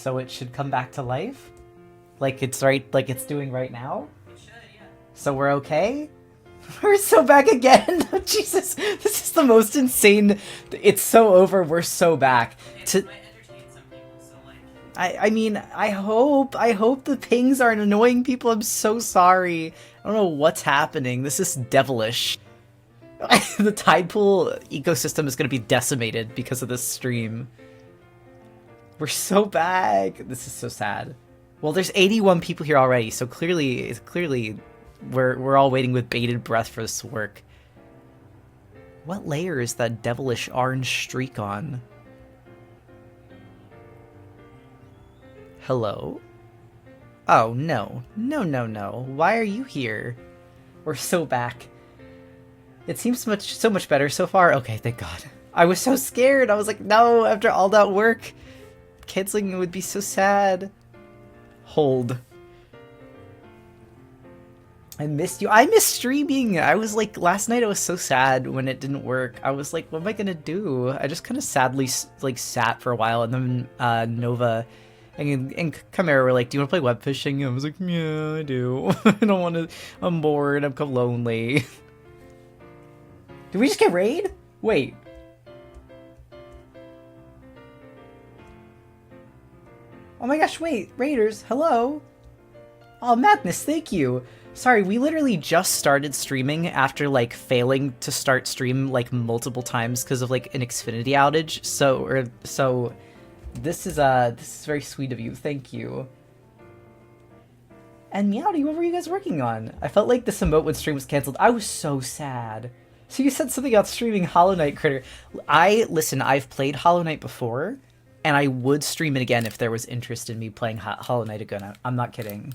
so it should come back to life? Like it's doing right now? It should, yeah. So we're okay? We're so back again! Jesus, this is the most insane... It's so over, we're so back. It might entertain some people, so like... I mean, I hope the pings aren't annoying people. I'm so sorry. I don't know what's happening. This is devilish. The tide pool ecosystem is going to be decimated because of this stream. We're so back. This is so sad. Well, there's 81 people here already, so clearly we're all waiting with bated breath for this to work. What layer is that devilish orange streak on? Hello? Oh, no. No. Why are you here? We're so back. It seems so much better so far. Okay, thank God. I was so scared. I was like, no, after all that work, canceling would be so sad. Hold. I missed you. I missed streaming. I was like, last night I was so sad when it didn't work. I was like, what am I gonna do? I just kind of sadly like sat for a while, and then Nova and Chimera were like, do you want to play web fishing? And I was like, yeah, I do. I don't want to. I'm bored. I'm lonely. Did we just get raid? Wait. Oh my gosh, wait. Raiders, hello? Oh, Madness, thank you. Sorry, we literally just started streaming after, like, failing to start stream, like, multiple times because of, like, an Xfinity outage. So this is very sweet of you. Thank you. And Meowdy, what were you guys working on? I felt like this emote when stream was canceled. I was so sad. So you said something about streaming Hollow Knight Critter. Listen, I've played Hollow Knight before, and I would stream it again if there was interest in me playing Hollow Knight again. I'm not kidding.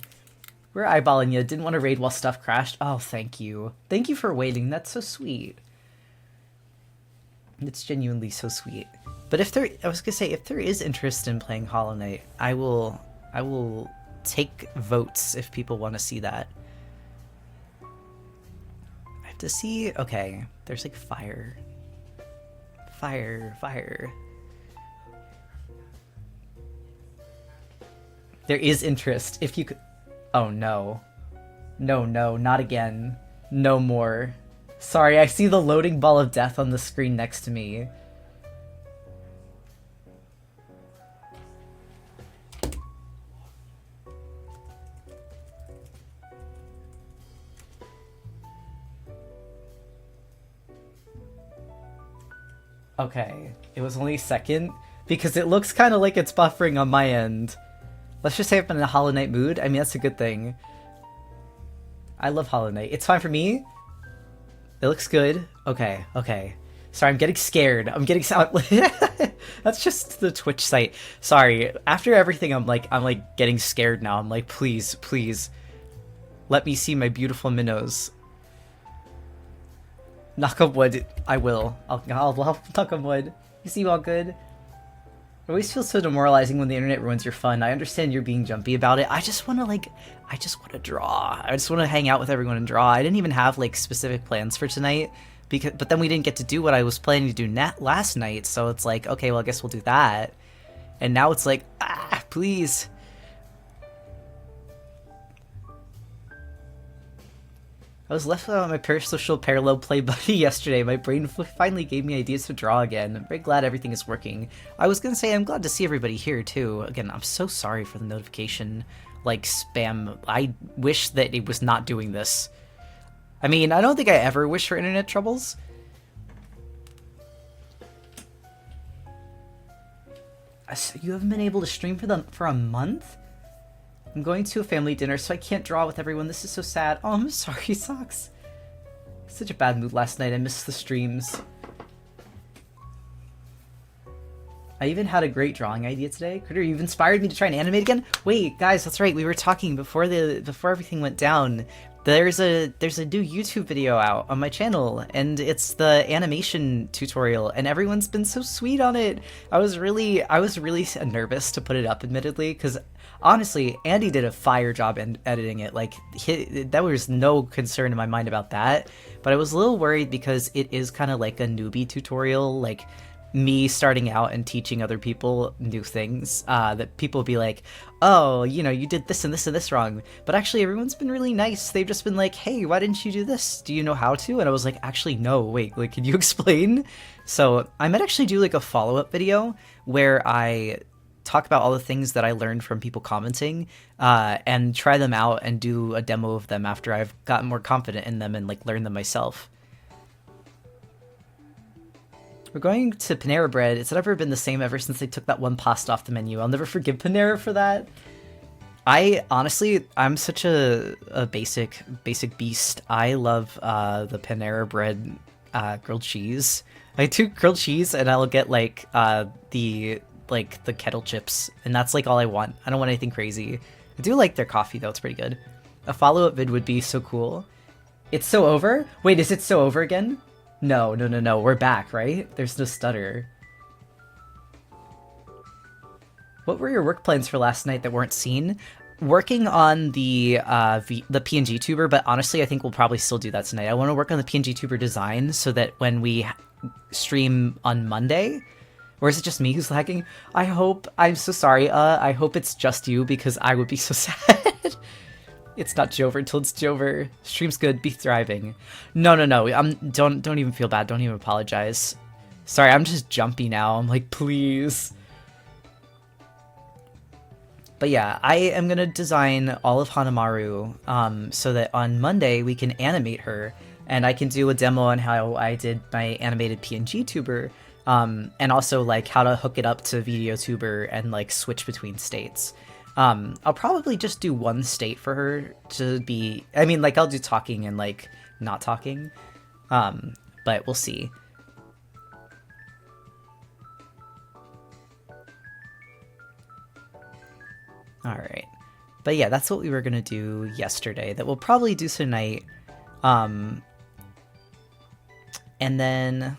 We're eyeballing you. Didn't want to raid while stuff crashed. Oh, thank you. Thank you for waiting. That's so sweet. It's genuinely so sweet. But I was gonna say, if there is interest in playing Hollow Knight, I will take votes if people want to see that. To see, okay, there's like fire. There is interest. If you could, oh no, not again, no more. Sorry, I see the loading ball of death on the screen next to me. Okay, it was only a second, because it looks kind of like it's buffering on my end. Let's just say I'm in a Hollow Knight mood. I mean, that's a good thing. I love Hollow Knight. It's fine for me. It looks good. Okay. Sorry, I'm getting scared. That's just the Twitch site. Sorry. After everything, I'm like getting scared now. I'm like, please, let me see my beautiful minnows. Knock on wood. I will. I'll knock on wood. You seem all good. It always feels so demoralizing when the internet ruins your fun. I understand you're being jumpy about it. I just want to draw. I just want to hang out with everyone and draw. I didn't even have like specific plans for tonight, but then we didn't get to do what I was planning to do last night. So it's like, okay, well, I guess we'll do that. And now it's like, please. I was left without my parasocial parallel play buddy yesterday. My brain finally gave me ideas to draw again. I'm very glad everything is working. I was gonna say I'm glad to see everybody here too. Again, I'm so sorry for the notification, like, spam. I wish that it was not doing this. I mean, I don't think I ever wish for internet troubles. You haven't been able to stream for a month? I'm going to a family dinner, so I can't draw with everyone. This is so sad. Oh, I'm sorry, Socks. Such a bad mood last night. I missed the streams. I even had a great drawing idea today. Critter, you've inspired me to try and animate again. Wait, guys, that's right. We were talking before everything went down. There's a new YouTube video out on my channel, and it's the animation tutorial, and everyone's been so sweet on it. I was really nervous to put it up, admittedly, because honestly, Andy did a fire job editing it. Like, there was no concern in my mind about that, but I was a little worried because it is kind of like a newbie tutorial. Like, me starting out and teaching other people new things, that people be like, oh, you know, you did this and this and this wrong, but actually everyone's been really nice. They've just been like, hey, why didn't you do this? Do you know how to? And I was like, actually, no, wait, like, can you explain? So I might actually do like a follow-up video where I talk about all the things that I learned from people commenting, and try them out and do a demo of them after I've gotten more confident in them and like learned them myself. We're going to Panera Bread. It's never been the same ever since they took that one pasta off the menu. I'll never forgive Panera for that. I honestly, I'm such a basic beast. I love the Panera Bread grilled cheese. I do grilled cheese, and I'll get like the kettle chips, and that's like all I want. I don't want anything crazy. I do like their coffee though; it's pretty good. A follow-up vid would be so cool. It's so over? Wait, is it so over again? No, no, no, no. We're back, right? There's no stutter. What were your work plans for last night that weren't seen? Working on the PNG tuber, but honestly, I think we'll probably still do that tonight. I want to work on the PNG tuber design so that when we stream on Monday, or is it just me who's lagging? I'm so sorry. I hope it's just you because I would be so sad. It's not Jover till it's Jover. Stream's good, be thriving. No, no, no. Don't even feel bad. Don't even apologize. Sorry, I'm just jumpy now. I'm like, please. But yeah, I am gonna design all of Hanamaru, so that on Monday we can animate her, and I can do a demo on how I did my animated PNG tuber, and also like how to hook it up to VideoTuber and like switch between states. I'll probably just do one state for her to be, I mean, like, I'll do talking and, like, not talking, but we'll see. Alright. But yeah, that's what we were gonna do yesterday, that we'll probably do tonight, and then...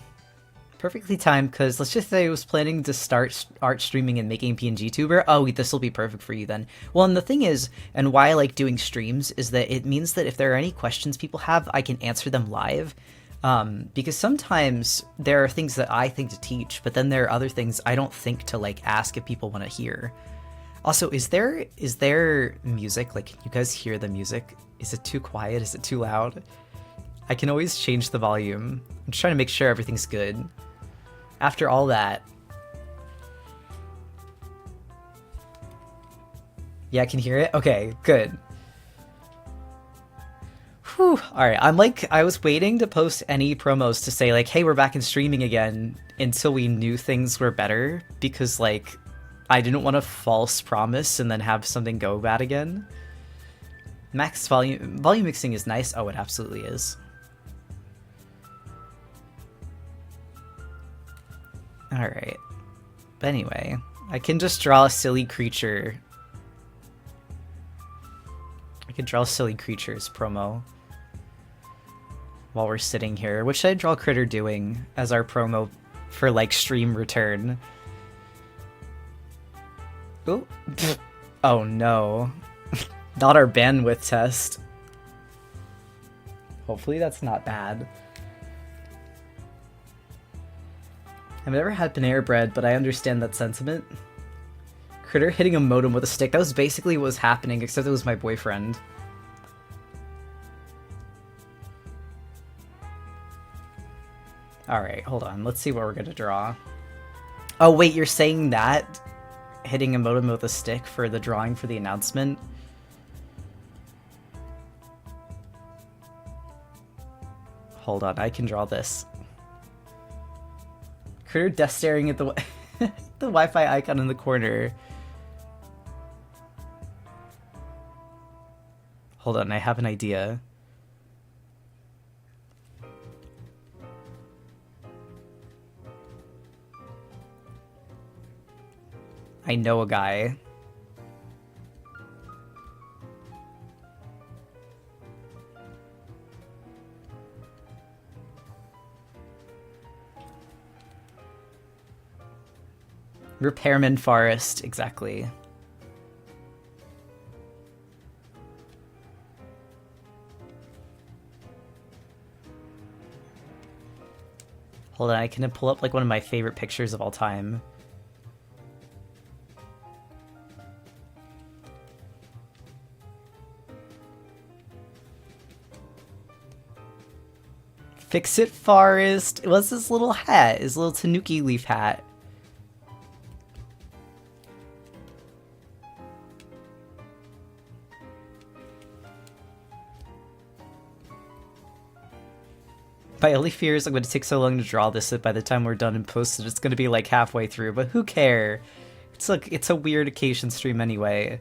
Perfectly timed, because let's just say I was planning to start art streaming and making PNG tuber. Oh, this will be perfect for you then. Well, and the thing is, and why I like doing streams, is that it means that if there are any questions people have, I can answer them live. Because sometimes there are things that I think to teach, but then there are other things I don't think to like ask if people want to hear. Also, is there music? Like, can you guys hear the music? Is it too quiet? Is it too loud? I can always change the volume. I'm just trying to make sure everything's good. After all that... Yeah, I can hear it? Okay, good. Whew, alright, I was waiting to post any promos to say, like, hey, we're back in streaming again, until we knew things were better, because, like, I didn't want a false promise and then have something go bad again. Max volume mixing is nice. Oh, it absolutely is. Alright. But anyway, I can just draw a silly creature. I could draw silly creatures promo while we're sitting here. What should I draw Critter doing as our promo for, like, stream return? Ooh. Oh no. Not our bandwidth test. Hopefully that's not bad. I've never had Panera Bread, but I understand that sentiment. Critter hitting a modem with a stick. That was basically what was happening, except it was my boyfriend. Alright, hold on. Let's see what we're gonna draw. Oh wait, you're saying that? Hitting a modem with a stick for the drawing for the announcement? Hold on, I can draw this. Critter death staring at the the Wi-Fi icon in the corner. Hold on, I have an idea. I know a guy. Repairman Forest, exactly. Hold on, I can pull up like one of my favorite pictures of all time. Fix it, Forest. It was his little hat, his little tanuki leaf hat. My only fear is I'm going to take so long to draw this that by the time we're done and posted, it's going to be like halfway through, but who cares? It's like, it's a weird occasion stream anyway.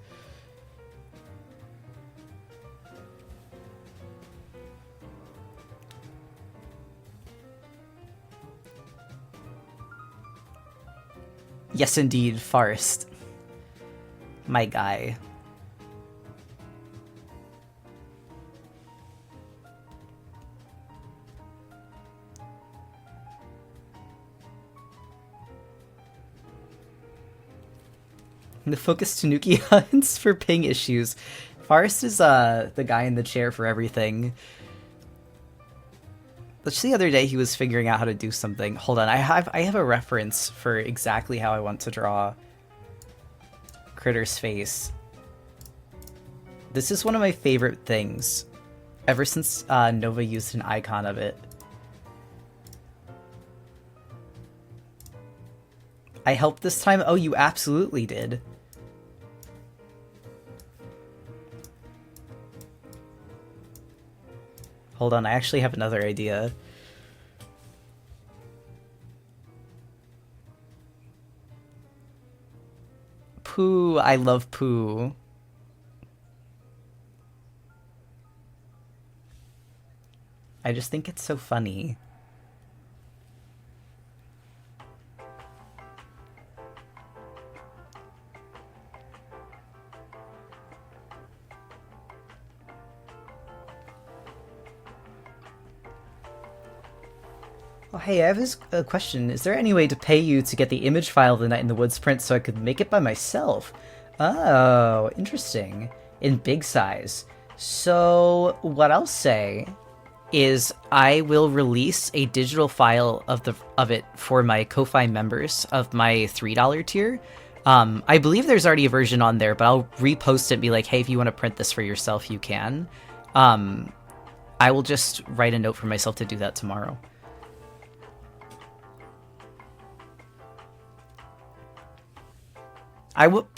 Yes, indeed, Forest. My guy. The focus Tanuki hunts for ping issues. Forest is the guy in the chair for everything. Just the other day he was figuring out how to do something. Hold on, I have a reference for exactly how I want to draw Critter's face. This is one of my favorite things ever since Nova used an icon of it. I helped this time? Oh, you absolutely did. Hold on, I actually have another idea. Pooh, I love Pooh. I just think it's so funny. Oh, hey, I have a question. Is there any way to pay you to get the image file of the Night in the Woods print so I could make it by myself? Oh, interesting. In big size. So, what I'll say is I will release a digital file of it for my Ko-Fi members of my $3 tier. I believe there's already a version on there, but I'll repost it and be like, hey, if you want to print this for yourself, you can. I will just write a note for myself to do that tomorrow.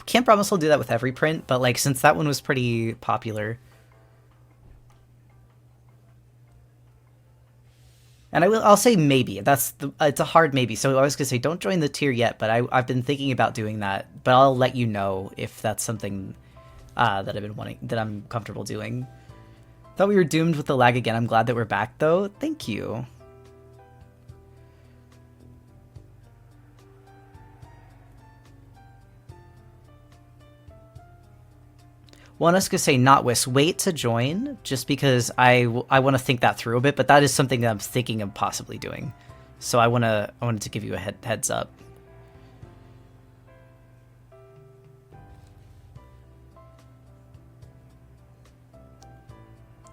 Can't promise I'll do that with every print, but like since that one was pretty popular. And I'll say maybe. It's a hard maybe. So I was gonna say don't join the tier yet, but I've been thinking about doing that. But I'll let you know if that's something that I've been wanting, that I'm comfortable doing. Thought we were doomed with the lag again. I'm glad that we're back though. Thank you. Well, I was going to say Notwist, wait to join, just because I want to think that through a bit, but that is something that I'm thinking of possibly doing. So I wanted to give you a heads up.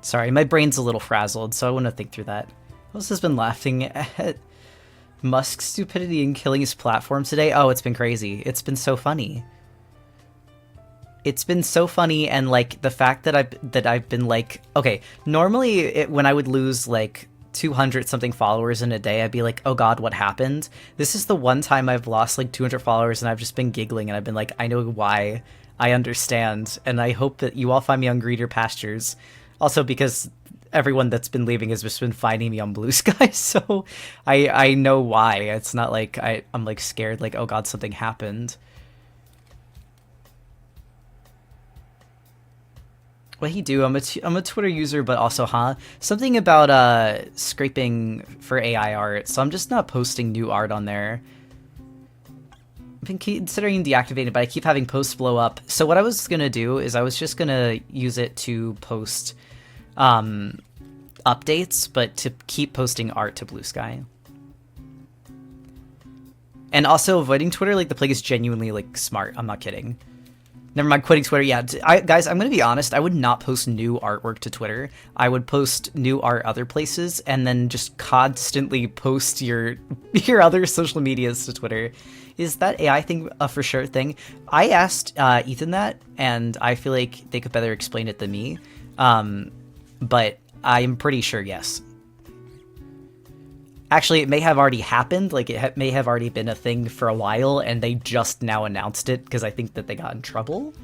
Sorry, my brain's a little frazzled, so I want to think through that. Who else has been laughing at Musk's stupidity in killing his platform today? Oh, it's been crazy. It's been so funny. It's been so funny, and like the fact that I've been like, okay, normally when I would lose like 200 something followers in a day, I'd be like, oh god, what happened? This is the one time I've lost like 200 followers and I've just been giggling and I've been like, I know why, I understand, and I hope that you all find me on greener pastures. Also because everyone that's been leaving has just been finding me on Blue Sky, so I know why. It's not like I'm like scared like, oh god, something happened. What he do? I'm a Twitter user, but also, something about scraping for AI art. So I'm just not posting new art on there. I've been considering deactivating, but I keep having posts blow up. So what I was gonna do is I was just gonna use it to post updates, but to keep posting art to Blue Sky. And also avoiding Twitter like the plague is genuinely like smart. I'm not kidding. Never mind, quitting Twitter. Yeah, guys, I'm gonna be honest. I would not post new artwork to Twitter. I would post new art other places, and then just constantly post your your other social medias to Twitter. Is that AI thing a for sure thing? I asked Ethan that, and I feel like they could better explain it than me. But I'm pretty sure yes. Actually, it may have already happened. Like, it may have already been a thing for a while, and they just now announced it because I think that they got in trouble.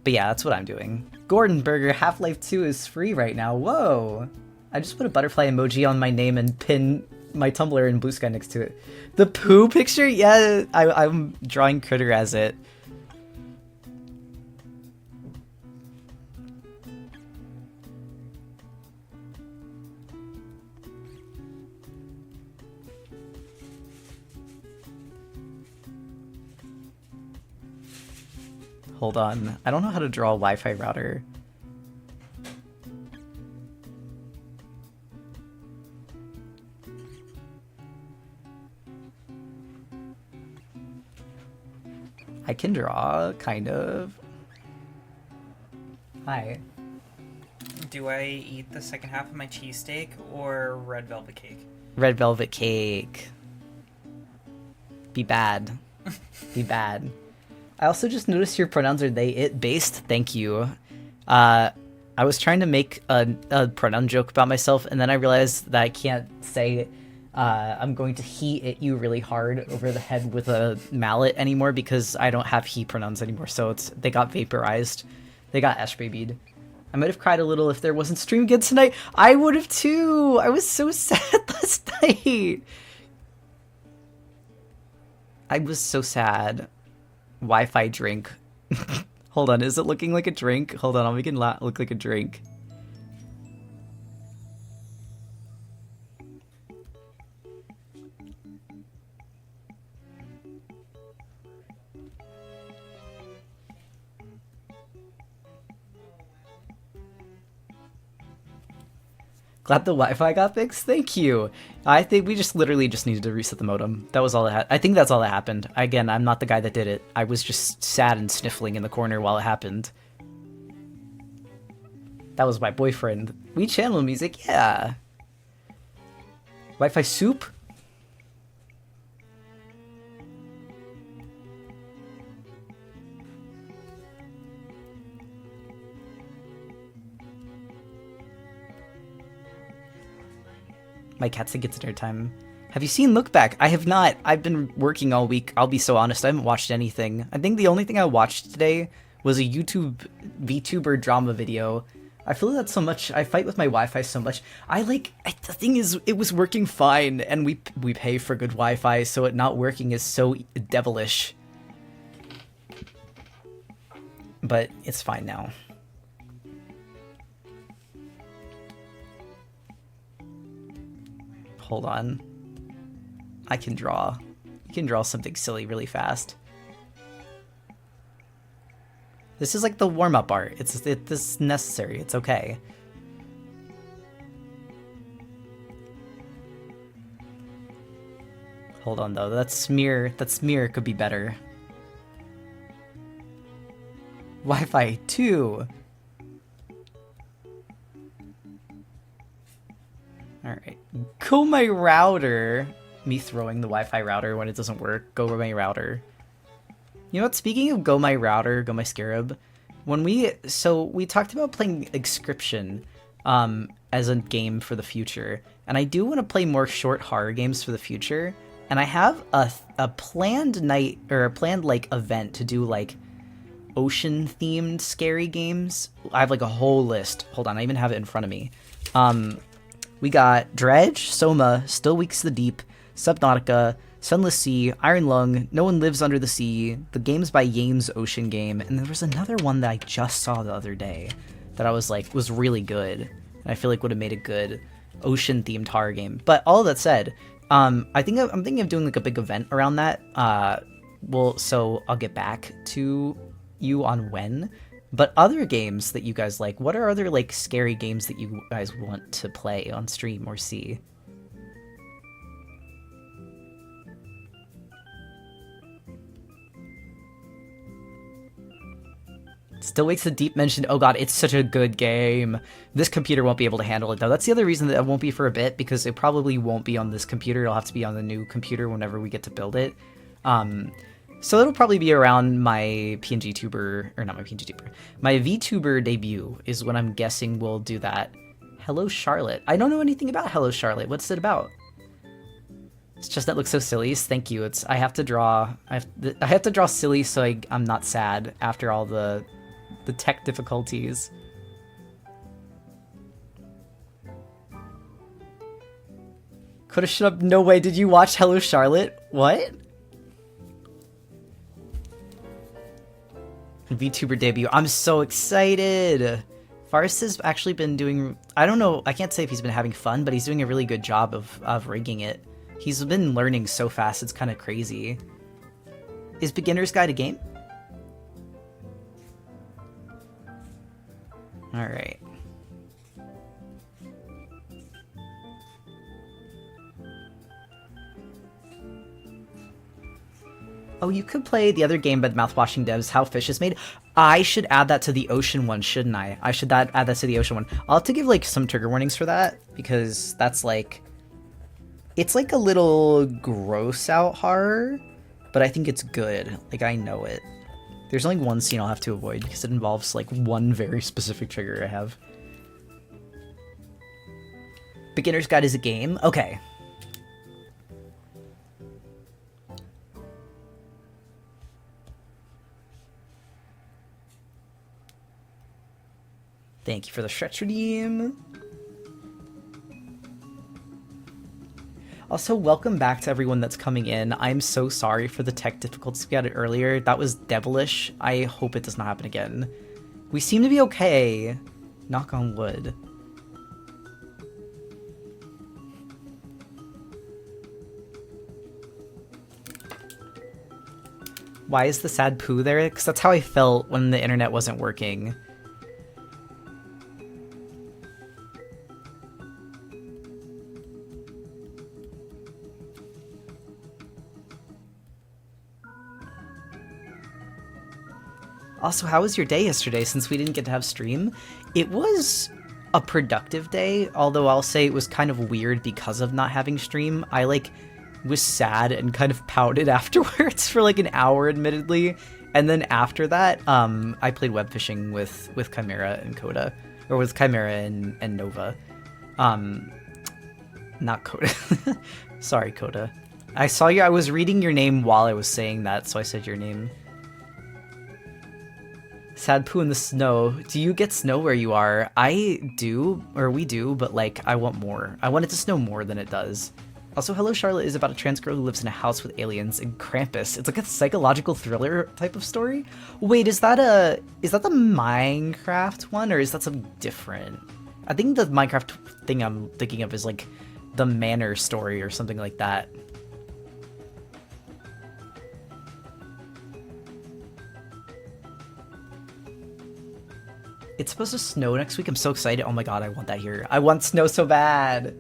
But yeah, that's what I'm doing. Gordon Burger, Half-Life 2 is free right now. Whoa! I just put a butterfly emoji on my name and pin my Tumblr and Blue Sky next to it. The poo picture? Yeah, I'm drawing Critter as it. Hold on. I don't know how to draw a Wi-Fi router. I can draw, kind of. Hi. Do I eat the second half of my cheesesteak or red velvet cake? Red velvet cake. Be bad. Be bad. I also just noticed your pronouns are they, it based. Thank you. I was trying to make a pronoun joke about myself, and then I realized that I can't say I'm going to he it you really hard over the head with a mallet anymore because I don't have he pronouns anymore. So they got vaporized. They got ash babied. I might have cried a little if there wasn't stream again tonight. I would have too. I was so sad last night. I was so sad. Wi-Fi drink. Hold on, is it looking like a drink? Hold on, I'll make it look like a drink. Glad the Wi-Fi got fixed. Thank you. I think we just literally just needed to reset the modem. That was all that I think that's all that happened. Again, I'm not the guy that did it. I was just sad and sniffling in the corner while it happened. That was my boyfriend. We channel music, yeah. Wi-Fi soup? My cat said gets dinner time. Have you seen Look Back? I have not. I've been working all week. I'll be so honest. I haven't watched anything. I think the only thing I watched today was a YouTube VTuber drama video. I feel that so much. I fight with my Wi-Fi so much. The thing is, it was working fine, and we pay for good Wi-Fi, so it not working is so devilish. But it's fine now. Hold on. I can draw. You can draw something silly really fast. This is like the warm-up art. It's necessary. It's okay. Hold on though. That smear could be better. Wi-Fi 2. Alright. Go my router. Me throwing the Wi-Fi router when it doesn't work. Go my router. You know what? Speaking of Go My Router, Go My Scarab, we talked about playing Inscription as a game for the future, and I do want to play more short horror games for the future. And I have a planned night or a planned like event to do like ocean themed scary games. I have like a whole list. Hold on, I even have it in front of me. We got Dredge, Soma, Still Weeks to the Deep, Subnautica, Sunless Sea, Iron Lung, No One Lives Under the Sea, the games by Yames Ocean Game, and there was another one that I just saw the other day that I was like, was really good, and I feel like would have made a good ocean-themed horror game. But all that said, I'm thinking of doing like a big event around that. So I'll get back to you on when. But other games that you guys like, what are other like scary games that you guys want to play on stream or see? Still waits the deep mentioned. Oh god, it's such a good game. This computer won't be able to handle it though. That's the other reason that it won't be for a bit, because it probably won't be on this computer. It'll have to be on the new computer whenever we get to build it. So it'll probably be around my PNG tuber, or not my PNG tuber, my VTuber debut is when I'm guessing we'll do that. Hello Charlotte. I don't know anything about Hello Charlotte. What's it about? It's just that looks so silly. Thank you. I have to draw. I have to draw silly so I'm not sad after all the tech difficulties. Coulda shut up. No way. Did you watch Hello Charlotte? What? VTuber debut. I'm so excited. Faris has actually been doing. I don't know. I can't say if he's been having fun, but he's doing a really good job of rigging it. He's been learning so fast, it's kind of crazy. Is Beginner's Guide a game? Alright. Oh, you could play the other game by the mouthwashing devs, How Fish is Made. I should add that to the ocean one, shouldn't I? I should add that to the ocean one. I'll have to give, like, some trigger warnings for that, because that's, like... It's like a little gross out horror, but I think it's good. Like, I know it. There's only one scene I'll have to avoid because it involves like one very specific trigger I have. Beginner's Guide is a game? Okay. Thank you for the stretch redeem. Also, welcome back to everyone that's coming in. I'm so sorry for the tech difficulties we had earlier. That was devilish. I hope it does not happen again. We seem to be okay. Knock on wood. Why is the sad poo there? Because that's how I felt when the internet wasn't working. Also, how was your day yesterday since we didn't get to have stream? It was a productive day, although I'll say it was kind of weird because of not having stream. I was sad and kind of pouted afterwards for like an hour, admittedly. And then after that, I played web fishing with Chimera and Coda, or with Chimera and Nova. Not Coda. Sorry, Coda. I was reading your name while I was saying that, so I said your name. Sad poo in the snow. Do you get snow where you are? I do, or we do, but like, I want more. I want it to snow more than it does. Also, Hello Charlotte is about a trans girl who lives in a house with aliens and Krampus. It's like a psychological thriller type of story. Wait, is that the Minecraft one, or is that something different? I think the Minecraft thing I'm thinking of is like the Manor story or something like that. It's supposed to snow next week. I'm so excited. Oh my god, I want that here. I want snow so bad.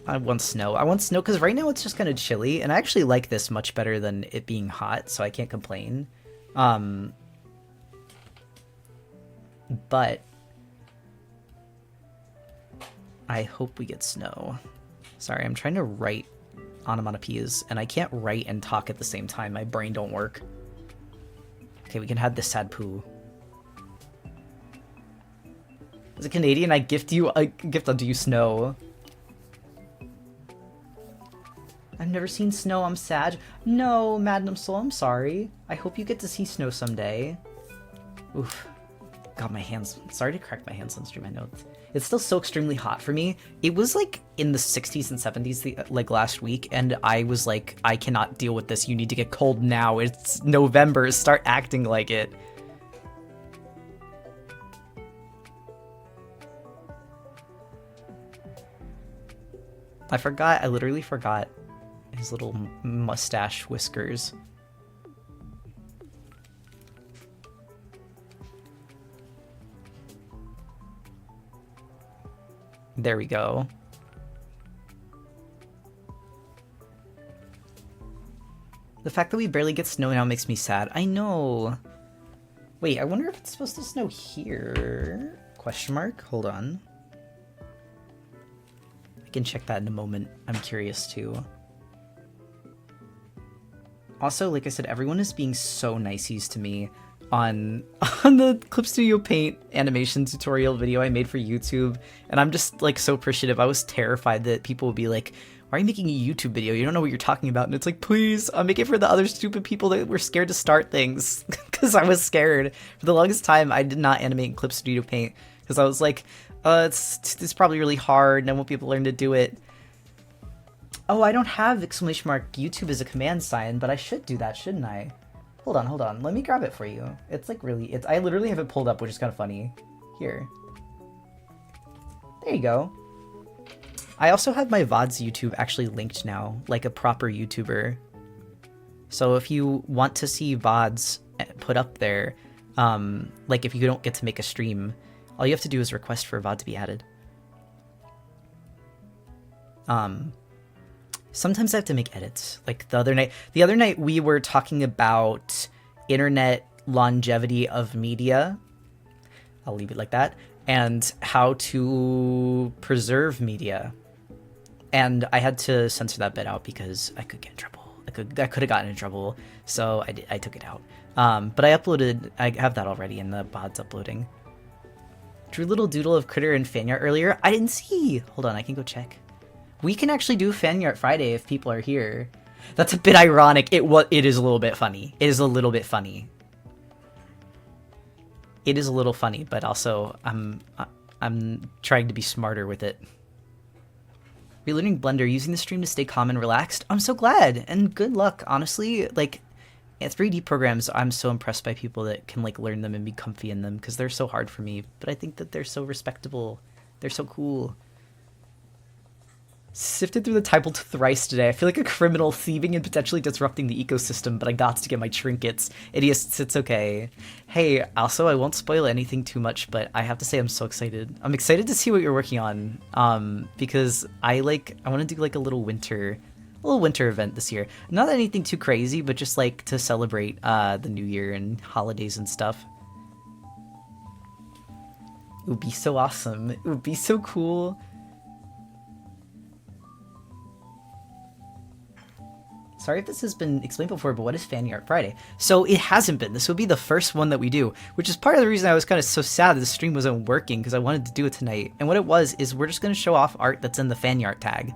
I want snow. I want snow because right now it's just kind of chilly, and I actually like this much better than it being hot, so I can't complain. But I hope we get snow. Sorry, I'm trying to write onomatopoeias, and I can't write and talk at the same time. My brain don't work. Okay, we can have this sad poo. As a Canadian, I gift unto you snow. I've never seen snow, I'm sad. No, Madam Soul, I'm sorry. I hope you get to see snow someday. Oof. God, my hands. Sorry to crack my hands on stream, I know. It's still so extremely hot for me. It was like in the 60s and 70s like last week, and I was like, I cannot deal with this. You need to get cold now. It's November. Start acting like it. I literally forgot his little mustache whiskers. There we go. The fact that we barely get snow now makes me sad. I know. Wait, I wonder if it's supposed to snow here? Question mark? Hold on. I can check that in a moment. I'm curious too. Also, like I said, everyone is being so niceies to me on the Clip Studio Paint animation tutorial video I made for YouTube, and I'm just like so appreciative. I was terrified that people would be like, why are you making a YouTube video? You don't know what you're talking about. And it's like, please, I'm making it for the other stupid people that were scared to start things. Because I was scared. For the longest time, I did not animate in Clip Studio Paint. Because I was like, it's probably really hard and I won't be able to learn to do it. Oh, I don't have exclamation mark YouTube as a command sign, but I should do that, shouldn't I? Hold on. Let me grab it for you. It's like really, I literally have it pulled up, which is kind of funny. Here. There you go. I also have my VODs YouTube actually linked now, like a proper YouTuber. So if you want to see VODs put up there, like if you don't get to make a stream, all you have to do is request for a VOD to be added. Sometimes I have to make edits. Like the other night we were talking about internet longevity of media. I'll leave it like that. And how to preserve media. And I had to censor that bit out because I could get in trouble. I could have gotten in trouble, so I took it out. But I have that already in the VODs uploading. Drew little doodle of Critter and fan art earlier. I didn't see. Hold on, I can go check. We can actually do fan art Friday if people are here. That's a bit ironic. It is a little bit funny. It is a little bit funny. It is a little funny, but also I'm trying to be smarter with it. Relearning Blender, using the stream to stay calm and relaxed. I'm so glad, and good luck, honestly. Like, 3D programs, I'm so impressed by people that can, like, learn them and be comfy in them, because they're so hard for me, but I think that they're so respectable. They're so cool. Sifted through the type thrice today. I feel like a criminal thieving and potentially disrupting the ecosystem, but I got to get my trinkets. Idiots, it's okay. Hey, also, I won't spoil anything too much, but I have to say I'm so excited. I'm excited to see what you're working on, because I want to do like a little winter event this year. Not anything too crazy, but just like to celebrate the new year and holidays and stuff. It would be so awesome. It would be so cool. Sorry if this has been explained before, but what is Fan Art Friday? So it hasn't been. This would be the first one that we do, which is part of the reason I was kind of so sad that the stream wasn't working, because I wanted to do it tonight. And what it was is we're just going to show off art that's in the Fan Art tag,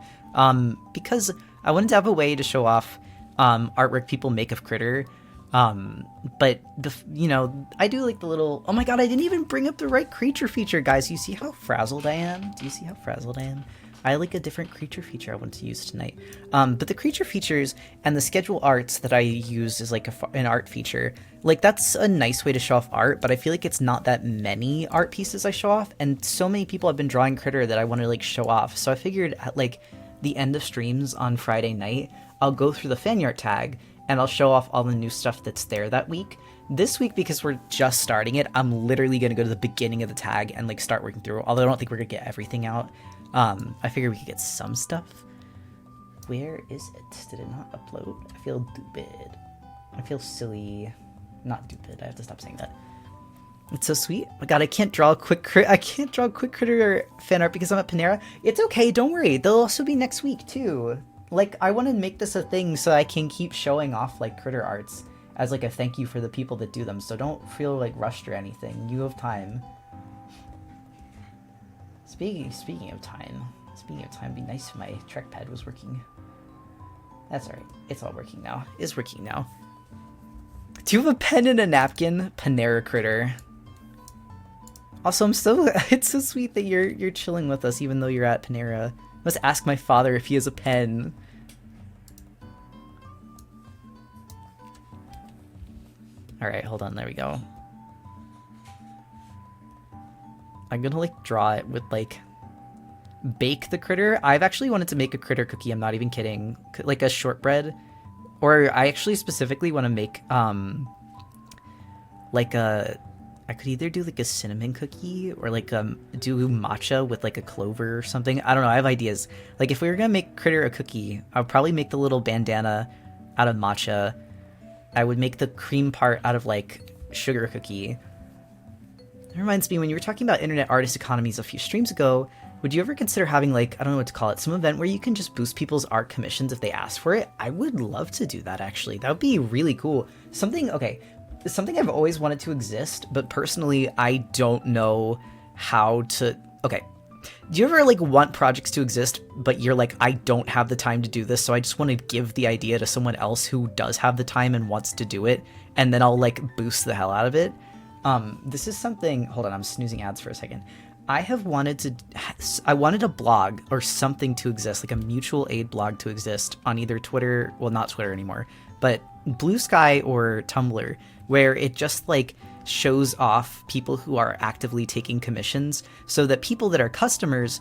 because I wanted to have a way to show off artwork people make of Critter. But I do like the little. Oh my god, I didn't even bring up the right creature feature, guys. You see how frazzled I am? Do you see how frazzled I am? I like a different creature feature I want to use tonight. But the creature features and the schedule arts that I use is like an art feature. Like, that's a nice way to show off art, but I feel like it's not that many art pieces I show off, and so many people have been drawing Critter that I want to like show off. So I figured at like the end of streams on Friday night, I'll go through the fan art tag and I'll show off all the new stuff that's there that week. This week, because we're just starting it, I'm literally going to go to the beginning of the tag and like start working through, although I don't think we're going to get everything out. I figured we could get some stuff. Where is it? Did it not upload? I feel stupid. I feel silly. Not stupid. I have to stop saying that. It's so sweet. Oh my god, I can't draw quick Critter fan art because I'm at Panera. It's okay, don't worry. They'll also be next week too. Like, I want to make this a thing so I can keep showing off like Critter arts as like a thank you for the people that do them. So don't feel like rushed or anything. You have time. Speaking of time, it'd be nice if my trackpad was working. That's alright. It's all working now. It's working now. Do you have a pen and a napkin? Panera Critter. Also, it's so sweet that you're chilling with us even though you're at Panera. I must ask my father if he has a pen. Alright, hold on, there we go. I'm gonna like draw it with like bake the Critter. I've actually wanted to make a Critter cookie, I'm not even kidding. Like a shortbread. Or I actually specifically want to make like I could either do like a cinnamon cookie or like do matcha with like a clover or something. I don't know, I have ideas. Like if we were gonna make Critter a cookie, I'll probably make the little bandana out of matcha. I would make the cream part out of like sugar cookie. That reminds me, when you were talking about internet artist economies a few streams ago, would you ever consider having, like, I don't know what to call it, some event where you can just boost people's art commissions if they ask for it? I would love to do that, actually. That would be really cool. Something I've always wanted to exist, but personally, I don't know how to... Okay. Do you ever, like, want projects to exist, but you're like, I don't have the time to do this, so I just want to give the idea to someone else who does have the time and wants to do it, and then I'll, like, boost the hell out of it? This is something... Hold on, I'm snoozing ads for a second. I wanted a blog or something to exist, like a mutual aid blog to exist on either Twitter, well, not Twitter anymore, but Blue Sky or Tumblr, where it just, like, shows off people who are actively taking commissions so that people that are customers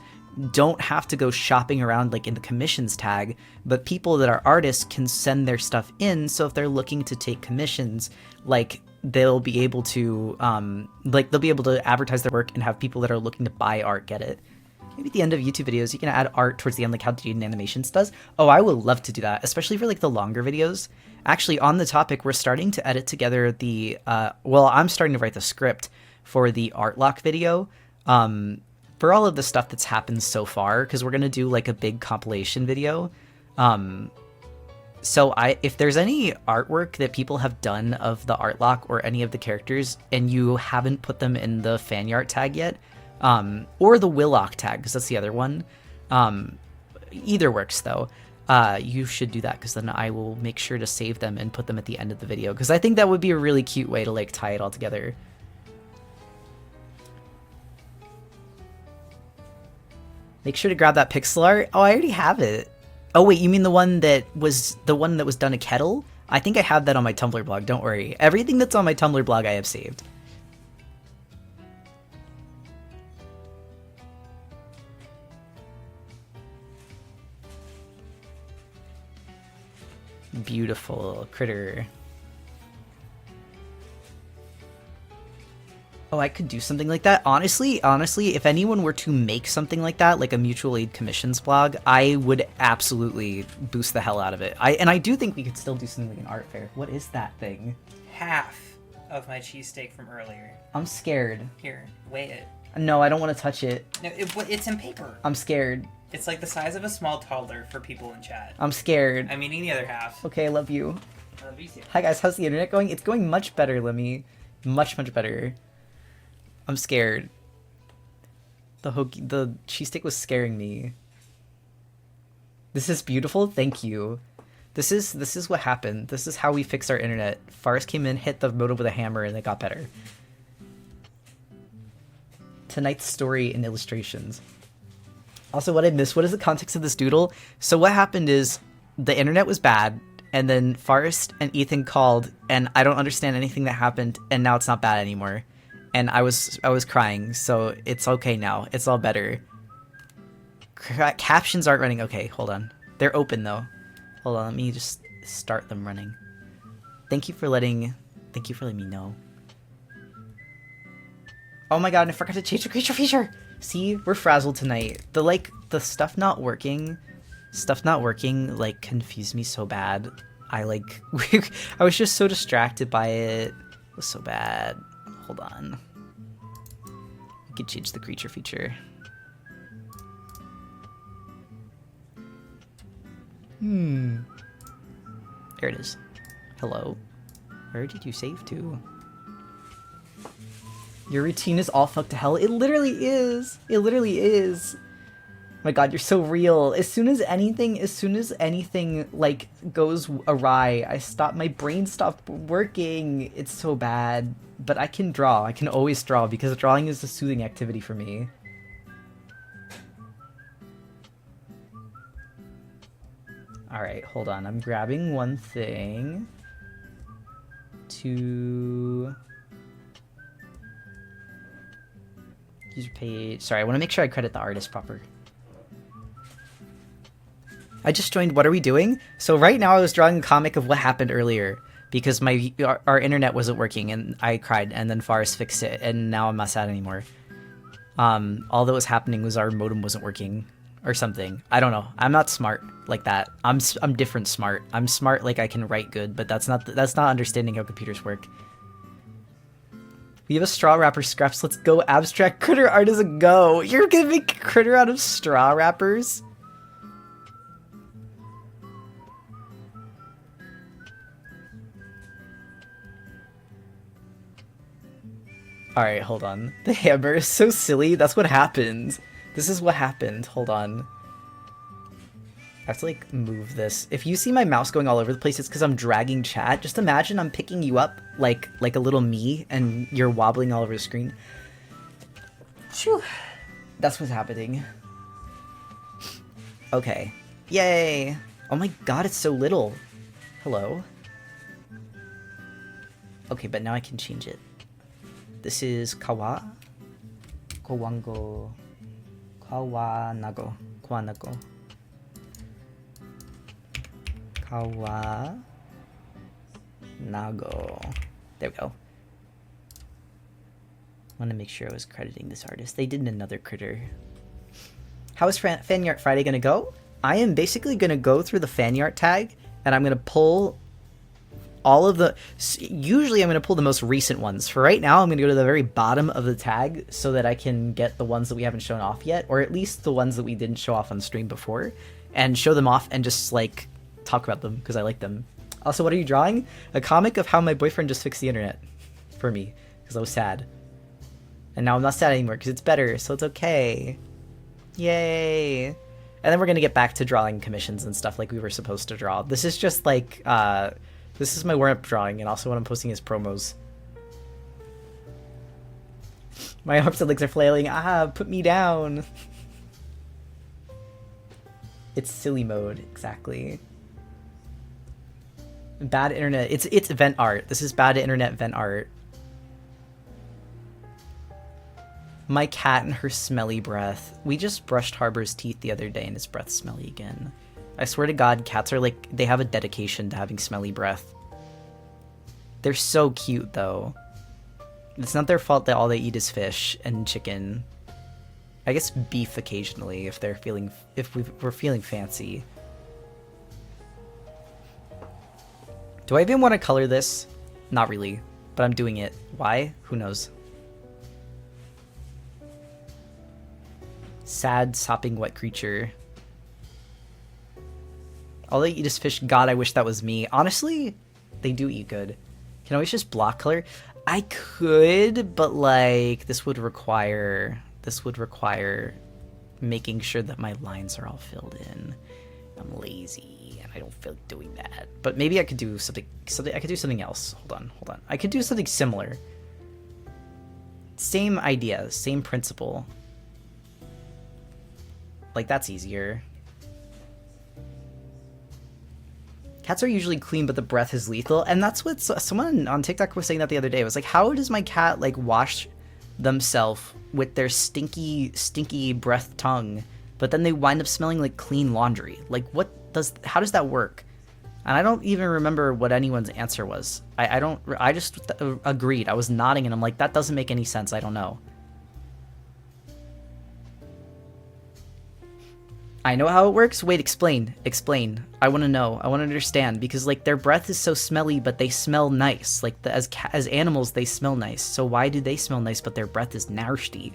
don't have to go shopping around, like, in the commissions tag, but people that are artists can send their stuff in, so if they're looking to take commissions, like, they'll be able to advertise their work and have people that are looking to buy art get it. Maybe at the end of YouTube videos, you can add art towards the end, like how Jaden Animations does. Oh, I would love to do that, especially for, like, the longer videos. Actually, on the topic, we're starting to edit together the, I'm starting to write the script for the art lock video, for all of the stuff that's happened so far, because we're going to do, like, a big compilation video. So if there's any artwork that people have done of the art lock or any of the characters, and you haven't put them in the fanyart tag yet, or the Willock tag, because that's the other one, either works though, you should do that, because then I will make sure to save them and put them at the end of the video, because I think that would be a really cute way to, like, tie it all together. Make sure to grab that pixel art. Oh, I already have it. Oh wait, you mean the one that was done a kettle? I think I have that on my Tumblr blog, don't worry. Everything that's on my Tumblr blog I have saved. Beautiful critter. Oh, I could do something like that. Honestly, if anyone were to make something like that, like a mutual aid commissions blog, I would absolutely boost the hell out of it. I do think we could still do something like an art fair. What is that thing? Half of my cheesesteak from earlier. I'm scared. Here, weigh it. No, I don't want to touch it. No, it's in paper. I'm scared. It's like the size of a small toddler for people in chat. I'm scared. I'm eating the other half. Okay, I love you. Love you too. Hi guys, how's the internet going? It's going much better, Lemmy. Much, much better. I'm scared. The cheesesteak was scaring me. This is beautiful. Thank you. This is what happened. This is how we fix our internet. Forrest came in, hit the modem with a hammer, and it got better. Tonight's story and illustrations. Also, what I missed, what is the context of this doodle? So what happened is the internet was bad, and then Forrest and Ethan called, and I don't understand anything that happened, and now it's not bad anymore. And I was crying, so it's okay now. It's all better. Captions aren't running. Okay, hold on. They're open though. Hold on, let me just start them running. Thank you for letting me know. Oh my god, I forgot to change the creature feature. See, we're frazzled tonight. The stuff not working, like, confused me so bad. I was just so distracted by it. It was so bad. Hold on. I could change the creature feature. There it is. Hello. Where did you save to? Your routine is all fucked to hell. It literally is. It literally is. My god, you're so real. As soon as anything like goes awry, my brain stopped working. It's so bad. But I can draw. I can always draw because drawing is a soothing activity for me. Alright, hold on. I'm grabbing one thing to user page. Sorry, I want to make sure I credit the artist proper. I just joined What Are We Doing? So right now I was drawing a comic of what happened earlier because our internet wasn't working and I cried, and then Forrest fixed it, and now I'm not sad anymore. All that was happening was our modem wasn't working or something. I don't know. I'm not smart like that. I'm different smart. I'm smart like I can write good, but that's not understanding how computers work. We have a straw wrapper, Scraps. Let's go. Abstract critter art is a go. You're gonna make a critter out of straw wrappers? Alright, hold on. The hammer is so silly. That's what happened. This is what happened. Hold on. I have to, like, move this. If you see my mouse going all over the place, it's because I'm dragging chat. Just imagine I'm picking you up like a little me, and you're wobbling all over the screen. Phew. That's what's happening. Okay. Yay! Oh my god, it's so little. Hello? Okay, but now I can change it. This is Kawa. Kowango. Kawanago. Kawanago. Kawa. Nago. There we go. I want to make sure I was crediting this artist. They did another critter. How is Fan Art Friday going to go? I am basically going to go through the fan art tag, and I'm going to pull all of the... Usually I'm going to pull the most recent ones. For right now, I'm going to go to the very bottom of the tag so that I can get the ones that we haven't shown off yet, or at least the ones that we didn't show off on stream before, and show them off and just, like, talk about them, because I like them. Also, what are you drawing? A comic of how my boyfriend just fixed the internet for me, because I was sad. And now I'm not sad anymore, because it's better, so it's okay. Yay! And then we're going to get back to drawing commissions and stuff like we were supposed to draw. This is just, like, this is my warm-up drawing, and also what I'm posting as promos. My arms and legs are flailing. Ah, put me down. It's silly mode, exactly. Bad internet. It's vent art. This is bad internet vent art. My cat and her smelly breath. We just brushed Harbor's teeth the other day and his breath's smelly again. I swear to God, cats are like, they have a dedication to having smelly breath. They're so cute, though. It's not their fault that all they eat is fish and chicken. I guess beef occasionally if they're feeling, we're feeling fancy. Do I even want to color this? Not really, but I'm doing it. Why? Who knows? Sad, sopping wet creature. All they eat is fish. God, I wish that was me. Honestly, they do eat good. Can I always just block color? I could, but like this would require making sure that my lines are all filled in. I'm lazy and I don't feel like doing that. But maybe I could do something I could do something else. Hold on. I could do something similar. Same idea, same principle. Like that's easier. Cats are usually clean, but the breath is lethal. And that's what someone on TikTok was saying that the other day. It was like, how does my cat like wash themselves with their stinky breath tongue, but then they wind up smelling like clean laundry? Like how does that work? And I don't even remember what anyone's answer was. I just agreed. I was nodding and I'm like, that doesn't make any sense. I don't know. I know how it works. Wait, explain. I want to know. I want to understand because like their breath is so smelly, but they smell nice. Like as animals, they smell nice. So why do they smell nice, but their breath is nasty?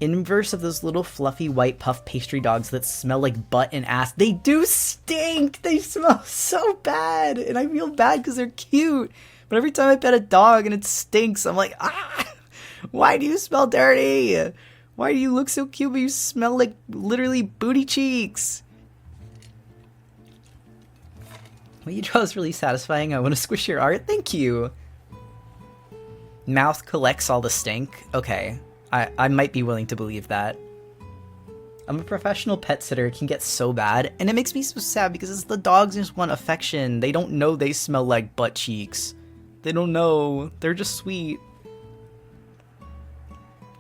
Inverse of those little fluffy white puff pastry dogs that smell like butt and ass. They do stink. They smell so bad, and I feel bad because they're cute. But every time I pet a dog and it stinks, I'm like, ah! Why do you smell dirty? Why do you look so cute, but you smell like literally booty cheeks? What you draw is really satisfying. I want to squish your art. Thank you. Mouth collects all the stink. Okay. I might be willing to believe that. I'm a professional pet sitter. It can get so bad. And it makes me so sad because it's the dogs just want affection. They don't know they smell like butt cheeks. They don't know. They're just sweet.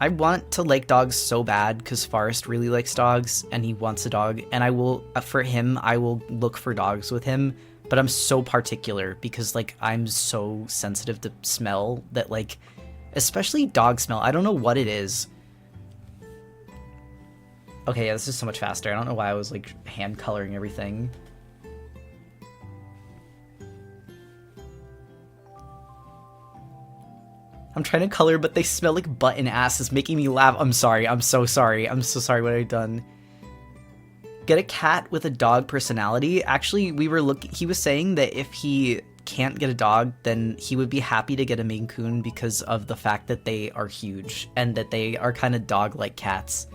I want to like dogs so bad because Forrest really likes dogs and he wants a dog, and I will, for him, I will look for dogs with him, but I'm so particular because like I'm so sensitive to smell that like, especially dog smell, I don't know what it is. Okay, yeah, this is so much faster. I don't know why I was like hand coloring everything. I'm trying to color, but they smell like butt and ass. It's making me laugh. I'm sorry. I'm so sorry. I'm so sorry what I've done. Get a cat with a dog personality. Actually, he was saying that if he can't get a dog, then he would be happy to get a Maine Coon because of the fact that they are huge and that they are kind of dog-like cats.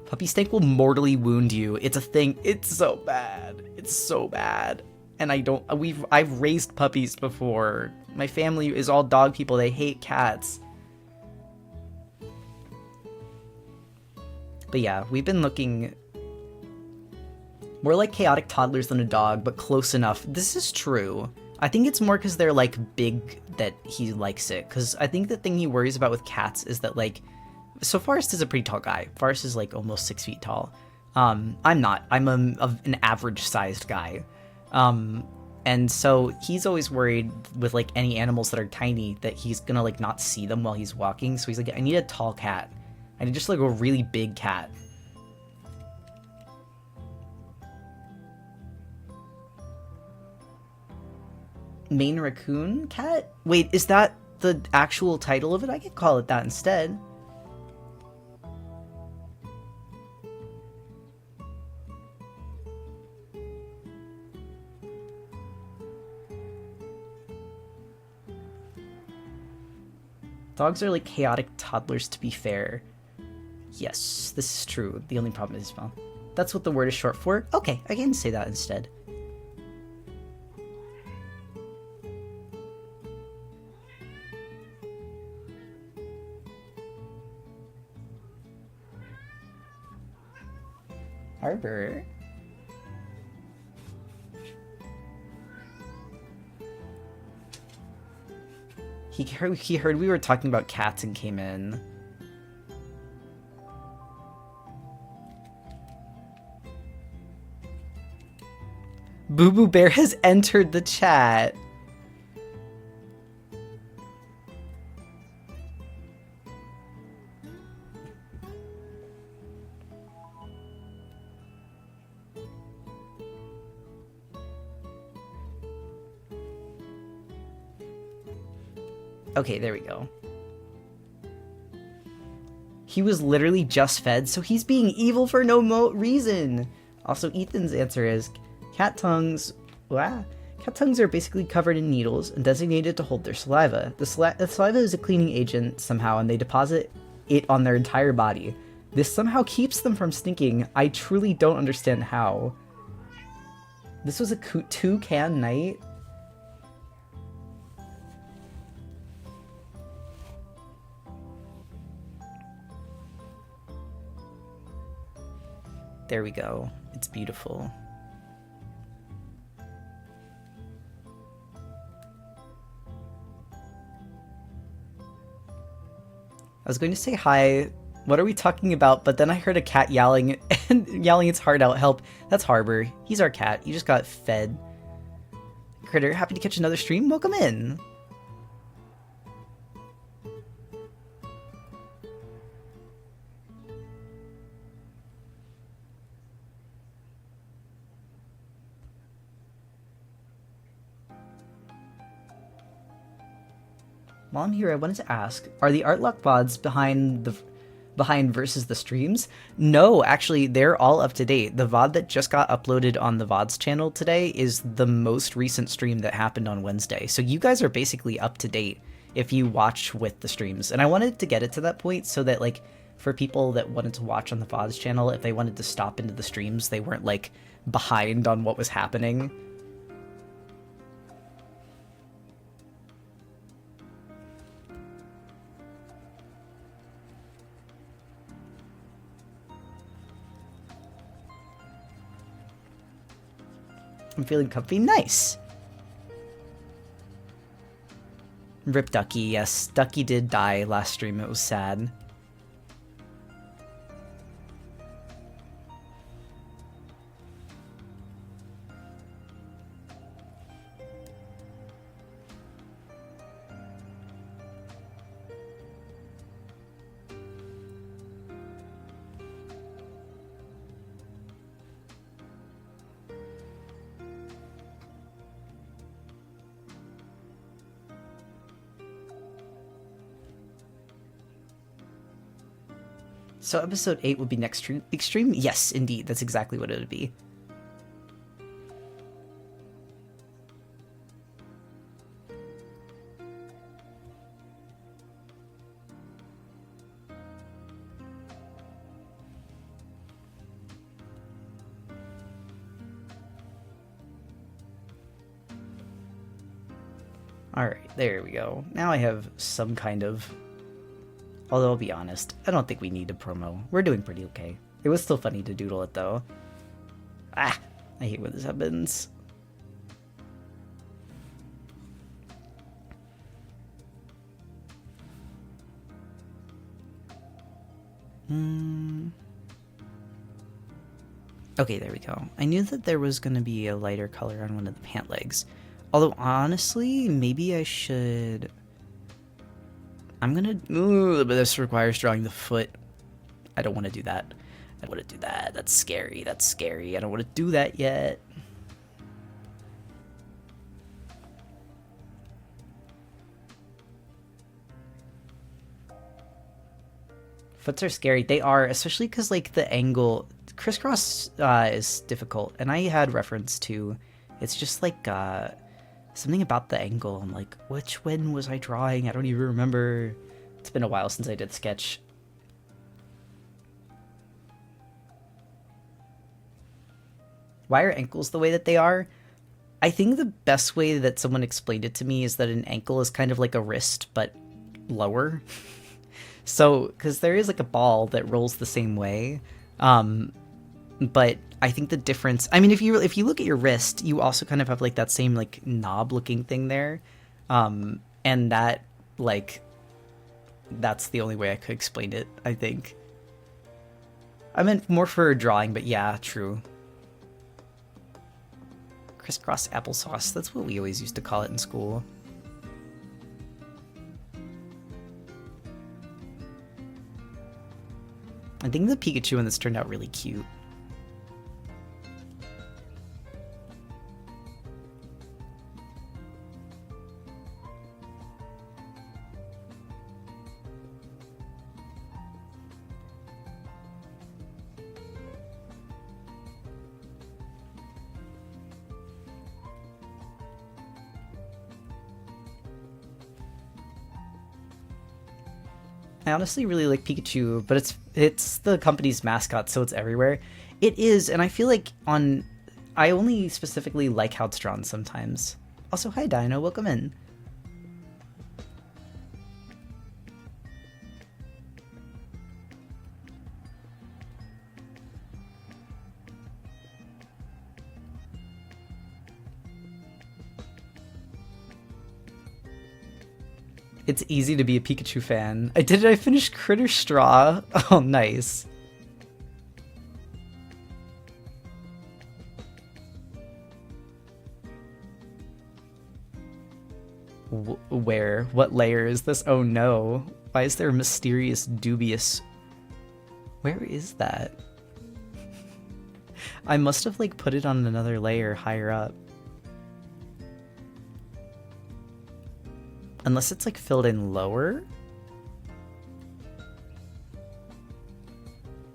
Puppy stank will mortally wound you. It's a thing. It's so bad. It's so bad. And I've raised puppies before. My family is all dog people. They hate cats. But yeah, we've been looking more like chaotic toddlers than a dog, but close enough. This is true. I think it's more because they're like big that he likes it. Because I think the thing he worries about with cats is that like, so Forrest is a pretty tall guy. Forrest is like almost 6 feet tall. I'm not. I'm an average sized guy. And so he's always worried with like any animals that are tiny that he's gonna like not see them while he's walking. So he's like, I need a tall cat. I need just like a really big cat. Maine Raccoon cat? Wait, is that the actual title of it? I could call it that instead. Dogs are like chaotic toddlers, to be fair. Yes, this is true. The only problem is, well, that's what the word is short for. Okay, I can say that instead. Harbor. He heard we were talking about cats and came in. Boo Boo Bear has entered the chat. Okay, there we go. He was literally just fed, so he's being evil for no reason. Also, Ethan's answer is cat tongues. Wow. Cat tongues are basically covered in needles and designated to hold their saliva. The saliva is a cleaning agent somehow, and they deposit it on their entire body. This somehow keeps them from stinking. I truly don't understand how. This was a toucan night. There we go. It's beautiful. I was going to say hi. What are we talking about? But then I heard a cat yelling and yelling its heart out. Help. That's Harbor. He's our cat. He just got fed. Critter, happy to catch another stream? Welcome in. While I'm here, I wanted to ask, are the art lock VODs behind versus the streams? No, actually, they're all up to date. The VOD that just got uploaded on the VODs channel today is the most recent stream that happened on Wednesday. So you guys are basically up to date if you watch with the streams. And I wanted to get it to that point so that, like, for people that wanted to watch on the VODs channel, if they wanted to stop into the streams, they weren't, like, behind on what was happening. I'm feeling comfy. Nice. Rip Ducky. Yes, Ducky did die last stream. It was sad. So episode 8 would be next week's stream? Yes, indeed. That's exactly what it would be. Alright, there we go. Now I have some kind of... Although I'll be honest, I don't think we need a promo. We're doing pretty okay. It was still funny to doodle it though. Ah! I hate when this happens. Okay, there we go. I knew that there was going to be a lighter color on one of the pant legs. Although, honestly, maybe I should... I'm gonna... Ooh, but this requires drawing the foot. I don't want to do that. I don't want to do that. That's scary. That's scary. I don't want to do that yet. Foots are scary. They are, especially because, like, the angle... Crisscross is difficult, and I had reference to... It's just, like, something about the angle. I'm like, which one was I drawing? I don't even remember. It's been a while since I did sketch. Why are ankles the way that they are? I think the best way that someone explained it to me is that an ankle is kind of like a wrist, but lower. So, because there is like a ball that rolls the same way. But I think the difference, I mean, if you look at your wrist, you also kind of have like that same like knob looking thing there. And that, like, that's the only way I could explain it, I think. I meant more for drawing, but yeah, true. Crisscross applesauce, that's what we always used to call it in school. I think the Pikachu in this turned out really cute. I honestly really like Pikachu, but it's the company's mascot, so it's everywhere. It is, and I feel like I only specifically like how it's drawn sometimes. Also, hi Dino, welcome in. It's easy to be a Pikachu fan. I finished Critter Straw? Oh, nice. Where? What layer is this? Oh no. Why is there a mysterious, dubious... Where is that? I must have, like, put it on another layer higher up. Unless it's, like, filled in lower?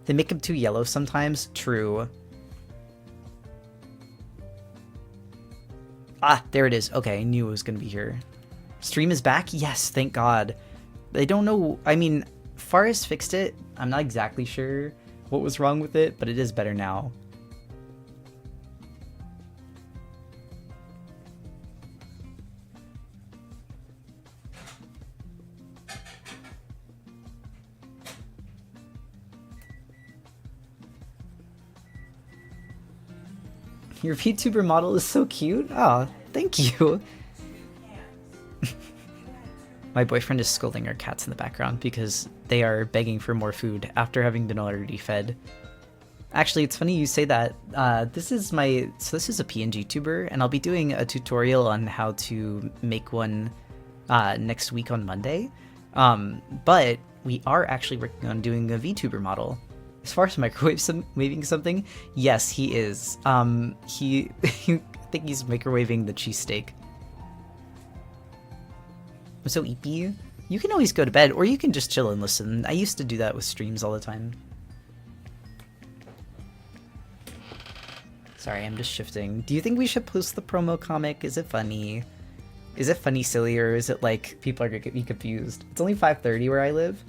They make them too yellow sometimes? True. Ah, there it is. Okay, I knew it was gonna be here. Stream is back? Yes, thank God. They don't know... I mean, Faris fixed it. I'm not exactly sure what was wrong with it, but it is better now. Your VTuber model is so cute. Oh, thank you. My boyfriend is scolding our cats in the background because they are begging for more food after having been already fed. Actually, it's funny you say that. This is a PNG tuber, and I'll be doing a tutorial on how to make one next week on Monday. But we are actually working on doing a VTuber model. As far as microwaving something, yes, he is. I think he's microwaving the cheesesteak. I'm so eepy. You can always go to bed, or you can just chill and listen. I used to do that with streams all the time. Sorry, I'm just shifting. Do you think we should post the promo comic? Is it funny? Is it funny, silly, or is it like people are gonna get me confused? It's only 5:30 where I live.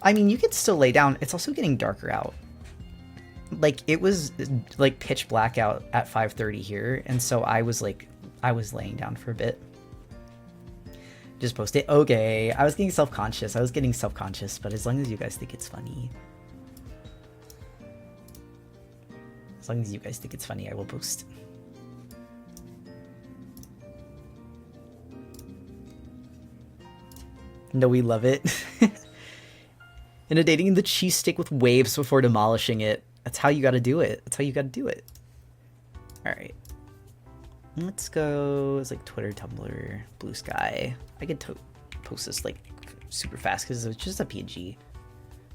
I mean, you could still lay down. It's also getting darker out. Like, it was like pitch black out at 5:30 here, and so I was laying down for a bit. Just post it. Okay, I was getting self-conscious. But as long as you guys think it's funny. As long as you guys think it's funny, I will post. No, we love it. Inundating the cheesesteak with waves before demolishing it. That's how you gotta do it. Alright. Let's go. It's like Twitter, Tumblr, Blue Sky. I could post this like super fast because it's just a PNG.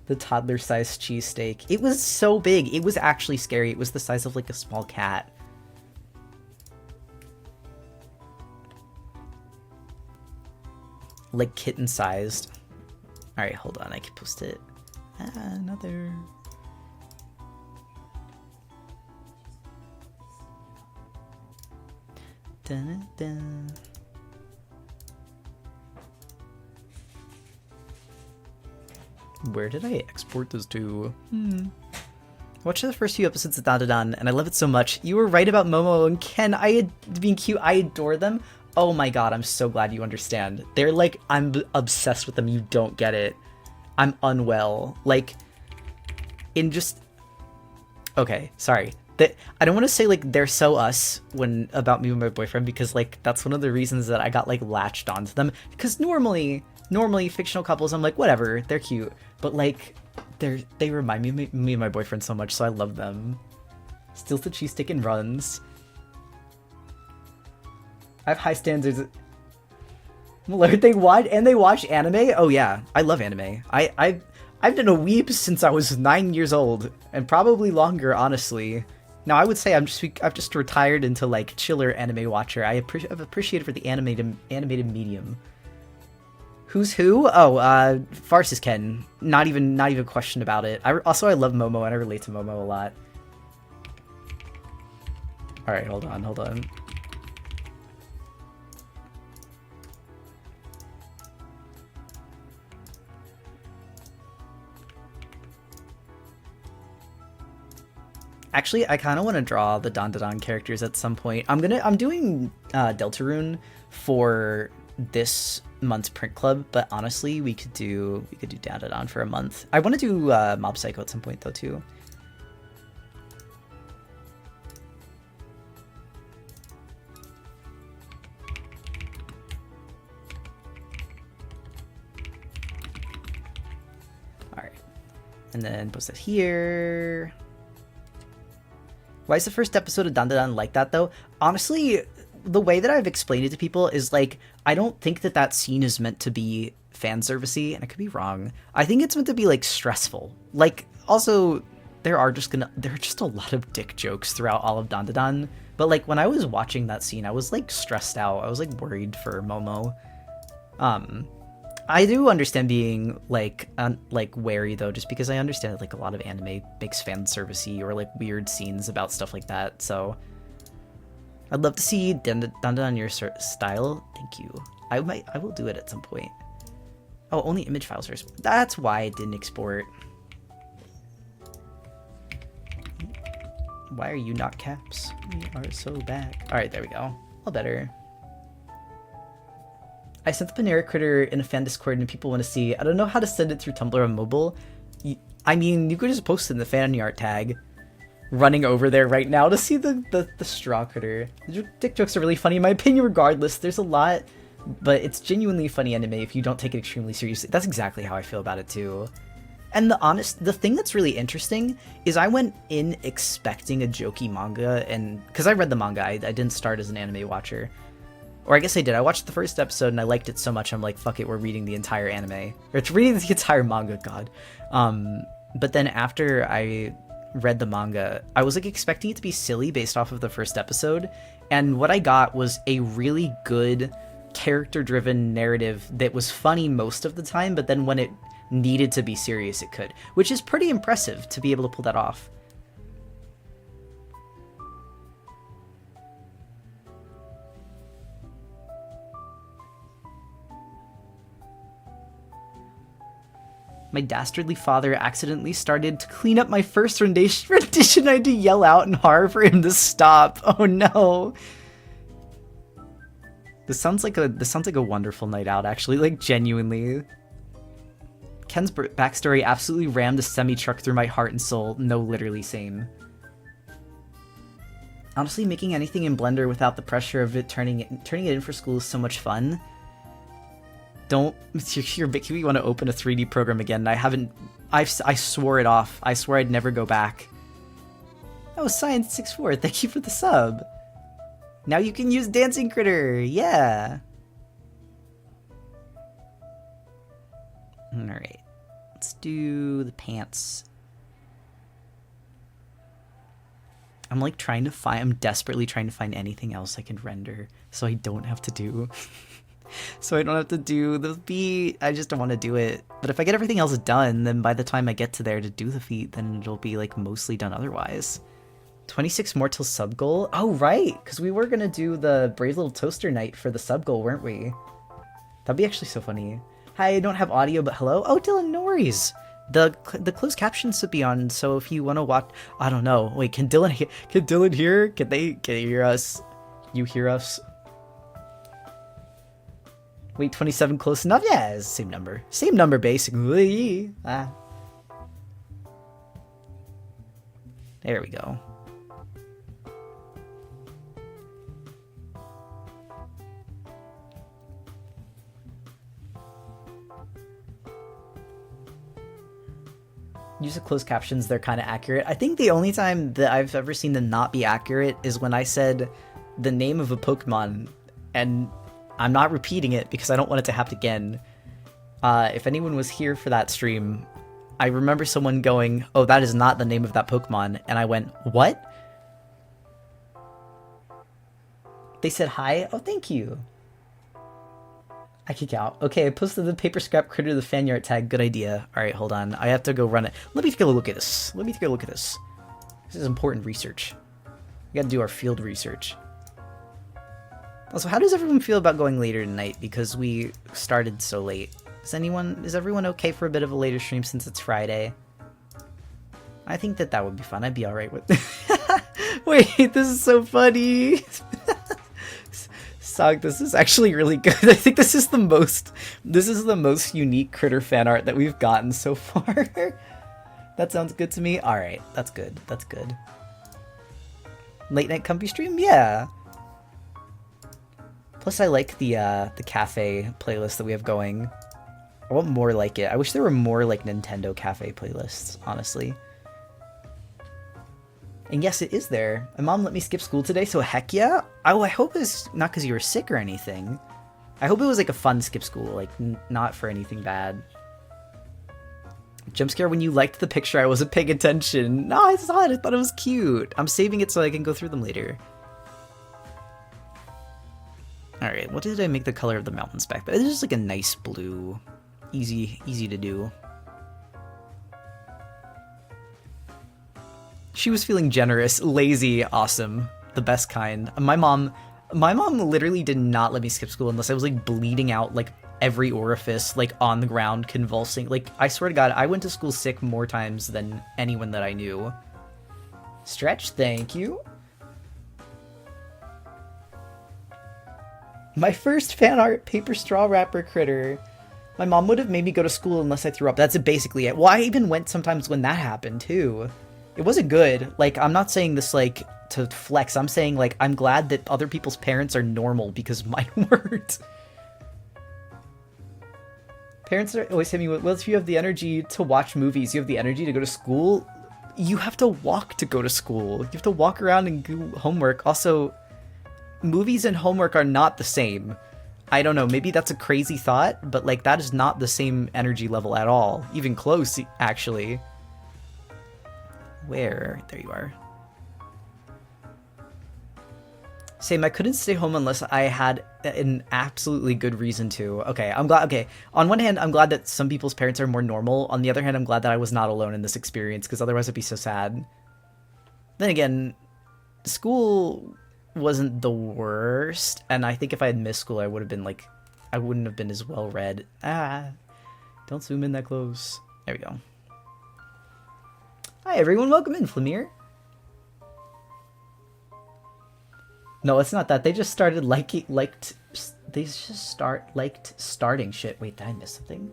The toddler-sized cheesesteak. It was so big. It was actually scary. It was the size of like a small cat. Like kitten-sized. Alright, hold on. I can post it. Another... Dun, dun. Where did I export this to? I watched the first few episodes of Dandadan, and I love it so much. You were right about Momo and Ken. Being cute. I adore them. Oh my god, I'm so glad you understand. They're like, I'm obsessed with them. You don't get it. I'm unwell. Like, in just... Okay, sorry. I don't want to say, like, they're so us about me and my boyfriend, because, like, that's one of the reasons that I got, like, latched onto them. Because normally fictional couples, I'm like, whatever, they're cute. But, like, they remind me of me and my boyfriend so much, so I love them. Steals the cheesesteak and runs. I have high standards. They watch anime? Oh yeah, I love anime. I've been a weeb since I was 9 years old, and probably longer, honestly. Now I would say I've just retired into like chiller anime watcher. I've appreciated for the animated medium. Who's who? Oh, Farce is Ken. Not even a question about it. I love Momo, and I relate to Momo a lot. All right, hold on. Actually, I kind of want to draw the Dandadan characters at some point. I'm doing Deltarune for this month's print club, but honestly, we could do Dandadan for a month. I want to do Mob Psycho at some point though too. All right, and then post it here. Why is the first episode of Dandadan like that, though? Honestly, the way that I've explained it to people is, like, I don't think that scene is meant to be fan servicey, and I could be wrong. I think it's meant to be, like, stressful. Like, also, there are just a lot of dick jokes throughout all of Dandadan. But, like, when I was watching that scene, I was, like, stressed out. I was, like, worried for Momo. I do understand being like wary though, just because I understand that like a lot of anime makes fan servicey or like weird scenes about stuff like that. So I'd love to see Dandadan on your style. Thank you. I will do it at some point. Oh, only image files are. That's why I didn't export. Why are you not caps? We are so back. All right, there we go. All better. I sent the Panera critter in a fan Discord and people want to see. I don't know how to send it through Tumblr or mobile. I mean, you could just post it in the fan art tag. Running over there right now to see the straw critter. The dick jokes are really funny in my opinion regardless. There's a lot, but it's genuinely funny anime if you don't take it extremely seriously. That's exactly how I feel about it too. And the thing that's really interesting is I went in expecting a jokey manga, and because I read the manga, I didn't start as an anime watcher. Or I guess I did. I watched the first episode and I liked it so much, I'm like, fuck it, we're reading the entire anime. Or it's reading the entire manga, god. But then after I read the manga, I was like expecting it to be silly based off of the first episode. And what I got was a really good character-driven narrative that was funny most of the time, but then when it needed to be serious, it could, which is pretty impressive to be able to pull that off. My dastardly father accidentally started to clean up my first rendition. I had to yell out in horror for him to stop. Oh no. This sounds like a wonderful night out, actually, like genuinely. Ken's backstory absolutely rammed a semi-truck through my heart and soul. No, literally same. Honestly, making anything in Blender without the pressure of it turning it in for school is so much fun. Don't, you're making me want to open a 3D program again. I swore it off. I swore I'd never go back. Oh, Science64, thank you for the sub. Now you can use Dancing Critter, yeah. Alright, let's do the pants. I'm like I'm desperately trying to find anything else I can render so I don't have to do the feet. I just don't want to do it. But if I get everything else done, then by the time I get to there to do the feet, then it'll be like mostly done otherwise. 26 more till sub goal? Oh, right, because we were going to do the Brave Little Toaster night for the sub goal, weren't we? That'd be actually so funny. Hi, I don't have audio, but hello? Oh, Dylan Norries! The closed captions should be on, so if you want to watch... I don't know. Wait, can Dylan hear? Can they hear us? You hear us? Wait, 27 close enough? Yeah, it's the same number. Same number, basically. Ah. There we go. Use of closed captions, they're kind of accurate. I think the only time that I've ever seen them not be accurate is when I said the name of a Pokemon, and I'm not repeating it because I don't want it to happen again. If anyone was here for that stream, I remember someone going, "Oh, that is not the name of that Pokemon," and I went, "What?" They said hi. Oh, thank you. I kick out. Okay, I posted the paper scrap critter to the fan art tag. Good idea. Alright, hold on. I have to go run it. Let me take a look at this. This is important research. We gotta do our field research. Also, how does everyone feel about going later tonight? Because we started so late. Is everyone okay for a bit of a later stream since it's Friday? I think that would be fun. I'd be alright with Wait, this is so funny. This is actually really good. I think this is the most unique critter fan art that we've gotten so far. That sounds good to me. All right, that's good. Late night comfy stream, yeah. Plus, I like the cafe playlist that we have going. I want more like it. I wish there were more like Nintendo cafe playlists, honestly. And yes, it is there. My mom let me skip school today, so heck yeah. Oh, I hope it's not because you were sick or anything. I hope it was like a fun skip school, like not for anything bad. Jump scare when you liked the picture, I wasn't paying attention. No, I saw it, I thought it was cute. I'm saving it so I can go through them later. Alright, what did I make the color of the mountains back? But it's just like a nice blue. Easy to do. She was feeling generous, lazy, awesome, the best kind. My mom literally did not let me skip school unless I was like bleeding out like every orifice, like on the ground, convulsing. Like, I swear to God, I went to school sick more times than anyone that I knew. Stretch, thank you. My first fan art paper straw wrapper critter. My mom would have made me go to school unless I threw up. That's basically it. Well, I even went sometimes when that happened too. It wasn't good. Like, I'm not saying this, like, to flex. I'm saying, like, I'm glad that other people's parents are normal because mine weren't. Parents are always saying, well, if you have the energy to watch movies, you have the energy to go to school, you have to walk to go to school. You have to walk around and do homework. Also, movies and homework are not the same. I don't know, maybe that's a crazy thought, but, like, that is not the same energy level at all. Even close, actually. Where? There you are. Same, I couldn't stay home unless I had an absolutely good reason to. Okay, I'm glad. Okay, on one hand, I'm glad that some people's parents are more normal. On the other hand, I'm glad that I was not alone in this experience, because otherwise I'd be so sad. Then again, school wasn't the worst, and I think if I had missed school, I would have been like, I wouldn't have been as well read. Ah, don't zoom in that close. There we go. Hi everyone, welcome in, Flamir. No, it's not that. They just started starting shit. Wait, did I miss something?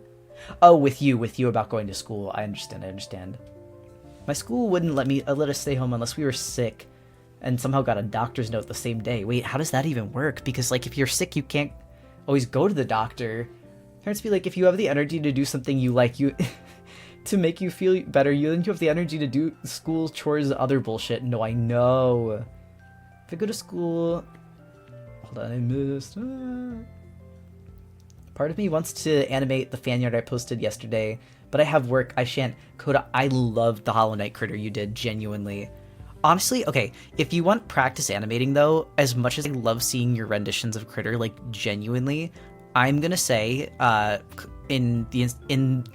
Oh, with you about going to school. I understand. My school wouldn't let us stay home unless we were sick, and somehow got a doctor's note the same day. Wait, how does that even work? Because like if you're sick, you can't always go to the doctor. Parents be like, if you have the energy to do something you like, you to make you feel better, then you have the energy to do school chores and other bullshit. No, I know. If I go to school... Hold on, I missed... Part of me wants to animate the fan art I posted yesterday, but I have work. I shan't. Coda, I loved the Hollow Knight critter you did, genuinely. Honestly, okay, if you want practice animating, though, as much as I love seeing your renditions of critter, like, genuinely, I'm gonna say, in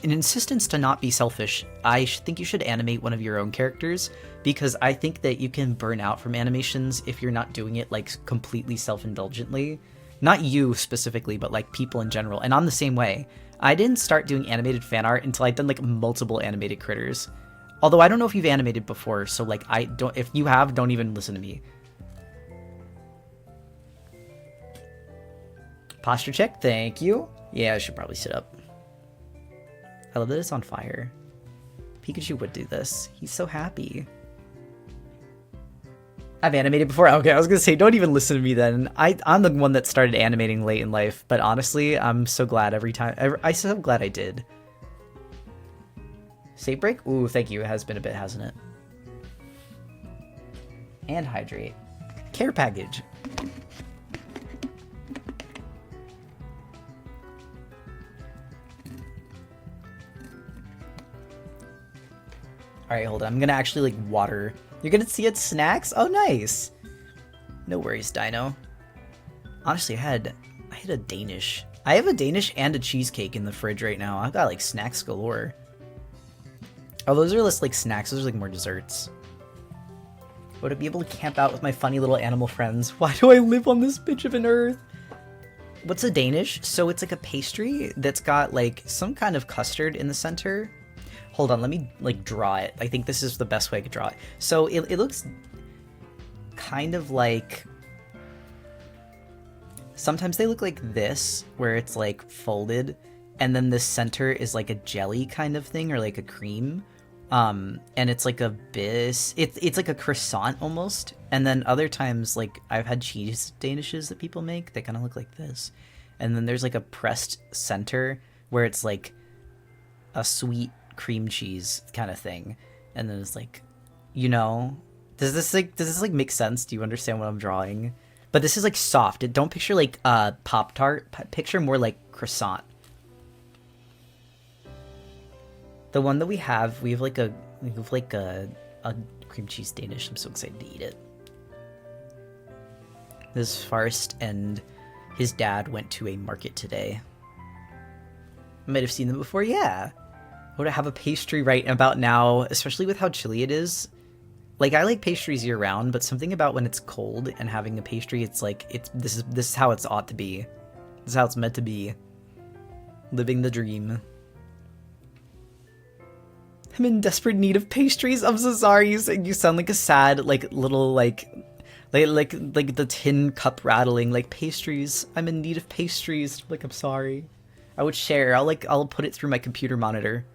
insistence to not be selfish, I think you should animate one of your own characters, because I think that you can burn out from animations if you're not doing it like completely self-indulgently. Not you specifically, but like people in general. And I'm the same way. I didn't start doing animated fan art until I'd done like multiple animated critters. Although I don't know if you've animated before, so like if you have, don't even listen to me. Posture check, thank you. Yeah, I should probably sit up. I love that it's on fire. Pikachu would do this. He's so happy. I've animated before? Okay, I was gonna say, don't even listen to me then. I'm the one that started animating late in life, but honestly, I'm so glad I'm so glad I did. Save break? Ooh, thank you. It has been a bit, hasn't it? And hydrate. Care package. Alright, hold on. I'm gonna actually, like, water. You're gonna see it snacks? Oh, nice! No worries, Dino. Honestly, I had a Danish. I have a Danish and a cheesecake in the fridge right now. I've got, like, snacks galore. Oh, those are less, like, snacks. Those are, like, more desserts. Would I be able to camp out with my funny little animal friends? Why do I live on this bitch of an earth? What's a Danish? So it's, like, a pastry that's got, like, some kind of custard in the center. Hold on, let me, like, draw it. I think this is the best way I could draw it. So it looks kind of like... Sometimes they look like this, where it's, like, folded, and then the center is, like, a jelly kind of thing, or, like, a cream. And it's, like, a it's like a croissant, almost. And then other times, like, I've had cheese Danishes that people make that kind of look like this. And then there's, like, a pressed center, where it's, like, a sweet cream cheese kind of thing, and then it's like, you know, does this make sense? Do you understand what I'm drawing? But this is like soft. Don't picture like Pop-Tart. Picture more like croissant. The one that we have like a cream cheese Danish. I'm so excited to eat it. This is Forrest and his dad went to a market today. I might have seen them before. Yeah. Would I have a pastry right about now, especially with how chilly it is? Like, I like pastries year round, but something about when it's cold and having a pastry, it's like, this is how it's ought to be. This is how it's meant to be. Living the dream. I'm in desperate need of pastries. I'm so sorry. You sound like a sad, like, little, like the tin cup rattling, like, pastries. I'm in need of pastries. Like, I'm sorry. I would share. I'll put it through my computer monitor.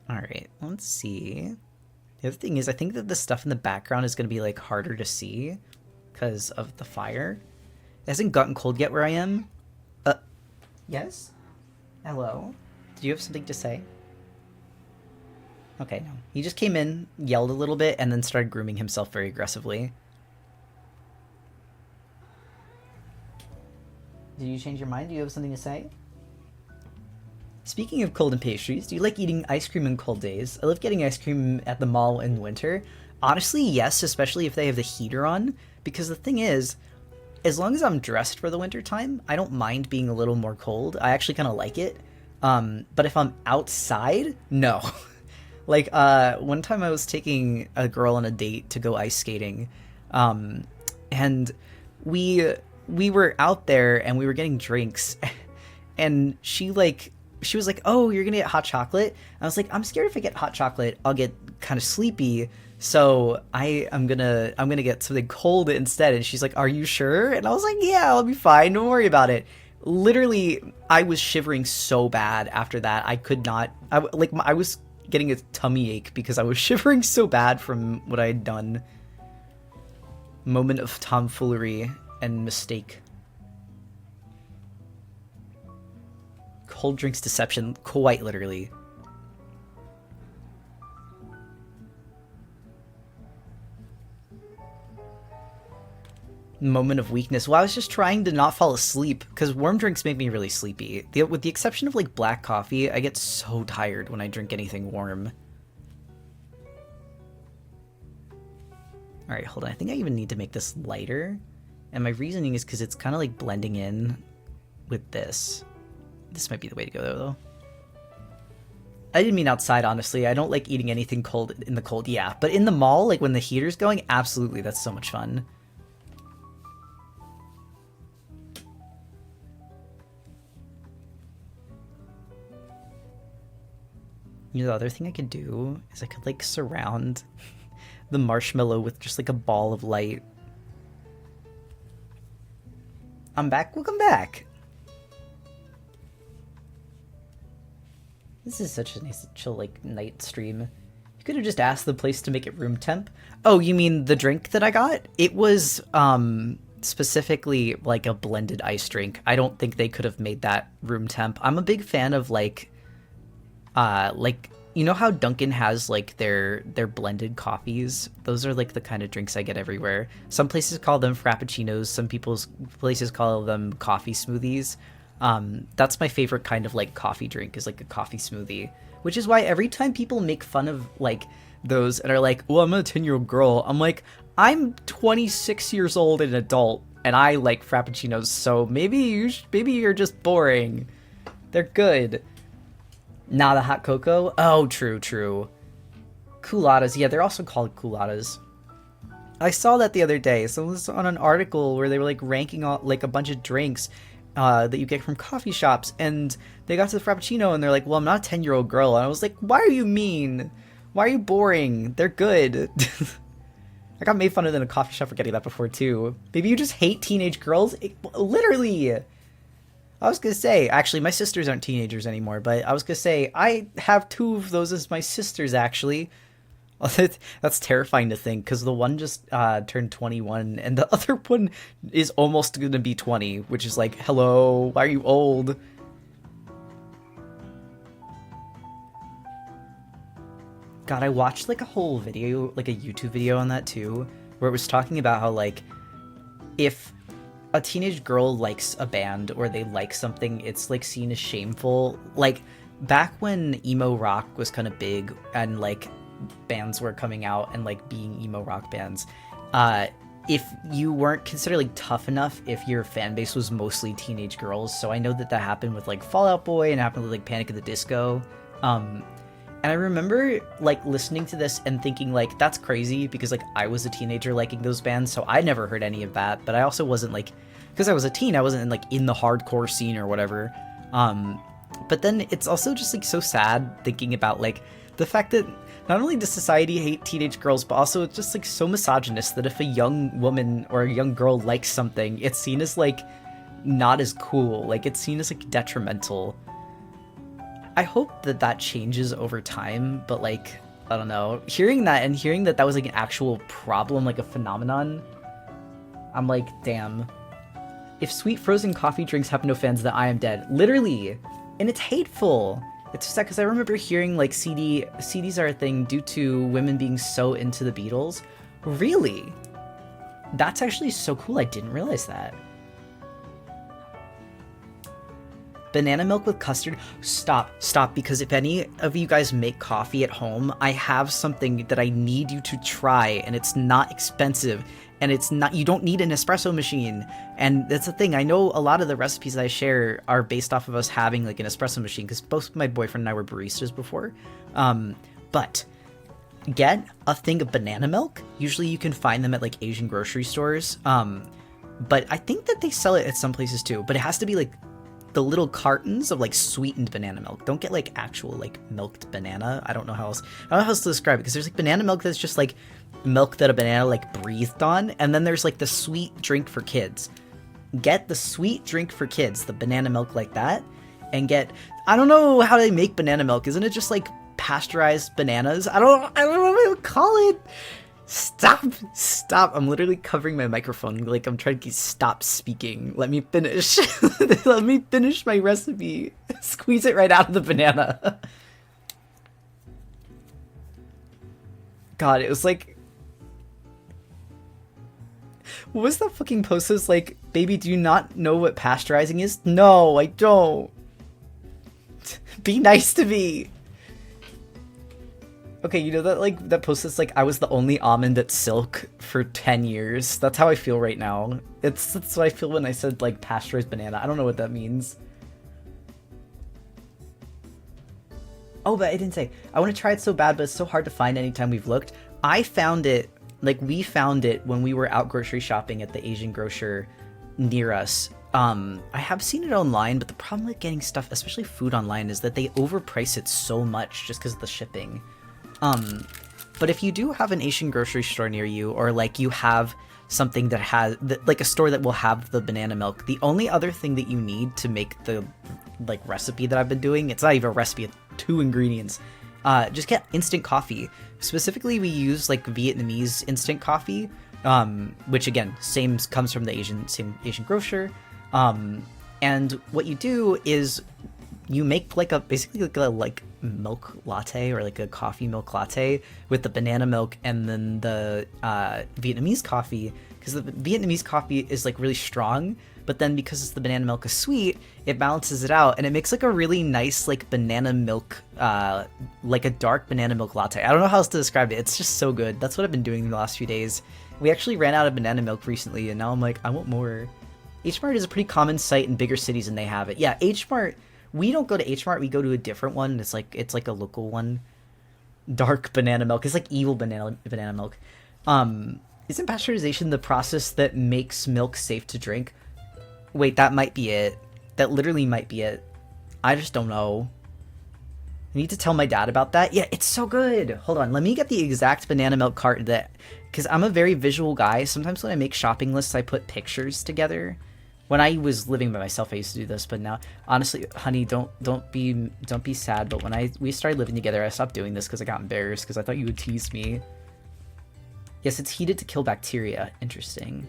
Alright, let's see. The other thing is, I think that the stuff in the background is going to be, like, harder to see because of the fire. It hasn't gotten cold yet where I am. Yes? Hello? Do you have something to say? Okay, no. He just came in, yelled a little bit, and then started grooming himself very aggressively. Did you change your mind? Do you have something to say? Speaking of cold and pastries, do you like eating ice cream on cold days? I love getting ice cream at the mall in winter. Honestly, yes, especially if they have the heater on, because the thing is, as long as I'm dressed for the winter time, I don't mind being a little more cold. I actually kind of like it. But if I'm outside, no. Like, one time I was taking a girl on a date to go ice skating, and we we were out there and we were getting drinks, and she was like, "Oh, you're gonna get hot chocolate." I was like, "I'm scared if I get hot chocolate, I'll get kind of sleepy. So I'm gonna get something cold instead." And she's like, "Are you sure?" And I was like, "Yeah, I'll be fine. Don't worry about it." Literally, I was shivering so bad after that. I could not. I was getting a tummy ache because I was shivering so bad from what I had done. Moment of tomfoolery and mistake. Cold drinks deception, quite literally. Moment of weakness. Well, I was just trying to not fall asleep because warm drinks make me really sleepy. With the exception of like black coffee, I get so tired when I drink anything warm. All right, hold on. I think I even need to make this lighter. And my reasoning is because it's kind of like blending in with this. This might be the way to go though. I didn't mean outside, honestly. I don't like eating anything cold in the cold. Yeah, but in the mall, like when the heater's going, absolutely. That's so much fun. You know, the other thing I could do is I could like surround the marshmallow with just like a ball of light. I'm back. Welcome back. This is such a nice chill like night stream. You could have just asked the place to make it room temp. Oh, you mean the drink that I got? It was specifically like a blended ice drink. I don't think they could have made that room temp. I'm a big fan of like you know how Dunkin' has like their blended coffees? Those are like the kind of drinks I get everywhere. Some places call them frappuccinos, some places call them coffee smoothies. That's my favorite kind of like coffee drink, is like a coffee smoothie, which is why every time people make fun of like those and are like, "Oh, I'm a 10-year-old girl," I'm like, I'm 26 years old and an adult and I like frappuccinos, so maybe you're just boring. They're good. Nah, the hot cocoa? Oh, true. Culottes, yeah, they're also called culottes. I saw that the other day. So it was on an article where they were like ranking all, like a bunch of drinks that you get from coffee shops, and they got to the frappuccino and they're like, "Well, I'm not a 10-year-old girl." And I was like, "Why are you mean? Why are you boring? They're good." I got made fun of in a coffee shop for getting that before too. Maybe you just hate teenage girls? Literally. I was gonna say, actually, my sisters aren't teenagers anymore, but I was gonna say, I have 2 of those as my sisters, actually. That's terrifying to think, because the one just turned 21, and the other one is almost gonna be 20, which is like, hello, why are you old? God, I watched like a whole video, like a YouTube video on that too, where it was talking about how like, if a teenage girl likes a band or they like something, it's like seen as shameful. Like back when emo rock was kind of big and like bands were coming out and like being emo rock bands, if you weren't considered like tough enough, if your fan base was mostly teenage girls. So I know that happened with like Fall Out Boy and happened with like Panic at the Disco. And I remember like listening to this and thinking like, that's crazy, because like I was a teenager liking those bands, so I never heard any of that. But I also wasn't like, because I was a teen, I wasn't like in the hardcore scene or whatever. But then it's also just like so sad thinking about like the fact that not only does society hate teenage girls, but also it's just like so misogynist that if a young woman or a young girl likes something, it's seen as like not as cool. Like it's seen as like detrimental. I hope that changes over time, but like, I don't know. Hearing that and hearing that was like an actual problem, like a phenomenon, I'm like, damn. If sweet frozen coffee drinks have no fans, then I am dead. Literally. And it's hateful. It's just that because I remember hearing like CDs are a thing due to women being so into the Beatles. Really? That's actually so cool. I didn't realize that. banana milk with custard. Stop, because if any of you guys make coffee at home, I have something that I need you to try, and it's not expensive, and you don't need an espresso machine. And that's the thing, I know a lot of the recipes that I share are based off of us having like an espresso machine, because both my boyfriend and I were baristas before. But get a thing of banana milk. Usually you can find them at like Asian grocery stores. But I think that they sell it at some places too, but it has to be like the little cartons of like sweetened banana milk. Don't get like actual like milked banana. I don't know how else to describe it, because there's like banana milk that's just like milk that a banana like breathed on, and then there's like the sweet drink for kids. Get the sweet drink for kids, the banana milk like that, and I don't know how they make banana milk. Isn't it just like pasteurized bananas? I don't know what to call it. Stop. I'm literally covering my microphone. Like, I'm trying to stop speaking. Let me finish. Let me finish my recipe. Squeeze it right out of the banana. God, it was like... What was that fucking post that was like, baby, do you not know what pasteurizing is? No, I don't. Be nice to me. Okay, you know that like that post that's like, I was the only almond at Silk for 10 years. That's how I feel right now. That's what I feel when I said like pasteurized banana. I don't know what that means. Oh, but I didn't say. I want to try it so bad, but it's so hard to find anytime we've looked. I found it, like we found it when we were out grocery shopping at the Asian grocer near us. I have seen it online, but the problem with getting stuff, especially food online, is that they overprice it so much just because of the shipping. But if you do have an Asian grocery store near you, or like you have something that has like a store that will have the banana milk, the only other thing that you need to make the like recipe that I've been doing, it's not even a recipe, it's 2 ingredients. Just get instant coffee. Specifically, we use like Vietnamese instant coffee, which again, comes from the same Asian grocer. And what you do is you make like basically like milk latte, or like a coffee milk latte with the banana milk and then the Vietnamese coffee, because the Vietnamese coffee is like really strong, but then because the banana milk is sweet, it balances it out, and it makes like a really nice like banana milk, like a dark banana milk latte. I don't know how else to describe it. It's just so good. That's what I've been doing in the last few days. We actually ran out of banana milk recently, and now I'm like, I want more. H Mart is a pretty common sight in bigger cities, and they have it. Yeah, H Mart. We don't go to H Mart, we go to a different one. It's like a local one. Dark banana milk. It's like evil banana milk. Isn't pasteurization the process that makes milk safe to drink? Wait, that might be it. That literally might be it. I just don't know. I need to tell my dad about that. Yeah, it's so good. Hold on, let me get the exact banana milk cart because I'm a very visual guy. Sometimes when I make shopping lists, I put pictures together. When I was living by myself, I used to do this, but now, honestly, honey, don't be sad. But when we started living together, I stopped doing this because I got embarrassed because I thought you would tease me. Yes, it's heated to kill bacteria. Interesting.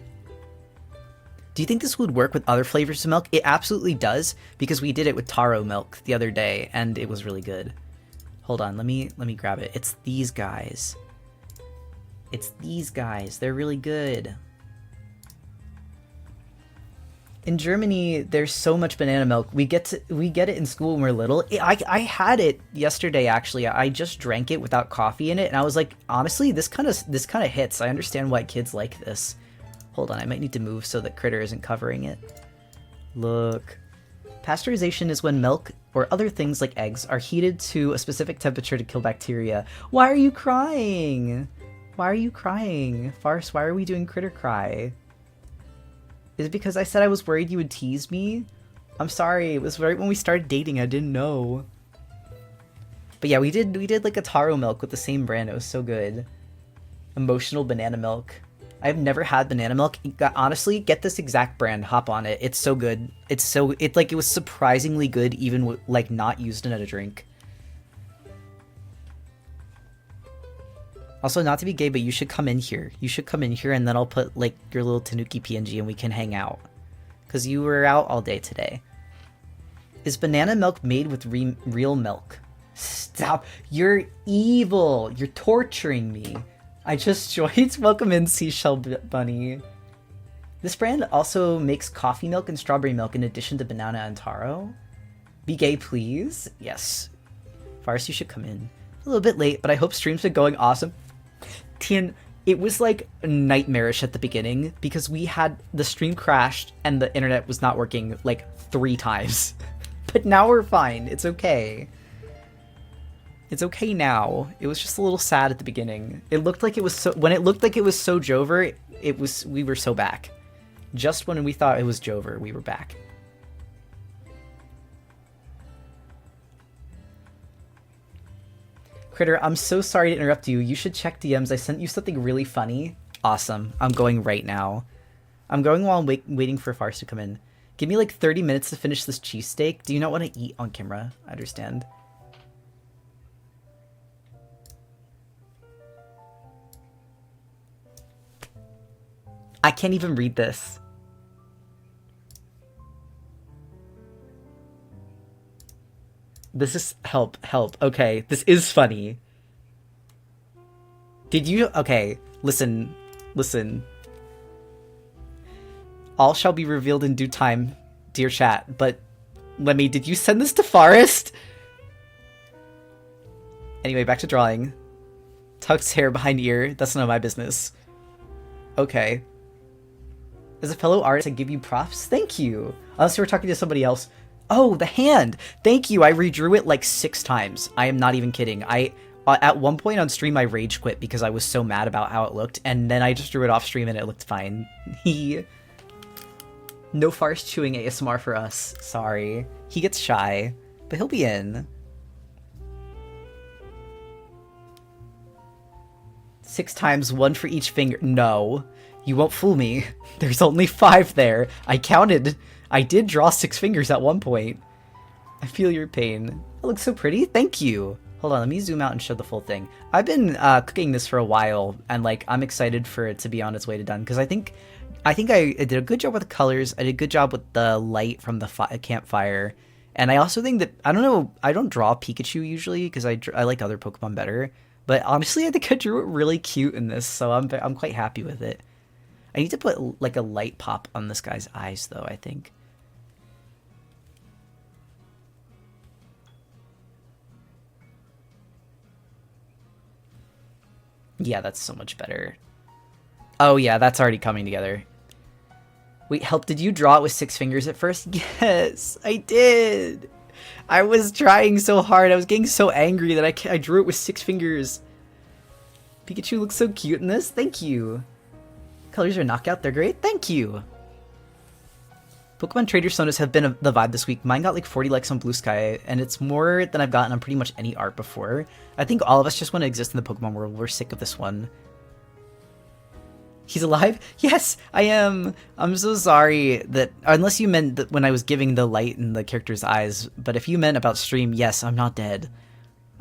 Do you think this would work with other flavors of milk? It absolutely does, because we did it with taro milk the other day, and it was really good. Hold on, let me grab it. It's these guys. It's these guys. They're really good. In Germany, there's so much banana milk. We get it in school when we're little. I had it yesterday, actually. I just drank it without coffee in it, and I was like, honestly, this kind of hits. I understand why kids like this. Hold on, I might need to move so that Critter isn't covering it. Look. Pasteurization is when milk or other things like eggs are heated to a specific temperature to kill bacteria. Why are you crying? Why are you crying? Farce, why are we doing Critter cry? Is it because I said I was worried you would tease me? I'm sorry, it was right when we started dating, I didn't know. But yeah, we did like a taro milk with the same brand, it was so good. Emotional banana milk. I've never had banana milk. Honestly, get this exact brand, hop on it. It's so good. It was surprisingly good even with, like, not used in a drink. Also, not to be gay, but you should come in here. You should come in here, and then I'll put, like, your little Tanuki PNG and we can hang out. Because you were out all day today. Is banana milk made with real milk? Stop. You're evil. You're torturing me. I just joined. Welcome in, Seashell Bunny. This brand also makes coffee milk and strawberry milk in addition to banana and taro. Be gay, please. Yes. Farce, you should come in. A little bit late, but I hope stream's been going awesome. Tien, it was like nightmarish at the beginning because we had the stream crashed and the internet was not working like 3 times. But now we're fine. It's okay. It's okay now. It was just a little sad at the beginning. It looked like it was so when it looked like it was so Jover, we were so back. Just when we thought it was Jover, we were back. Critter, I'm so sorry to interrupt you. You should check DMs. I sent you something really funny. Awesome. I'm going right now. I'm going while I'm waiting for Farce to come in. Give me like 30 minutes to finish this cheesesteak. Do you not want to eat on camera? I understand. I can't even read this. This is help. Okay, this is funny. Did you? Okay, listen. All shall be revealed in due time, dear chat. But Lemmy, did you send this to Forest? Anyway, back to drawing. Tuck's hair behind ear. That's none of my business. Okay. As a fellow artist, I give you props. Thank you. Unless you were talking to somebody else. Oh, the hand! Thank you, I redrew it like 6 times. I am not even kidding. At one point on stream, I rage quit because I was so mad about how it looked, and then I just drew it off stream and it looked fine. No Farce chewing ASMR for us. Sorry. He gets shy, but he'll be in. 6 times, 1 for each finger. No. You won't fool me. There's only 5 there. I counted. I did draw 6 fingers at one point. I feel your pain. It looks so pretty. Thank you. Hold on, let me zoom out and show the full thing. I've been cooking this for a while, and like I'm excited for it to be on its way to done because I think I did a good job with the colors. I did a good job with the light from the campfire, and I also think that I don't know. I don't draw Pikachu usually because I like other Pokemon better. But honestly, I think I drew it really cute in this, so I'm quite happy with it. I need to put like a light pop on this guy's eyes, though. I think. Yeah, that's so much better. Oh yeah, that's already coming together. Wait, help, did you draw it with 6 fingers at first? Yes, I did! I was trying so hard, I was getting so angry that I drew it with 6 fingers. Pikachu looks so cute in this, thank you. Colors are knockout, they're great, thank you. Pokemon Trader Sonas have been the vibe this week. Mine got like 40 likes on Blue Sky, and it's more than I've gotten on pretty much any art before. I think all of us just want to exist in the Pokemon world. We're sick of this one. He's alive? Yes, I am. I'm so sorry that, unless you meant that when I was giving the light in the character's eyes, but if you meant about stream, yes, I'm not dead.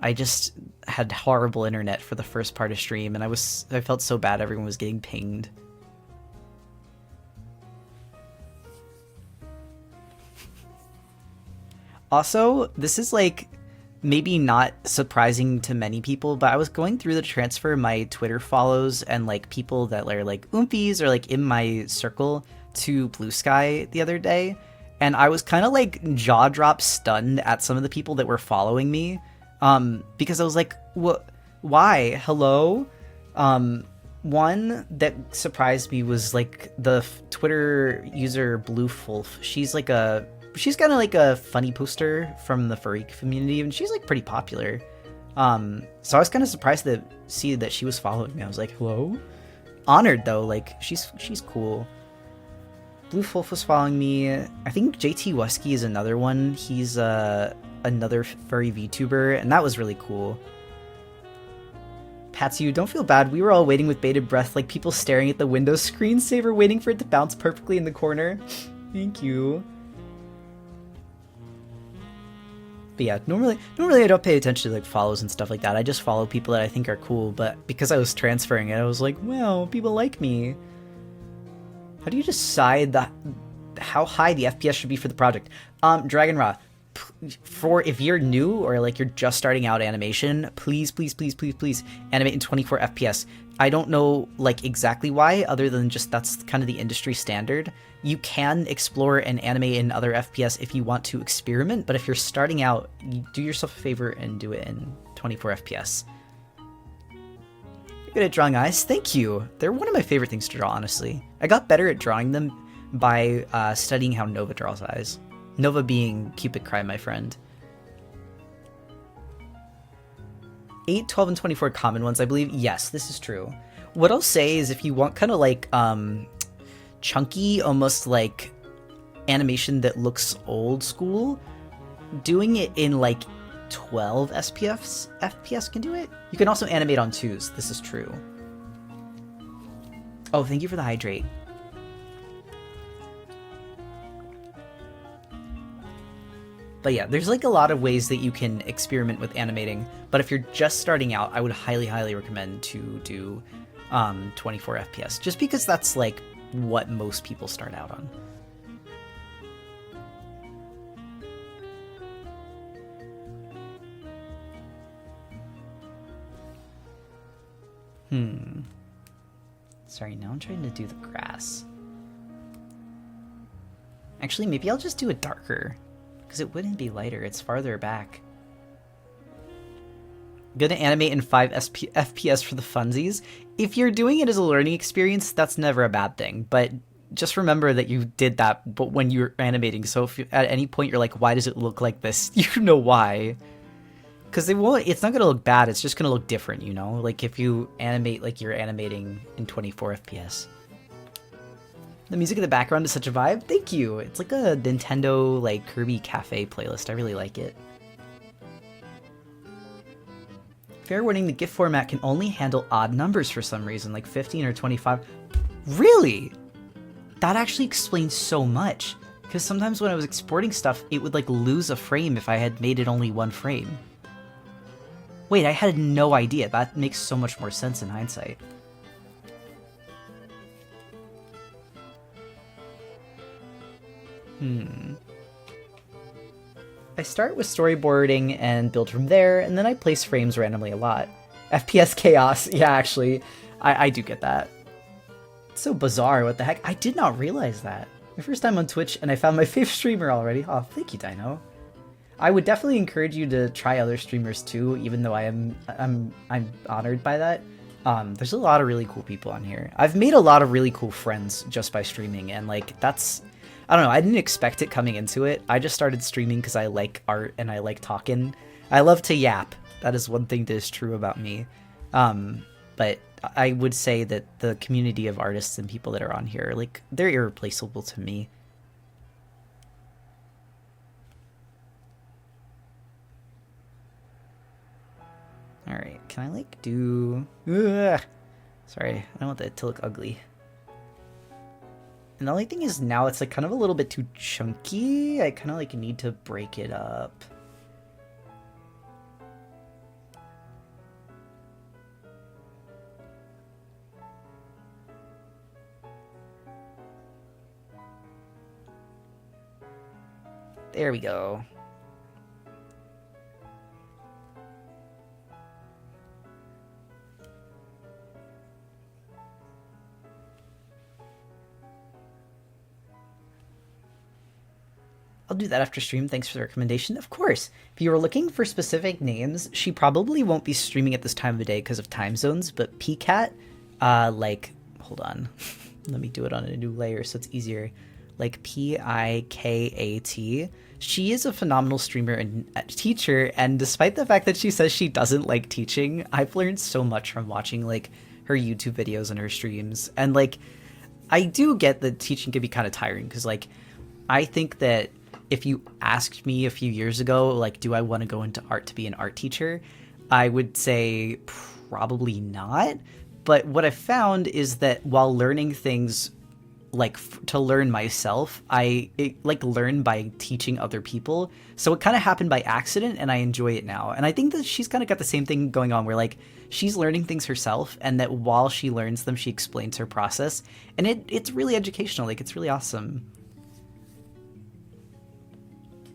I just had horrible internet for the first part of stream, and I felt so bad everyone was getting pinged. Also, this is like maybe not surprising to many people, but I was going through the transfer of my Twitter follows and like people that are like oompies or like in my circle to Blue Sky the other day, and I was kind of like jaw drop stunned at some of the people that were following me, because I was like, what? Why? Hello? One that surprised me was like the Twitter user Bluefulf. She's kind of like a funny poster from the furry community, and she's like pretty popular. So I was kind of surprised to see that she was following me. I was like, hello? Honored though, like she's cool. Bluefulf was following me. I think JT Wesky is another one. He's another furry VTuber, and that was really cool. Patsu, don't feel bad. We were all waiting with bated breath, like people staring at the Windows screensaver, waiting for it to bounce perfectly in the corner. Thank you. But yeah, normally I don't pay attention to like follows and stuff like that. I just follow people that I think are cool, but because I was transferring it, I was like, wow, people like me. How do you decide how high the FPS should be for the project? Dragon Raw, for if you're new or like you're just starting out animation, please, please, please, please, please animate in 24 FPS. I don't know like exactly why, other than just that's kind of the industry standard. You can explore and animate in other FPS if you want to experiment, but if you're starting out, you do yourself a favor and do it in 24 FPS. You're good at drawing eyes. Thank you. They're one of my favorite things to draw, honestly. I got better at drawing them by studying how Nova draws eyes. Nova being Cupid Cry, my friend. 8, 12, and 24 common ones, I believe. Yes, this is true. What I'll say is if you want kind of like chunky, almost like animation that looks old school, doing it in like 12 FPS can do it. You can also animate on 2s. This is true. Oh, thank you for the hydrate. But yeah, there's like a lot of ways that you can experiment with animating, but if you're just starting out, I would highly, highly recommend to do 24 FPS, just because that's like what most people start out on. Sorry, now I'm trying to do the grass. Actually, maybe I'll just do it darker. Because it wouldn't be lighter, it's farther back. Gonna animate in 5 FPS for the funsies. If you're doing it as a learning experience, that's never a bad thing. But just remember that you did that but when you're animating. So if at any point you're like, why does it look like this? You know why. Because it's not gonna look bad, it's just gonna look different, you know? Like if you animate like you're animating in 24 FPS. The music in the background is such a vibe. Thank you. It's like a Nintendo like Kirby Cafe playlist. I really like it. Fair warning, the GIF format can only handle odd numbers for some reason, like 15 or 25. Really? That actually explains so much. Because sometimes when I was exporting stuff, it would like lose a frame if I had made it only 1 frame. Wait, I had no idea. That makes so much more sense in hindsight. I start with storyboarding and build from there, and then I place frames randomly a lot. FPS chaos. Yeah, actually, I do get that. It's so bizarre, what the heck? I did not realize that. My first time on Twitch, and I found my favorite streamer already. Oh, thank you, Dino. I would definitely encourage you to try other streamers too, even though I'm honored by that. There's a lot of really cool people on here. I've made a lot of really cool friends just by streaming, and like that's... I don't know, I didn't expect it coming into it. I just started streaming because I like art and I like talking. I love to yap. That is one thing that is true about me. But I would say that the community of artists and people that are on here, like, they're irreplaceable to me. Alright, can I, like, do... Ugh. Sorry, I don't want that to look ugly. And the only thing is now it's like kind of a little bit too chunky. I kind of like need to break it up. There we go. I'll do that after stream. Thanks for the recommendation. Of course, if you were looking for specific names, she probably won't be streaming at this time of the day because of time zones, but PCAT, like, hold on. Let me do it on a new layer so it's easier. Like PIKAT. She is a phenomenal streamer and teacher, and despite the fact that she says she doesn't like teaching, I've learned so much from watching, like, her YouTube videos and her streams. And, like, I do get that teaching can be kind of tiring because, like, I think that if you asked me a few years ago, like, do I want to go into art to be an art teacher? I would say probably not. But what I found is that while learning things, like, to learn myself, I learn by teaching other people. So it kind of happened by accident, and I enjoy it now. And I think that she's kind of got the same thing going on where, like, she's learning things herself, and that while she learns them, she explains her process. And it's really educational. Like, it's really awesome.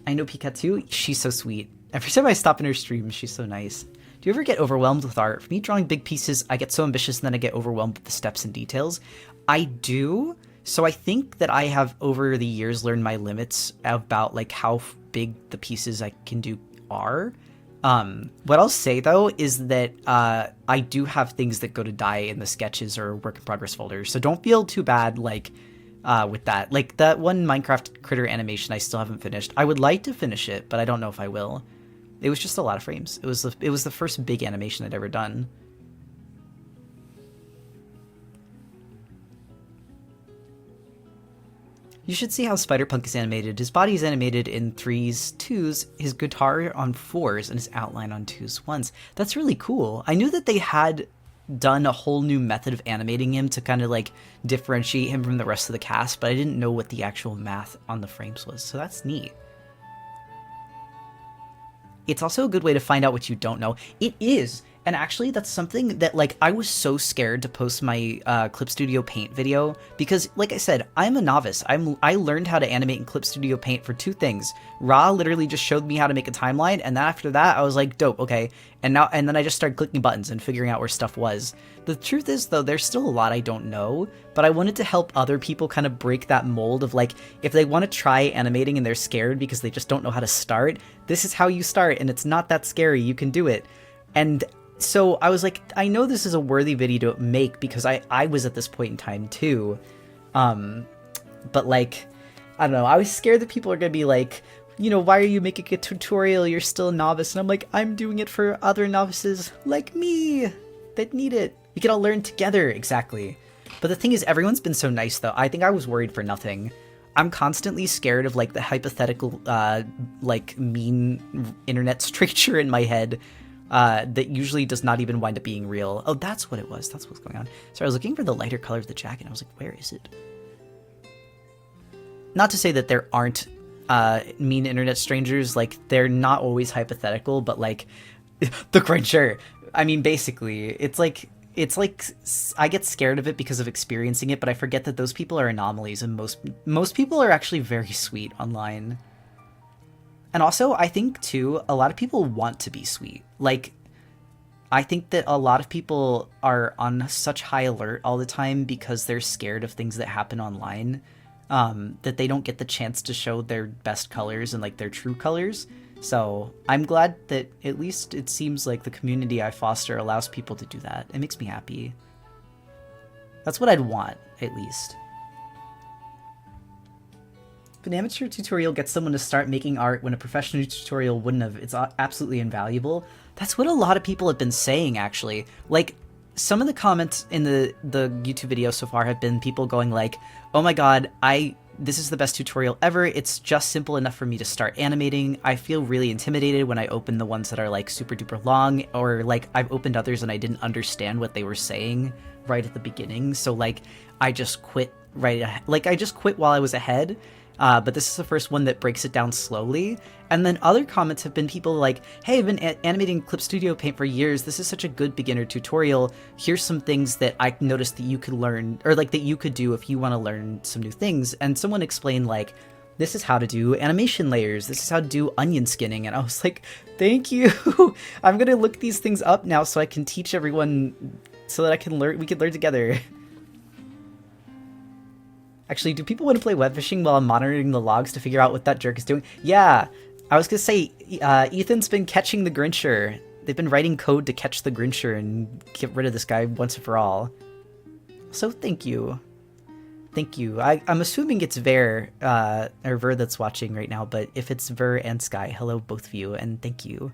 I know Pikachu, she's so sweet. Every time I stop in her stream, she's so nice. Do you ever get overwhelmed with art? For me, drawing big pieces, I get so ambitious and then I get overwhelmed with the steps and details. I do. So I think that I have, over the years, learned my limits about like how big the pieces I can do are. What I'll say, though, is that I do have things that go to die in the sketches or work in progress folders. So don't feel too bad, like, with that. Like, that one Minecraft critter animation I still haven't finished. I would like to finish it, but I don't know if I will. It was just a lot of frames. It was the first big animation I'd ever done. You should see how Spider-Punk is animated. His body is animated in 3s, 2s, his guitar on 4s, and his outline on 2s, 1s. That's really cool. I knew that they had done a whole new method of animating him to kind of like differentiate him from the rest of the cast, but I didn't know what the actual math on the frames was, so that's neat. It's also a good way to find out what you don't know. It is. And actually, that's something that, like, I was so scared to post my Clip Studio Paint video because, like I said, I'm a novice. I learned how to animate in Clip Studio Paint for 2 things. Ra literally just showed me how to make a timeline, and then after that, I was like, dope, okay. And then I just started clicking buttons and figuring out where stuff was. The truth is, though, there's still a lot I don't know, but I wanted to help other people kind of break that mold of, like, if they want to try animating and they're scared because they just don't know how to start, this is how you start, and it's not that scary. You can do it. And so I was like, I know this is a worthy video to make because I was at this point in time too. But like, I don't know, I was scared that people are going to be like, you know, why are you making a tutorial? You're still a novice. And I'm like, I'm doing it for other novices like me that need it. We can all learn together. Exactly. But the thing is, everyone's been so nice though. I think I was worried for nothing. I'm constantly scared of like the hypothetical, like mean internet stricture in my head. That usually does not even wind up being real. Oh, that's what it was. That's what's going on. So I was looking for the lighter color of the jacket. And I was like, where is it? Not to say that there aren't mean internet strangers. Like, they're not always hypothetical, but like the Grincher. I mean, basically, it's like I get scared of it because of experiencing it, but I forget that those people are anomalies, and most people are actually very sweet online. And also, I think, too, a lot of people want to be sweet. Like, I think that a lot of people are on such high alert all the time because they're scared of things that happen online, that they don't get the chance to show their best colors and, like, their true colors. So I'm glad that at least it seems like the community I foster allows people to do that. It makes me happy. That's what I'd want, at least. If an amateur tutorial gets someone to start making art when a professional tutorial wouldn't have, it's absolutely invaluable. That's what a lot of people have been saying, actually. Like, some of the comments in the YouTube video so far have been people going like, oh my god, this is the best tutorial ever. It's just simple enough for me to start animating. I feel really intimidated when I open the ones that are like super duper long, or like I've opened others and I didn't understand what they were saying right at the beginning. So like, I just quit I just quit while I was ahead. But this is the first one that breaks it down slowly. And then other comments have been people like, hey, I've been animating Clip Studio Paint for years. This is such a good beginner tutorial. Here's some things that I noticed that you could learn, or like that you could do if you want to learn some new things. And someone explained like, this is how to do animation layers. This is how to do onion skinning. And I was like, thank you. I'm going to look these things up now so I can teach everyone so that we can learn together. Actually, do people want to play web fishing while I'm monitoring the logs to figure out what that jerk is doing? Yeah, I was going to say, Ethan's been catching the Grincher. They've been writing code to catch the Grincher and get rid of this guy once and for all. So thank you. Thank you. I'm assuming it's Ver that's watching right now, but if it's Ver and Sky, hello both of you, and thank you.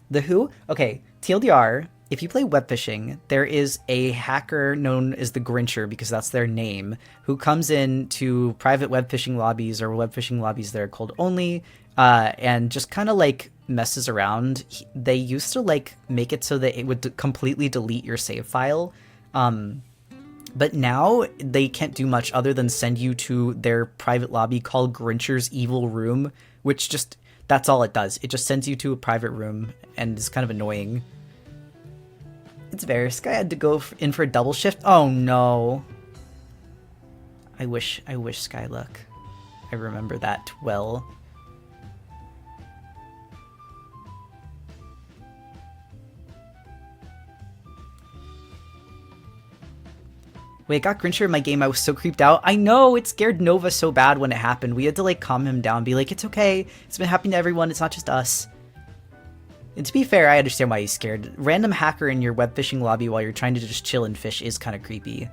The who? Okay, TLDR, if you play web fishing, there is a hacker known as the Grincher, because that's their name, who comes in to private web fishing lobbies, or web fishing lobbies that are cold only, and just kind of like messes around. They used to like make it so that it would completely delete your save file, but now they can't do much other than send you to their private lobby called Grincher's Evil Room, which just, that's all it does. It just sends you to a private room, and it's kind of annoying. It's fair. Sky had to go in for a double shift. Oh no. I wish Sky luck. I remember that well. Wait, I got Grincher in my game. I was so creeped out. I know, it scared Nova so bad when it happened. We had to like calm him down, be like, it's okay. It's been happening to everyone. It's not just us. And to be fair, I understand why he's scared. Random hacker in your web fishing lobby while you're trying to just chill and fish is kind of creepy.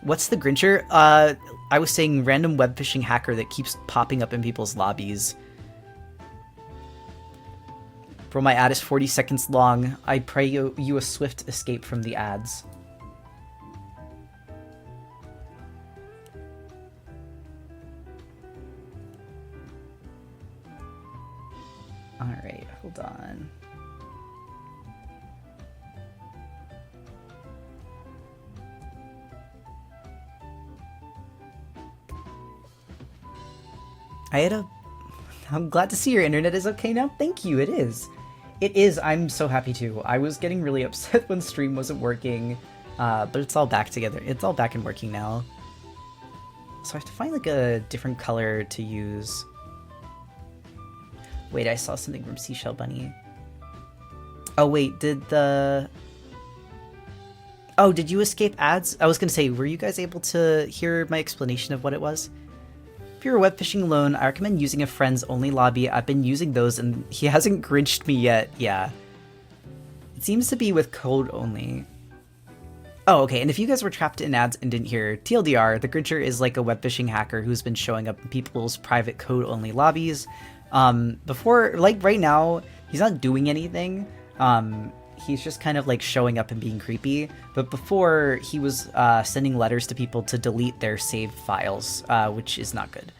What's the Grincher? I was saying random web fishing hacker that keeps popping up in people's lobbies. Bro, my ad is 40 seconds long. I pray you a swift escape from the ads. Alright, hold on. I'm glad to see your internet is okay now. Thank you, it is. It is, I'm so happy too. I was getting really upset when stream wasn't working, but it's all back together. It's all back and working now. So I have to find like a different color to use. Wait, I saw something from Seashell Bunny. Oh wait, did you escape ads? I was gonna say, were you guys able to hear my explanation of what it was? If you're web fishing alone, I recommend using a friends only lobby. I've been using those and he hasn't grinched me yet. Yeah. It seems to be with code only. Oh, okay. And if you guys were trapped in ads and didn't hear, TLDR, the Grincher is like a web fishing hacker who's been showing up in people's private code only lobbies. Before, like right now, he's not doing anything. He's just kind of like showing up and being creepy. But before, he was sending letters to people to delete their saved files, which is not good.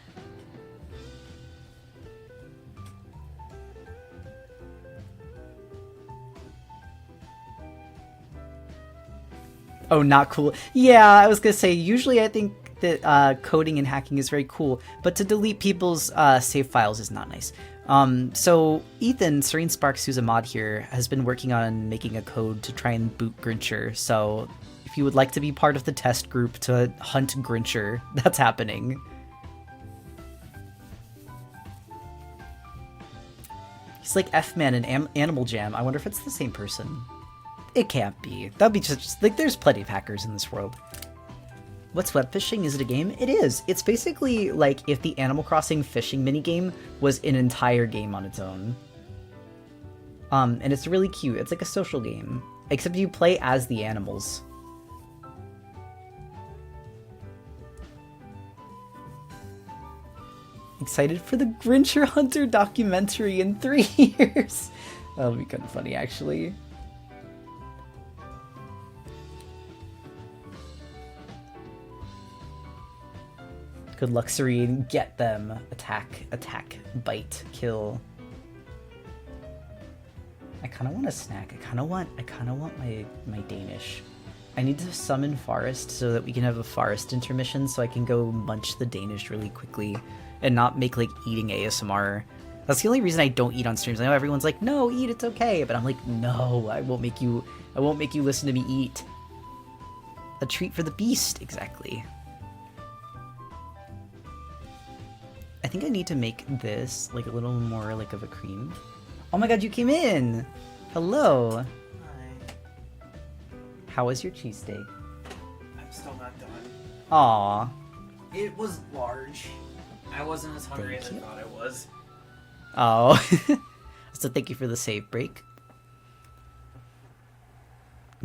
Oh, not cool. Yeah, I was gonna say, usually I think that coding and hacking is very cool, but to delete people's save files is not nice. So Ethan, Serene Sparks, who's a mod here, has been working on making a code to try and boot Grincher. So if you would like to be part of the test group to hunt Grincher, that's happening. He's like F-Man in Animal Jam. I wonder if it's the same person. It can't be. That'd be just like, there's plenty of hackers in this world. What's web fishing? Is it a game? It is. It's basically like if the Animal Crossing fishing minigame was an entire game on its own. And it's really cute. It's like a social game, except you play as the animals. Excited for the Grincher Hunter documentary in 3 years. That'll be kind of funny, actually. Good luck, Serene. Get them. Attack, attack, bite, kill. I kind of want a snack. I kind of want my Danish. I need to summon Forest so that we can have a Forest intermission so I can go munch the Danish really quickly and not make like eating ASMR. That's the only reason I don't eat on streams. I know everyone's like, no, eat, it's okay. But I'm like, no, I won't make you listen to me eat. A treat for the beast, exactly. I think I need to make this like a little more like of a cream. Oh my god, you came in! Hello! Hi. How was your cheesesteak? I'm still not done. Aww. It was large. I wasn't as hungry as I thought I was. Oh. So thank you for the save break.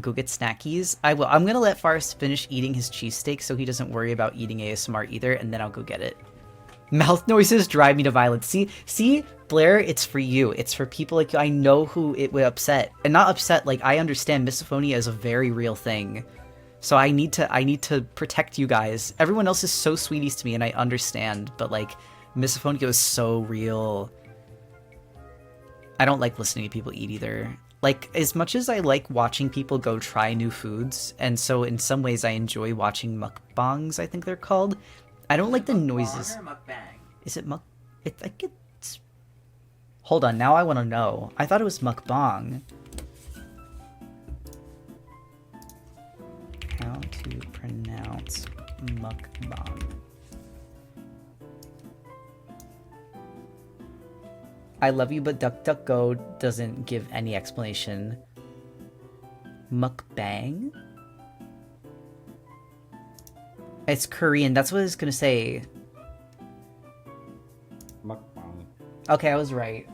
Go get snackies. I will. I'm gonna let Forrest finish eating his cheesesteak so he doesn't worry about eating ASMR either, and then I'll go get it. Mouth noises drive me to violence. See, Blair, it's for you. It's for people like you. I know who it would upset. And not upset, like, I understand misophonia is a very real thing. So I need to protect you guys. Everyone else is so sweeties to me, and I understand, but, like, misophonia is so real. I don't like listening to people eat either. Like, as much as I like watching people go try new foods, and so in some ways I enjoy watching mukbangs, I think they're called, I don't like the noises. Or mukbang? Is it I think it's... Hold on, now I want to know. I thought it was mukbang. How to pronounce mukbang. I love you, but DuckDuckGo doesn't give any explanation. Mukbang? It's Korean. That's what I was gonna say. Mukbang. Okay, I was right.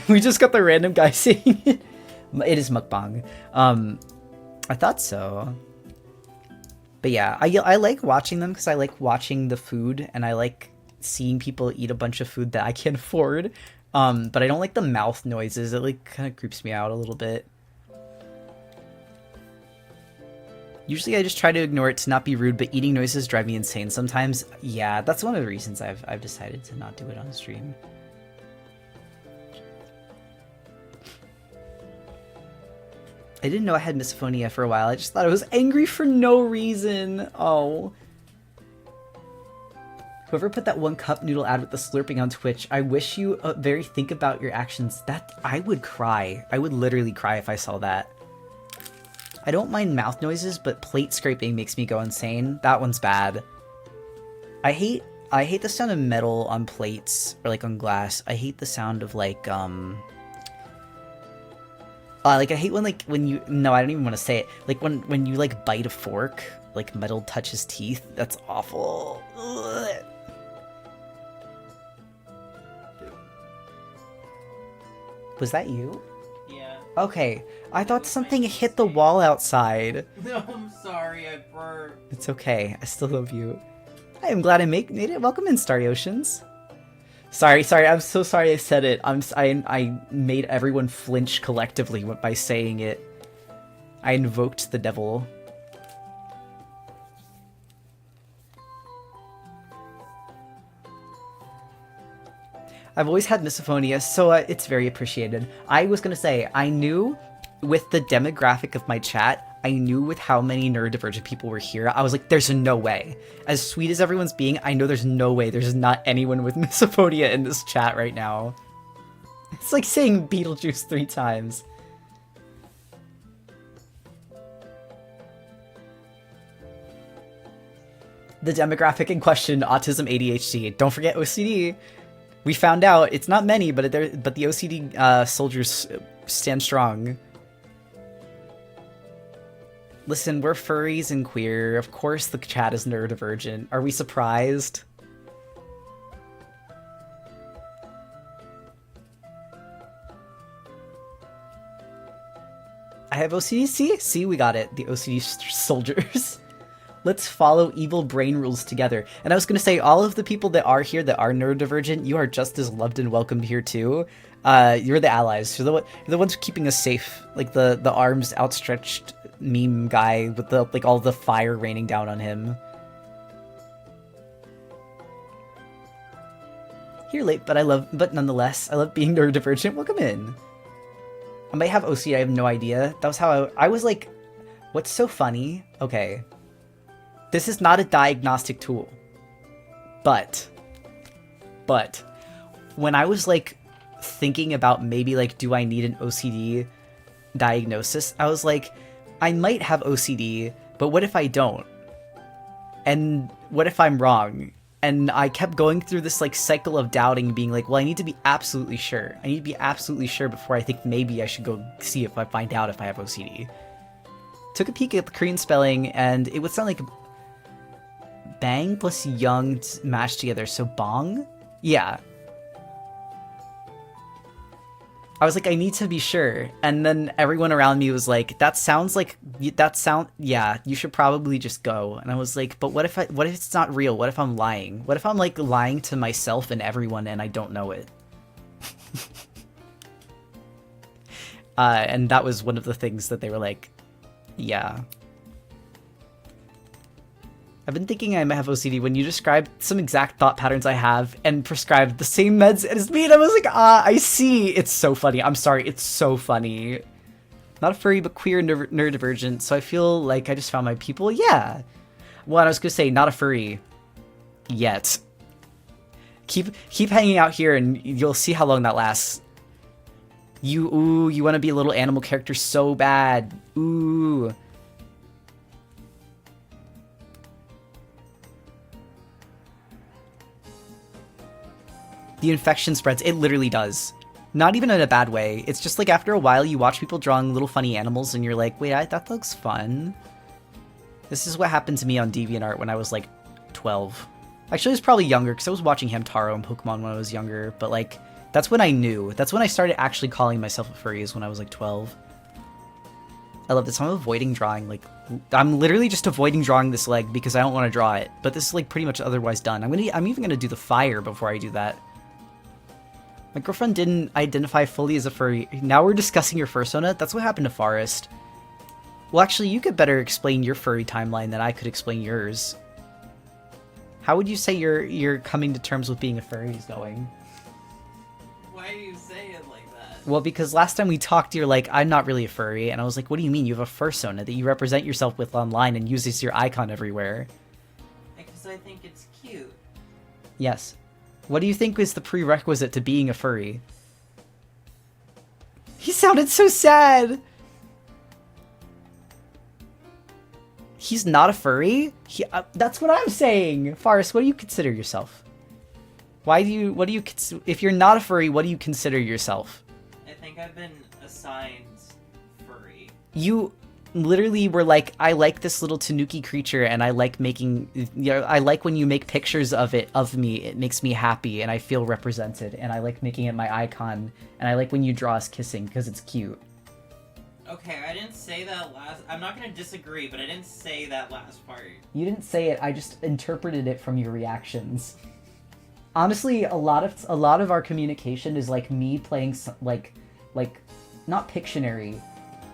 We just got the random guy saying it. It is mukbang. I thought so. But yeah, I like watching them because I like watching the food and I like seeing people eat a bunch of food that I can't afford. But I don't like the mouth noises. It like kind of creeps me out a little bit. Usually I just try to ignore it to not be rude, but eating noises drive me insane sometimes. Yeah, that's one of the reasons I've decided to not do it on stream. I didn't know I had misophonia for a while. I just thought I was angry for no reason. Oh. Whoever put that one cup noodle ad with the slurping on Twitch, I wish you very think about your actions. That I would cry. I would literally cry if I saw that. I don't mind mouth noises, but plate scraping makes me go insane. That one's bad. I hate the sound of metal on plates or like on glass. I hate the sound of like I hate when you, no, I don't even want to say it. Like when you like bite a fork, like metal touches teeth. That's awful. Ugh. Was that you? Yeah. Okay, I thought something hit the wall outside. No, I'm sorry, I burped. It's okay, I still love you. I am glad I made it. Welcome in, Starry Oceans. Sorry, I'm so sorry I said it. I made everyone flinch collectively by saying it. I invoked the devil. I've always had misophonia, so it's very appreciated. I was gonna say, I knew with the demographic of my chat, I knew with how many neurodivergent people were here, I was like, there's no way. As sweet as everyone's being, I know there's no way there's not anyone with misophonia in this chat right now. It's like saying Beetlejuice 3 times. The demographic in question, autism, ADHD. Don't forget OCD. We found out it's not many, but the OCD soldiers stand strong. Listen, we're furries and queer. Of course the chat is neurodivergent. Are we surprised? I have OCD. See, we got it. The OCD soldiers. Let's follow evil brain rules together. And I was going to say, all of the people that are here that are neurodivergent, you are just as loved and welcomed here too. You're the allies. You're the ones keeping us safe. Like the arms outstretched meme guy with the like all the fire raining down on him. You're late, but nonetheless, I love being neurodivergent. Welcome in. I might have OCD. I have no idea. That was how I was like. What's so funny? Okay. This is not a diagnostic tool, but when I was like thinking about maybe like, do I need an OCD diagnosis? I was like, I might have OCD, but what if I don't? And what if I'm wrong? And I kept going through this like cycle of doubting, being like, well, I need to be absolutely sure. I need to be absolutely sure before I think maybe I should go see if I find out if I have OCD. Took a peek at the Korean spelling, and it would sound like bang plus young mashed together, so bong? Yeah. I was like, I need to be sure. And then everyone around me was like, yeah, you should probably just go. And I was like, but what if it's not real? What if I'm lying? What if I'm like lying to myself and everyone and I don't know it? And that was one of the things that they were like, yeah. I've been thinking I might have OCD when you described some exact thought patterns I have and prescribed the same meds as me, and I was like, I see. It's so funny. I'm sorry. It's so funny. Not a furry, but queer neurodivergent, so I feel like I just found my people. Yeah. Well, I was gonna say, not a furry yet. Keep hanging out here, and you'll see how long that lasts. You want to be a little animal character so bad. Ooh. The infection spreads. It literally does. Not even in a bad way. It's just like after a while you watch people drawing little funny animals and you're like, wait, that looks fun. This is what happened to me on DeviantArt when I was like 12. Actually, I was probably younger because I was watching Hamtaro and Pokemon when I was younger, but like, that's when I knew. That's when I started actually calling myself a furry, is when I was like 12. I love this. I'm avoiding drawing, like, I'm literally just avoiding drawing this leg because I don't want to draw it, but this is like pretty much otherwise done. I'm even gonna do the fire before I do that. My girlfriend didn't identify fully as a furry. Now we're discussing your fursona? That's what happened to Forrest. Well, actually, you could better explain your furry timeline than I could explain yours. How would you say your coming to terms with being a furry is going? Why do you say it like that? Well, because last time we talked, you're like, I'm not really a furry, and I was like, what do you mean? You have a fursona that you represent yourself with online and use as your icon everywhere. Because I think it's cute. Yes. What do you think is the prerequisite to being a furry? He sounded so sad! He's not a furry? That's what I'm saying! Forrest, what do you consider yourself? If you're not a furry, what do you consider yourself? I think I've been assigned furry. You literally were like, I like this little tanuki creature, and I like making, I like when you make pictures of me, it makes me happy, and I feel represented, and I like making it my icon, and I like when you draw us kissing, because it's cute. Okay, I didn't say that last... I'm not gonna disagree, but I didn't say that last part. You didn't say it, I just interpreted it from your reactions. Honestly, a lot of our communication is like me playing, like, not Pictionary.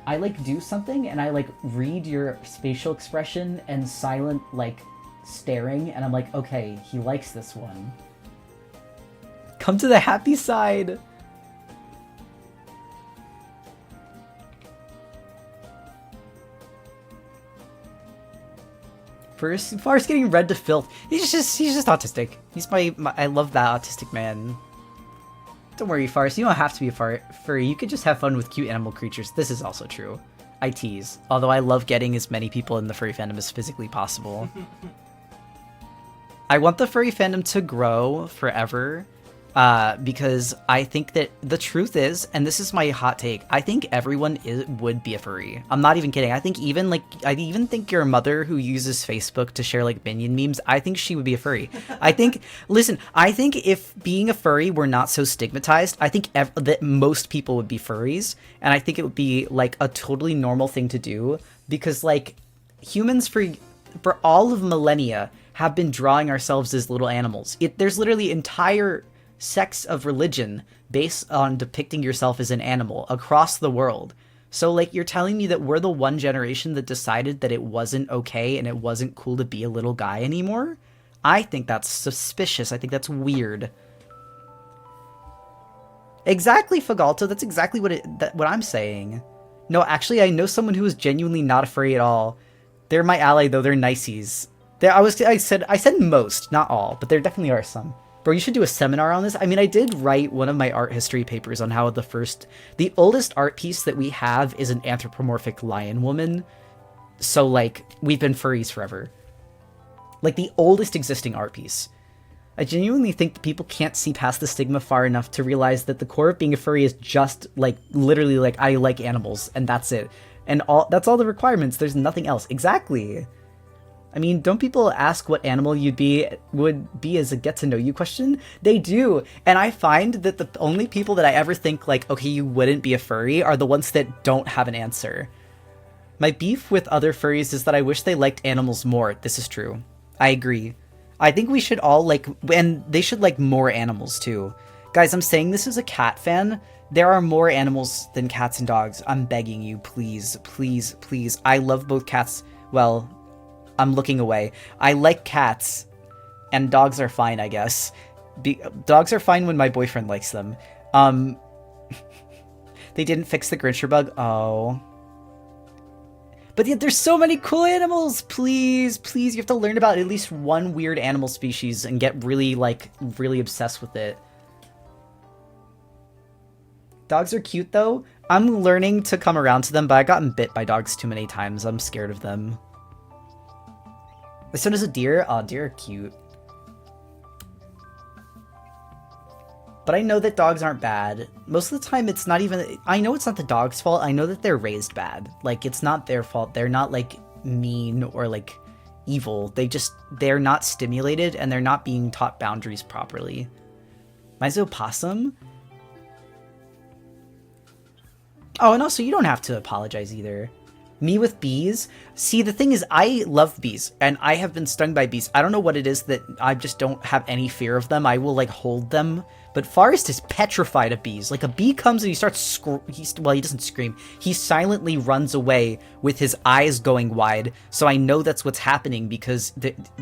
I like do something and I like read your facial expression and silent like staring, and I'm like, okay, he likes this one. Come to the happy side. Forrest getting read to filth. He's just autistic. He's my I love that autistic man. Don't worry, Forrest, you don't have to be a furry. You could just have fun with cute animal creatures. This is also true. I tease. Although I love getting as many people in the furry fandom as physically possible. I want the furry fandom to grow forever. Because I think that the truth is, and this is my hot take, I think everyone would be a furry. I'm not even kidding. I even think your mother who uses Facebook to share like minion memes, I think she would be a furry. I think if being a furry were not so stigmatized, I think that most people would be furries, and I think it would be like a totally normal thing to do, because like humans for all of millennia have been drawing ourselves as little animals. There's literally entire sects of religion based on depicting yourself as an animal across the world. So like, you're telling me that we're the one generation that decided that it wasn't okay and it wasn't cool to be a little guy anymore? I think that's suspicious. I think that's weird. Exactly, Fagalto. That's exactly what I'm saying. No, actually, I know someone who is genuinely not a furry at all. They're my ally, though. They're niceys. I said most, not all, but there definitely are some. Bro, you should do a seminar on this. I mean, I did write one of my art history papers on how the oldest art piece that we have is an anthropomorphic lion woman. So, like, we've been furries forever. Like, the oldest existing art piece. I genuinely think that people can't see past the stigma far enough to realize that the core of being a furry is just, like, literally, like, I like animals, and that's it. And that's all the requirements. There's nothing else. Exactly. I mean, don't people ask what animal would be as a get-to-know-you question? They do, and I find that the only people that I ever think, like, okay, you wouldn't be a furry, are the ones that don't have an answer. My beef with other furries is that I wish they liked animals more. This is true. I agree. I think we should all, like, and they should like more animals, too. Guys, I'm saying this as a cat fan. There are more animals than cats and dogs. I'm begging you, please, please, please. I love both cats. Well, I'm looking away. I like cats, and dogs are fine, I guess. Dogs are fine when my boyfriend likes them. They didn't fix the Grincher bug. Oh. But yet there's so many cool animals. Please, please, you have to learn about at least one weird animal species and get really, like, really obsessed with it. Dogs are cute, though. I'm learning to come around to them, but I've gotten bit by dogs too many times. I'm scared of them. So does a deer. Oh, deer are cute. But I know that dogs aren't bad. Most of the time, it's not even... I know it's not the dog's fault. I know that they're raised bad. Like, it's not their fault. They're not, like, mean or, like, evil. They're not stimulated, and they're not being taught boundaries properly. Mizo Possum? Oh, and also, you don't have to apologize either. Me with bees? See, the thing is, I love bees, and I have been stung by bees. I don't know what it is that I just don't have any fear of them. I will, like, hold them. But Forrest is petrified of bees. Like, a bee comes and he starts well, he doesn't scream. He silently runs away with his eyes going wide. So I know that's what's happening because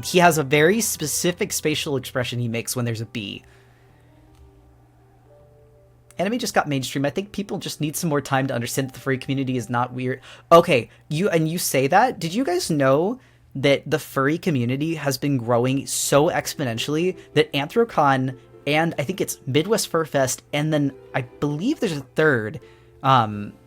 he has a very specific facial expression he makes when there's a bee. Anime just got mainstream. I think people just need some more time to understand that the furry community is not weird. Okay, you say that? Did you guys know that the furry community has been growing so exponentially that Anthrocon and I think it's Midwest Fur Fest and then I believe there's a third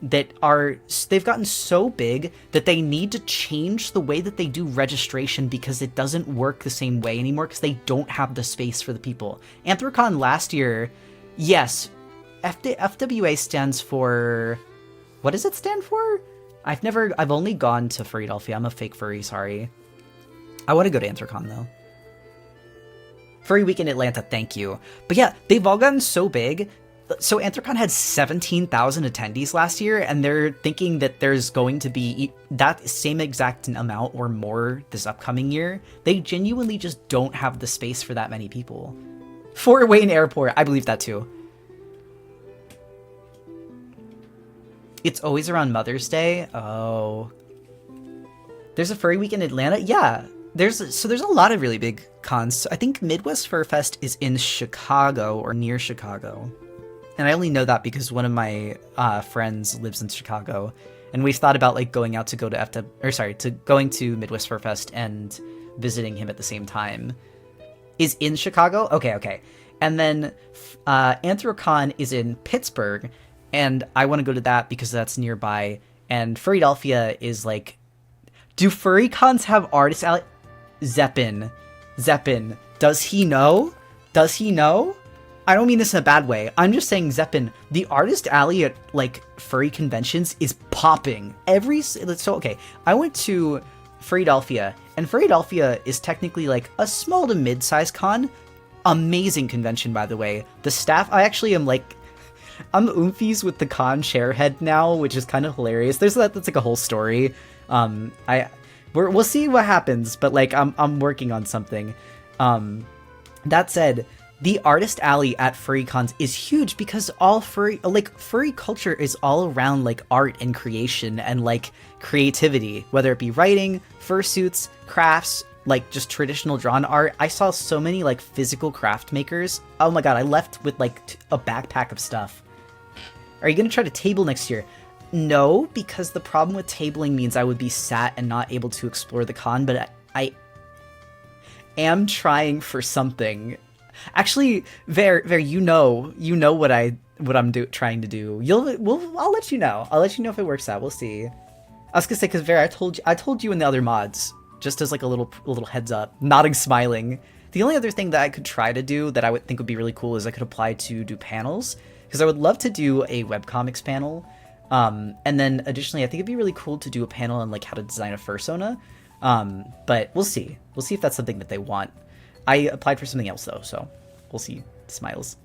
they've gotten so big that they need to change the way that they do registration because it doesn't work the same way anymore because they don't have the space for the people. Anthrocon last year, yes, FWA stands for... What does it stand for? I've only gone to Philadelphia. I'm a fake furry, sorry. I want to go to Anthrocon, though. Furry Week in Atlanta, thank you. But yeah, they've all gotten so big. So Anthrocon had 17,000 attendees last year, and they're thinking that there's going to be that same exact amount or more this upcoming year. They genuinely just don't have the space for that many people. Fort Wayne Airport, I believe that too. It's always around Mother's Day? Oh. There's a Furry Week in Atlanta? Yeah. There's a lot of really big cons. I think Midwest Fur Fest is in Chicago or near Chicago. And I only know that because one of my friends lives in Chicago. And we've thought about like going going to Midwest Fur Fest and visiting him at the same time. Is in Chicago? Okay. And then Anthrocon is in Pittsburgh. And I want to go to that because that's nearby. And Philadelphia is like... Do furry cons have artist alley? Zeppin. Does he know? I don't mean this in a bad way. I'm just saying, Zeppin, the artist alley at, like, furry conventions is popping. Okay, I went to Philadelphia, and Philadelphia is technically, like, a small to mid-sized con. Amazing convention, by the way. The staff, I'm oomfies with the con chairhead now, which is kind of hilarious. That's like a whole story. We'll see what happens, but like I'm working on something. That said, the artist alley at furry cons is huge because all furry culture is all around like art and creation and like creativity, whether it be writing, fursuits, crafts, like just traditional drawn art. I saw so many like physical craft makers. Oh my god, I left with like a backpack of stuff. Are you going to try to table next year? No, because the problem with tabling means I would be sat and not able to explore the con, but I am trying for something. Actually, Ver, you know what I'm trying to do. I'll let you know. I'll let you know if it works out. We'll see. I was gonna say, because Ver, I told you in the other mods, just as like a little heads up, nodding, smiling. The only other thing that I could try to do that I would think would be really cool is I could apply to do panels. Because I would love to do a webcomics panel. And then additionally, I think it'd be really cool to do a panel on like how to design a fursona. But we'll see. We'll see if that's something that they want. I applied for something else though, so we'll see. Smiles.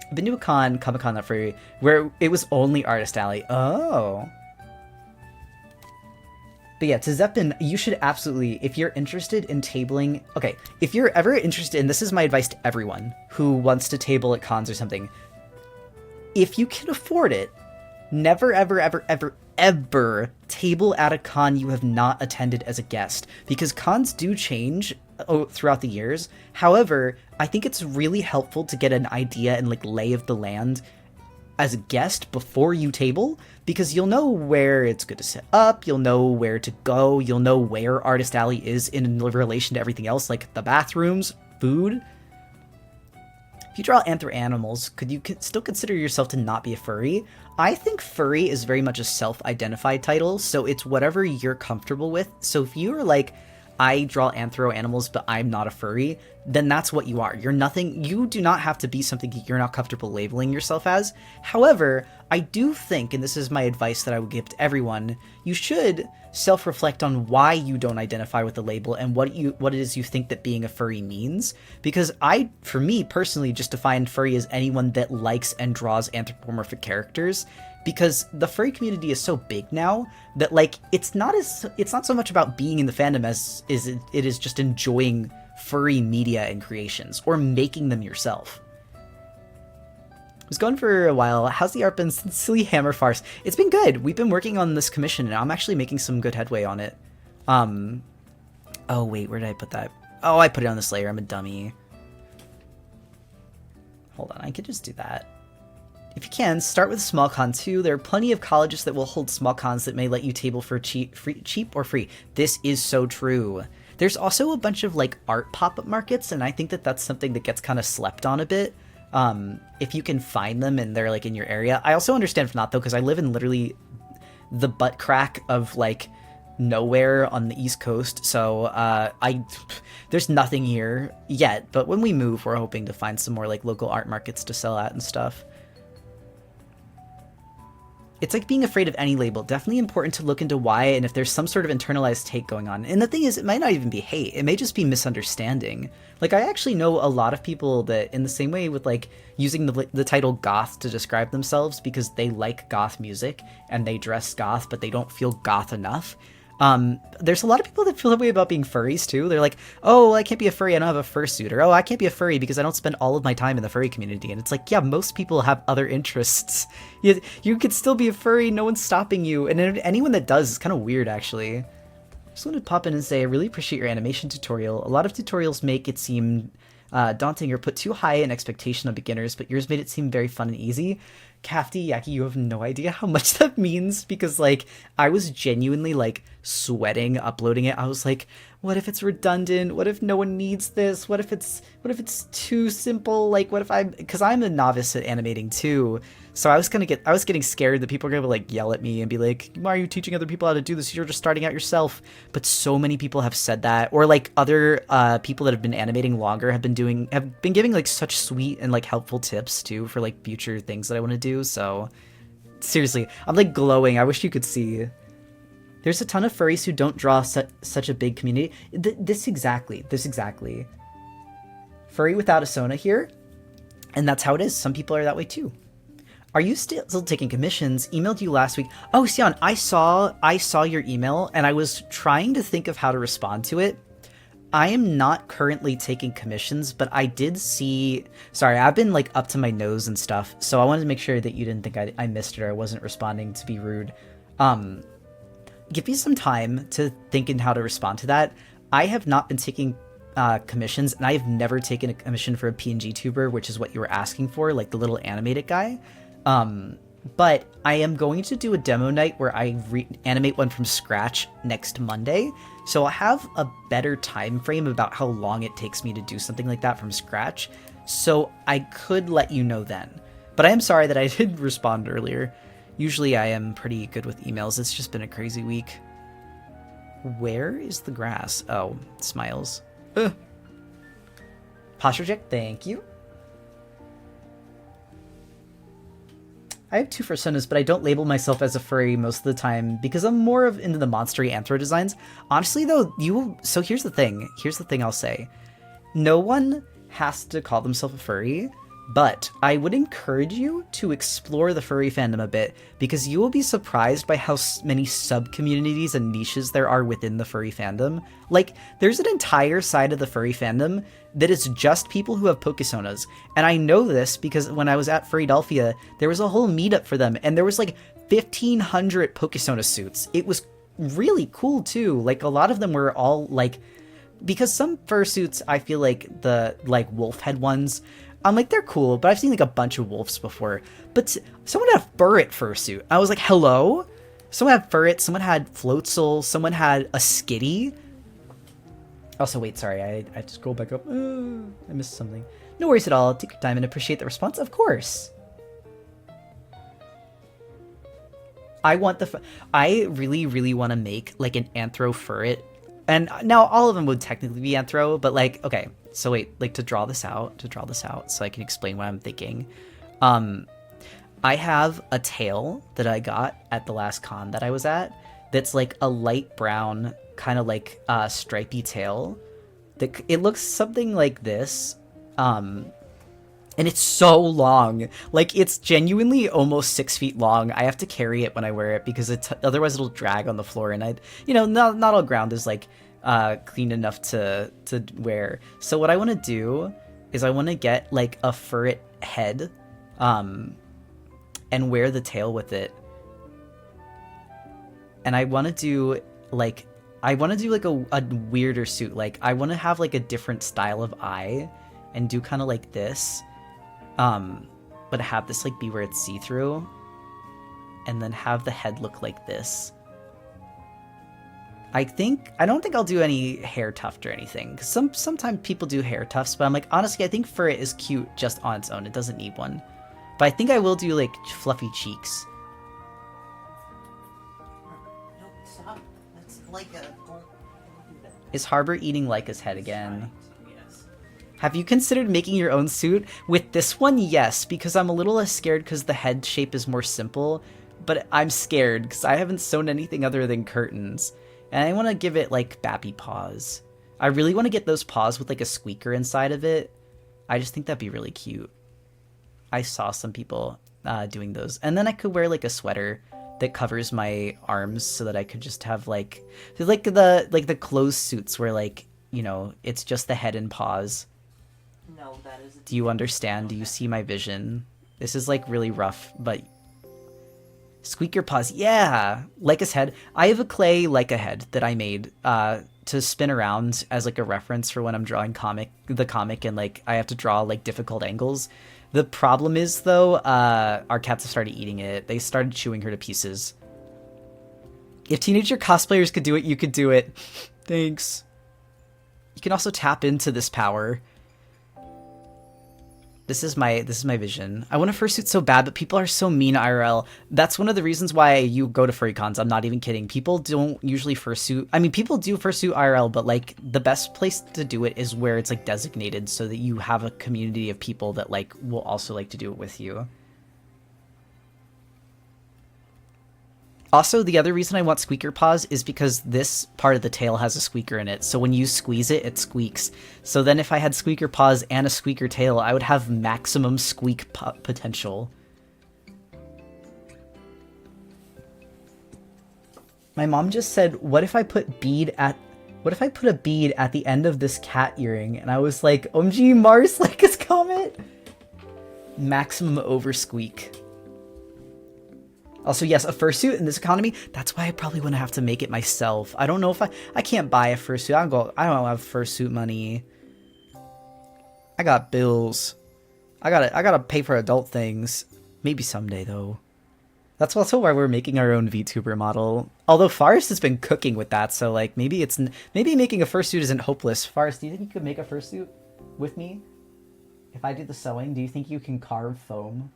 I've been to a Comic-Con not free, where it was only Artist Alley. Oh. But yeah, to Zeppin, you should absolutely, if you're interested in tabling... Okay, if you're ever interested, and this is my advice to everyone who wants to table at cons or something, if you can afford it, never, ever, ever, ever, ever table at a con you have not attended as a guest. Because cons do change throughout the years. However, I think it's really helpful to get an idea and like lay of the land as a guest before you table, because you'll know where it's good to set up, you'll know where to go, you'll know where Artist Alley is in relation to everything else, like the bathrooms, food. If you draw anthro animals, could you still consider yourself to not be a furry? I think furry is very much a self-identified title, so it's whatever you're comfortable with. So if you're like, I draw anthro animals, but I'm not a furry, then that's what you are. You're nothing. You do not have to be something you're not comfortable labeling yourself as. However, I do think, and this is my advice that I would give to everyone, you should self-reflect on why you don't identify with the label and what it is you think that being a furry means. Because for me personally, just define furry as anyone that likes and draws anthropomorphic characters. Because the furry community is so big now that, like, it's not so much about being in the fandom as it is just enjoying furry media and creations, or making them yourself. I was gone for a while. How's the art been since Silly Hammer Farce? It's been good. We've been working on this commission, and I'm actually making some good headway on it. Oh wait, where did I put that? Oh, I put it on this layer. I'm a dummy. Hold on, I could just do that. If you can, start with a small con too. There are plenty of colleges that will hold small cons that may let you table for cheap or free. This is so true. There's also a bunch of like art pop-up markets, and I think that that's something that gets kind of slept on a bit. If you can find them and they're like in your area. I also understand if not though, because I live in literally the butt crack of like nowhere on the East Coast, so there's nothing here yet. But when we move, we're hoping to find some more like local art markets to sell at and stuff. It's like being afraid of any label. Definitely important to look into why and if there's some sort of internalized take going on. And the thing is, it might not even be hate. It may just be misunderstanding. Like, I actually know a lot of people that, in the same way with, like, using the title goth to describe themselves because they like goth music and they dress goth, but they don't feel goth enough. There's a lot of people that feel that way about being furries too. They're like, oh, I can't be a furry, I don't have a fursuit. Or, oh, I can't be a furry because I don't spend all of my time in the furry community. And it's like, yeah, most people have other interests. You could still be a furry, no one's stopping you. And anyone that does is kind of weird, actually. Just wanted to pop in and say, I really appreciate your animation tutorial. A lot of tutorials make it seem daunting or put too high an expectation on beginners, but yours made it seem very fun and easy. Kafti, Yaki, you have no idea how much that means, because, like, I was genuinely, like, sweating uploading it. I was like, what if it's redundant? What if no one needs this? What if it's too simple? Like, what if because I'm a novice at animating too, so I was getting scared that people are gonna like yell at me and be like, why are you teaching other people how to do this? You're just starting out yourself. But so many people have said that, or like other people that have been animating longer have been giving like such sweet and like helpful tips too for like future things that I want to do. So seriously, I'm like glowing. I wish you could see. There's a ton of furries who don't draw such a big community. This exactly. Furry without a Sona here, and that's how it is. Some people are that way too. Are you still taking commissions? Emailed you last week. Oh, Sion, I saw your email, and I was trying to think of how to respond to it. I am not currently taking commissions, but I did see... Sorry, I've been like up to my nose and stuff, so I wanted to make sure that you didn't think I missed it or I wasn't responding to be rude. Give me some time to think in how to respond to that. I have not been taking commissions, and I have never taken a commission for a PNG tuber, which is what you were asking for, like the little animated guy. But I am going to do a demo night where I animate one from scratch next Monday, so I'll have a better time frame about how long it takes me to do something like that from scratch, so I could let you know then. But I am sorry that I didn't respond earlier. Usually I am pretty good with emails. It's just been a crazy week. Where is the grass? Oh, smiles. Ugh. Posture check, thank you. I have 2 personas, but I don't label myself as a furry most of the time because I'm more into the monstery anthro designs. Honestly though, so here's the thing. Here's the thing I'll say. No one has to call themselves a furry. But I would encourage you to explore the furry fandom a bit, because you will be surprised by how many sub-communities and niches there are within the furry fandom. Like, there's an entire side of the furry fandom that is just people who have Pokesonas. And I know this because when I was at Furrydelphia, there was a whole meetup for them, and there was like 1,500 Pokesona suits. It was really cool too. Like, a lot of them were all like... Because some fursuits, I feel like the like wolf head ones... I'm like, they're cool, but I've seen like a bunch of wolves before. But someone had a furret fursuit. I was like, hello? Someone had furret, someone had floatzel, someone had a skitty. Also, wait, sorry, I have to scroll back up. I missed something. No worries at all. Take your time and appreciate the response, of course. I really, really want to make like an anthro furret And now all of them would technically be anthro, but like, okay, so wait, like to draw this out so I can explain what I'm thinking. I have a tail that I got at the last con that I was at that's like a light brown, kind of like stripy tail. It looks something like this. And it's so long. Like, it's genuinely almost 6 feet long. I have to carry it when I wear it because otherwise it'll drag on the floor. And not all ground is like clean enough to wear. So what I want to do is I want to get like a furret head, and wear the tail with it. And I want to do like a weirder suit. Like, I want to have like a different style of eye and do kind of like this. But have this like be where it's see-through, and then have the head look like this. I don't think I'll do any hair tuft or anything, because sometimes people do hair tufts, but I'm like, honestly, I think fur is cute just on its own. It doesn't need one. But I think I will do like fluffy cheeks. No, stop. That's like a... Don't do that. Is Harbor eating Leica's head again? Yes. Have you considered making your own suit? With this one, yes, because I'm a little less scared because the head shape is more simple, but I'm scared because I haven't sewn anything other than curtains, and I want to give it like Bappy paws. I really want to get those paws with like a squeaker inside of it. I just think that'd be really cute. I saw some people doing those, and then I could wear like a sweater that covers my arms so that I could just have like the closed suits where like, you know, it's just the head and paws. No, that is... Do you understand? Do you see my vision? This is like really rough, but squeaker paws. Yeah, Leica's head. I have a clay Leica head that I made to spin around as like a reference for when I'm drawing the comic and like I have to draw like difficult angles. The problem is though, our cats have started eating it. They started chewing her to pieces. If teenager cosplayers could do it, you could do it. Thanks. You can also tap into this power. This is my vision. I want a fursuit so bad, but people are so mean IRL. That's one of the reasons why you go to furry cons. I'm not even kidding. People don't usually fursuit. I mean, people do fursuit IRL, but like the best place to do it is where it's like designated so that you have a community of people that like will also like to do it with you. Also, the other reason I want squeaker paws is because this part of the tail has a squeaker in it, so when you squeeze it, it squeaks. So then if I had squeaker paws and a squeaker tail, I would have maximum squeak potential. My mom just said, what if I put a bead at the end of this cat earring? And I was like, OMG, Mars, like his comment? Maximum over squeak. Also, yes, a fursuit in this economy, that's why I probably wouldn't have to make it myself. I don't know if I can't buy a fursuit. I don't have fursuit money. I got bills. I gotta pay for adult things. Maybe someday, though. That's also why we're making our own VTuber model. Although Forrest has been cooking with that, so like maybe making a fursuit isn't hopeless. Forrest, do you think you could make a fursuit with me? If I do the sewing, do you think you can carve foam?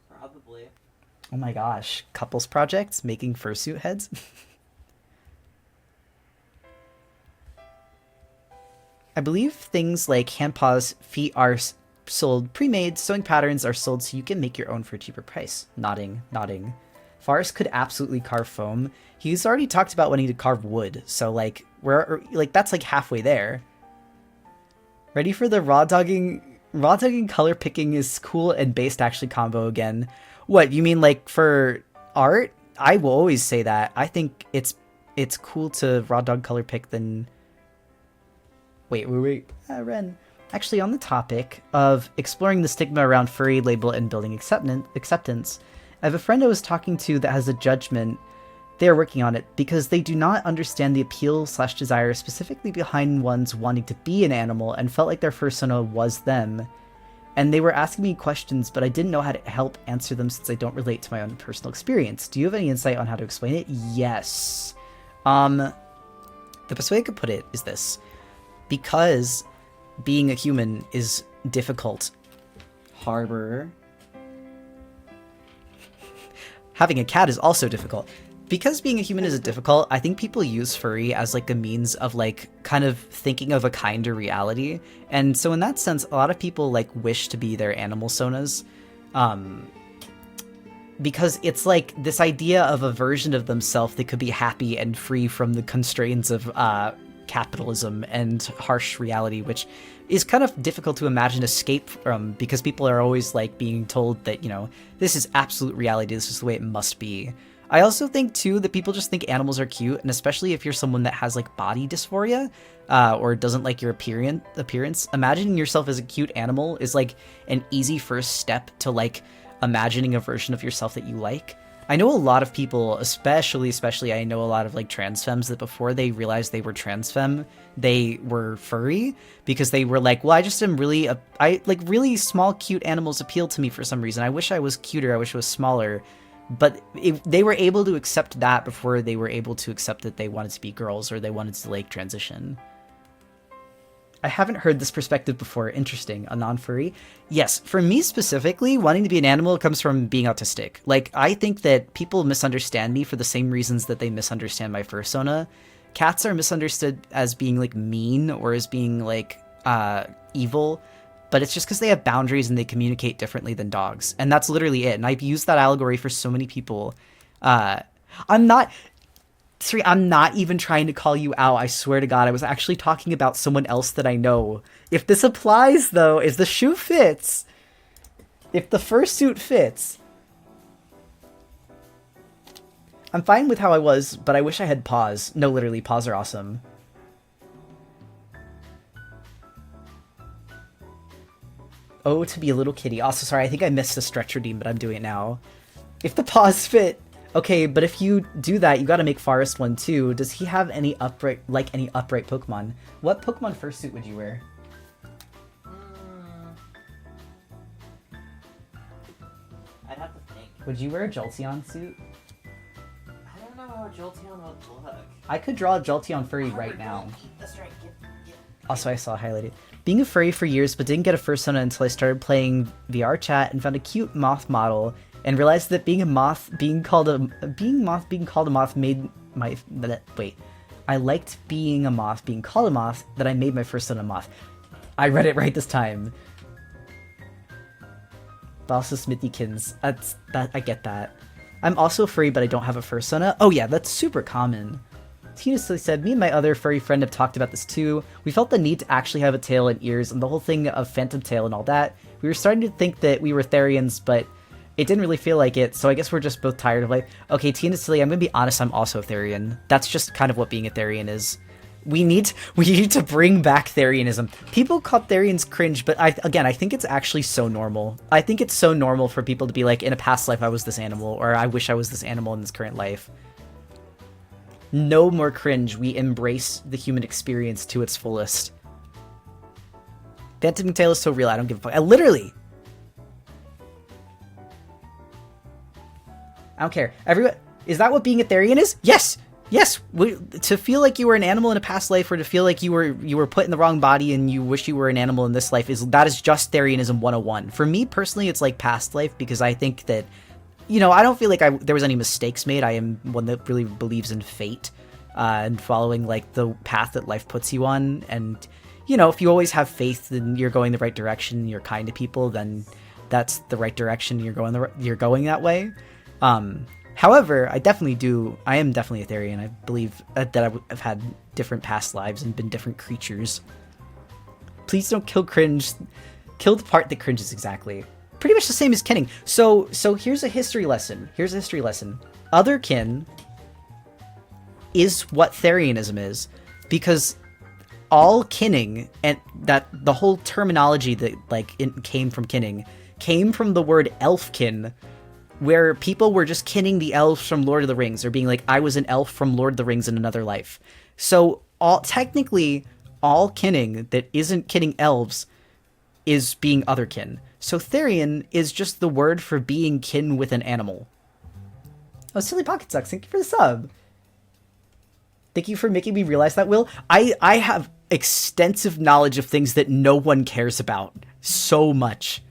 Probably. Oh my gosh, couples projects making fursuit heads? I believe things like hand paws, feet are sold pre-made, sewing patterns are sold so you can make your own for a cheaper price. Nodding. Forrest could absolutely carve foam. He's already talked about wanting to carve wood, so like that's like halfway there. Ready for the raw dogging color picking is cool and based actually combo again. What, you mean like for art? I will always say that. I think it's cool to raw dog color pick than... Wait. Ren. Actually, on the topic of exploring the stigma around furry label and building acceptance, I have a friend I was talking to that has a judgment. They are working on it because they do not understand the appeal/desire specifically behind one's wanting to be an animal and felt like their persona was them. And they were asking me questions, but I didn't know how to help answer them since I don't relate to my own personal experience. Do you have any insight on how to explain it? Yes. The best way I could put it is this. Because being a human is difficult. Harbor. Having a cat is also difficult. because being a human is difficult, I think people use furry as like a means of like kind of thinking of a kinder reality. And so in that sense, a lot of people like wish to be their animal sonas. Because it's like this idea of a version of themselves that could be happy and free from the constraints of capitalism and harsh reality, which is kind of difficult to imagine escape from, because people are always like being told that, you know, this is absolute reality, this is the way it must be. I also think too that people just think animals are cute, and especially if you're someone that has like body dysphoria or doesn't like your appearance, imagining yourself as a cute animal is like an easy first step to like imagining a version of yourself that you like. I know a lot of people, especially I know a lot of like trans femmes, that before they realized they were trans femme, they were furry, because they were like, well, I just am really, I like really small, cute animals appeal to me for some reason. I wish I was cuter, I wish I was smaller. But they were able to accept that before they were able to accept that they wanted to be girls or they wanted to like transition. I haven't heard this perspective before. Interesting. A non-furry? Yes, for me specifically, wanting to be an animal comes from being autistic. Like, I think that people misunderstand me for the same reasons that they misunderstand my fursona. Cats are misunderstood as being, like, mean or as being, like, evil, but it's just because they have boundaries and they communicate differently than dogs. And that's literally it. And I've used that allegory for so many people. I'm not even trying to call you out. I swear to God, I was actually talking about someone else that I know. If this applies, though, if the shoe fits, if the fursuit fits, I'm fine with how I was, but I wish I had paws. No, literally, paws are awesome. Oh, to be a little kitty. Also, sorry, I think I missed a stretch redeem, but I'm doing it now. If the paws fit. Okay, but if you do that, you gotta make Forest one too. Does he have any upright Pokemon? What Pokemon fursuit would you wear? I'd have to think. Would you wear a Jolteon suit? I don't know how Jolteon would look. I could draw a Jolteon furry right now. That's right. Also, I saw highlighted. Being a furry for years, but didn't get a fursona until I started playing VR chat and found a cute moth model. And realized that being called a moth made my wait. I liked being a moth, being called a moth, that I made my fursona moth. I read it right this time. But also Smithykins. I get that. I'm also furry, but I don't have a fursona. Oh yeah, that's super common. Tina Silly said, me and my other furry friend have talked about this too. We felt the need to actually have a tail and ears and the whole thing of phantom tail and all that. We were starting to think that we were Therians, but it didn't really feel like it, so I guess we're just both tired of like, okay, Tina Silly, I'm gonna be honest, I'm also a Therian. That's just kind of what being a Therian is. We need to bring back Therianism. People call Therians cringe, but I think it's actually so normal. I think it's so normal for people to be like, in a past life I was this animal, or I wish I was this animal in this current life. No more cringe. We embrace the human experience to its fullest. Phantom Tail is so real, I don't give a fuck. Literally! I don't care. Everyone, is that what being a Therian is? Yes! Yes! To feel like you were an animal in a past life, or to feel like you were put in the wrong body and you wish you were an animal in this life, that is just Therianism 101. For me, personally, it's like past life, because I think that, you know, I don't feel like there was any mistakes made. I am one that really believes in fate, and following, like, the path that life puts you on. And, you know, if you always have faith and you're going the right direction, you're kind to people, then that's the right direction, you're going that way. However, I am definitely a Therian. I believe that I've had different past lives and been different creatures. Please don't kill cringe. Kill the part that cringes, exactly. Pretty much the same as kinning. So here's a history lesson. Other kin is what Therianism is, because all kinning, and that the whole terminology that like it came from kinning came from the word elfkin, where people were just kinning the elves from Lord of the Rings, or being like, I was an elf from Lord of the Rings in another life. So technically all kinning that isn't kinning elves is being otherkin. So Therian is just the word for being kin with an animal. Oh, Silly Pocket Sucks, thank you for the sub. Thank you for making me realize that, Will. I have extensive knowledge of things that no one cares about. So much.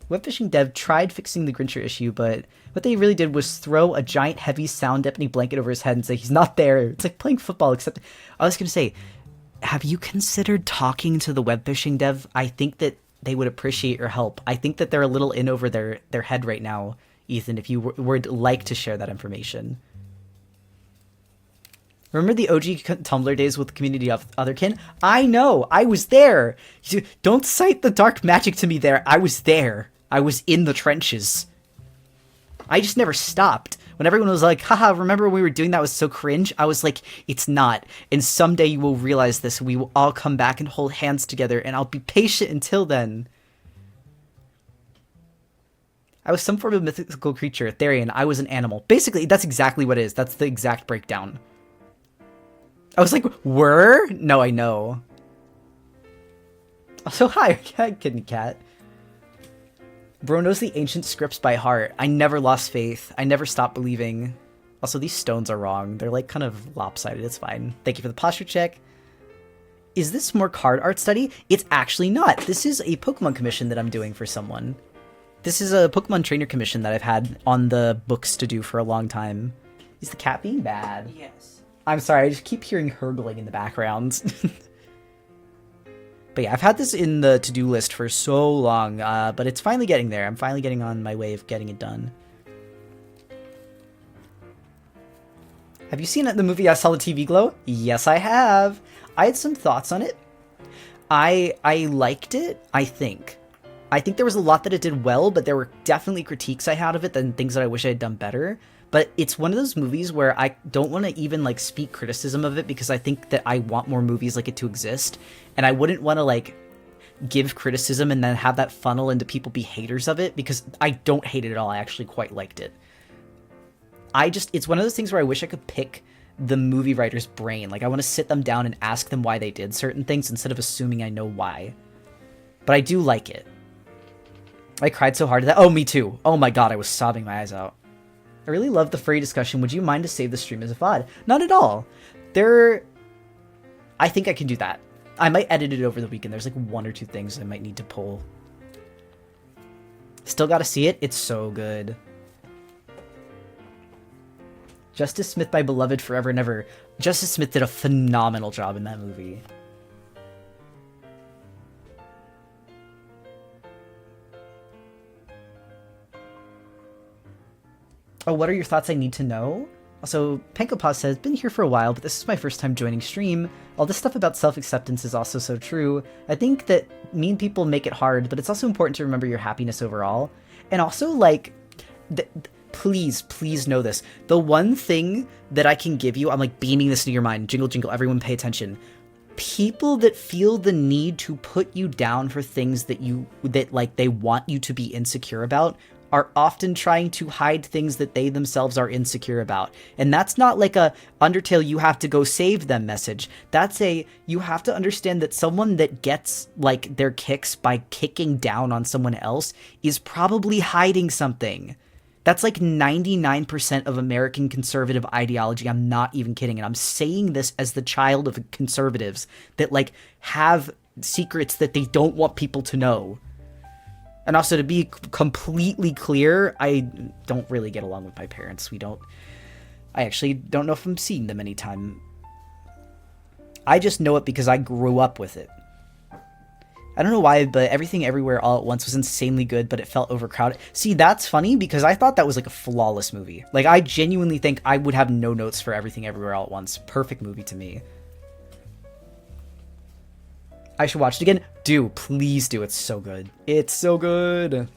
Web fishing dev tried fixing the Grincher issue, but What they really did was throw a giant heavy sound deafening blanket over his head and say he's not there. It's like playing football, except I was going to say, have you considered talking to the web phishing dev? I think that they would appreciate your help. I think that they're a little in over their head right now, Ethan, if you would like to share that information. Remember the OG Tumblr days with the community of Otherkin? I know! I was there! Don't cite the dark magic to me there. I was there. I was in the trenches. I just never stopped. When everyone was like, haha, remember when we were doing that was so cringe? I was like, it's not. And someday you will realize this. We will all come back and hold hands together, and I'll be patient until then. I was some form of mythical creature, Therian. I was an animal. Basically, that's exactly what it is. That's the exact breakdown. I was like, were? No, I know. Also, hi, Kidney Cat. Bro knows the ancient scripts by heart. I never lost faith. I never stopped believing. Also, these stones are wrong. They're like kind of lopsided. It's fine. Thank you for the posture check. Is this more card art study? It's actually not. This is a Pokemon commission that I'm doing for someone. This is a Pokemon trainer commission that I've had on the books to do for a long time. Is the cat being bad? Yes. I'm sorry, I just keep hearing hurgling in the background. But yeah, I've had this in the to-do list for so long, but it's finally getting there. I'm finally getting on my way of getting it done. Have you seen the movie I Saw the TV Glow? Yes, I have. I had some thoughts on it. I liked it, I think. I think there was a lot that it did well, but there were definitely critiques I had of it and things that I wish I had done better. But it's one of those movies where I don't want to even, like, speak criticism of it because I think that I want more movies like it to exist. And I wouldn't want to, like, give criticism and then have that funnel into people be haters of it because I don't hate it at all. I actually quite liked it. It's one of those things where I wish I could pick the movie writer's brain. Like, I want to sit them down and ask them why they did certain things instead of assuming I know why. But I do like it. I cried so hard at that. Oh, me too. Oh my god, I was sobbing my eyes out. I really love the furry discussion. Would you mind to save the stream as a VOD? Not at all. I think I can do that. I might edit it over the weekend. There's like one or two things I might need to pull. Still gotta see it. It's so good. Justice Smith by Beloved Forever and Ever. Justice Smith did a phenomenal job in that movie. Oh, what are your thoughts I need to know? Also, Penkopaz says, been here for a while, but this is my first time joining stream. All this stuff about self-acceptance is also so true. I think that mean people make it hard, but it's also important to remember your happiness overall. And also, like, please know this. The one thing that I can give you, I'm like beaming this into your mind. Jingle, jingle, everyone pay attention. People that feel the need to put you down for things that they want you to be insecure about are often trying to hide things that they themselves are insecure about. And that's not like a Undertale you have to go save them message. That's you have to understand that someone that gets like their kicks by kicking down on someone else is probably hiding something. That's like 99% of American conservative ideology. I'm not even kidding. And I'm saying this as the child of conservatives that like have secrets that they don't want people to know. And also, to be completely clear, I don't really get along with my parents. I actually don't know if I'm seeing them anytime. I just know it because I grew up with it. I don't know why, but Everything Everywhere All at Once was insanely good, but it felt overcrowded. See, that's funny because I thought that was like a flawless movie. Like, I genuinely think I would have no notes for Everything Everywhere All at Once. Perfect movie to me. I should watch it again. Do. Please do. It's so good. It's so good.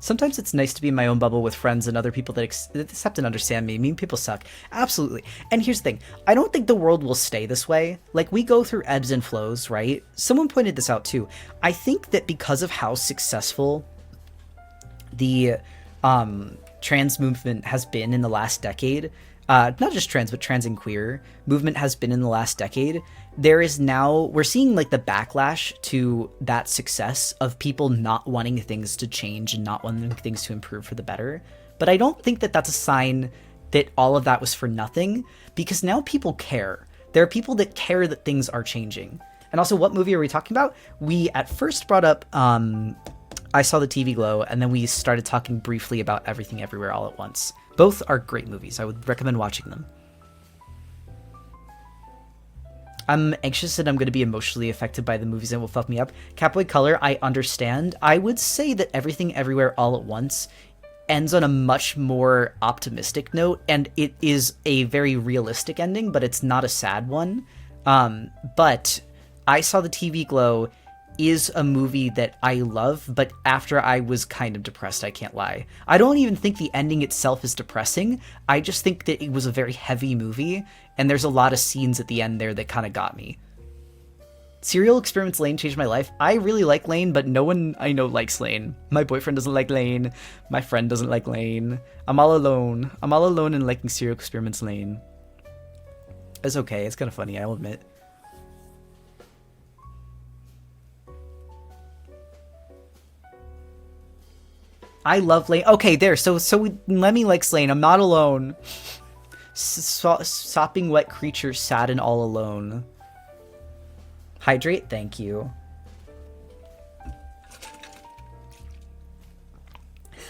Sometimes it's nice to be in my own bubble with friends and other people that accept and understand me. Mean people suck. Absolutely. And here's the thing. I don't think the world will stay this way. Like, we go through ebbs and flows, right? Someone pointed this out too. I think that because of how successful the trans movement has been in the last decade, not just trans, but trans and queer movement has been in the last decade, we're seeing like the backlash to that success of people not wanting things to change and not wanting things to improve for the better. But I don't think that that's a sign that all of that was for nothing, because now people care. There are people that care that things are changing. And also, what movie are we talking about? We at first brought up I saw the TV Glow, and then we started talking briefly about Everything Everywhere All at Once. Both are great movies. I would recommend watching them. I'm anxious that I'm going to be emotionally affected by the movies that will fuck me up. Catboy Color, I understand. I would say that Everything Everywhere All at Once ends on a much more optimistic note, and it is a very realistic ending, but it's not a sad one. But I Saw the TV Glow is a movie that I love, but after I was kind of depressed, I can't lie. I don't even think the ending itself is depressing. I just think that it was a very heavy movie, and there's a lot of scenes at the end there that kind of got me. Serial Experiments Lane changed my life. I really like Lane, but no one I know likes Lane. My boyfriend doesn't like Lane. My friend doesn't like Lane. I'm all alone. I'm all alone in liking Serial Experiments Lane. It's okay. It's kind of funny, I'll admit. I love Lane. Okay, there. So Lemmy likes Lane. I'm not alone. Sopping wet creature, sad and all alone. Hydrate, thank you.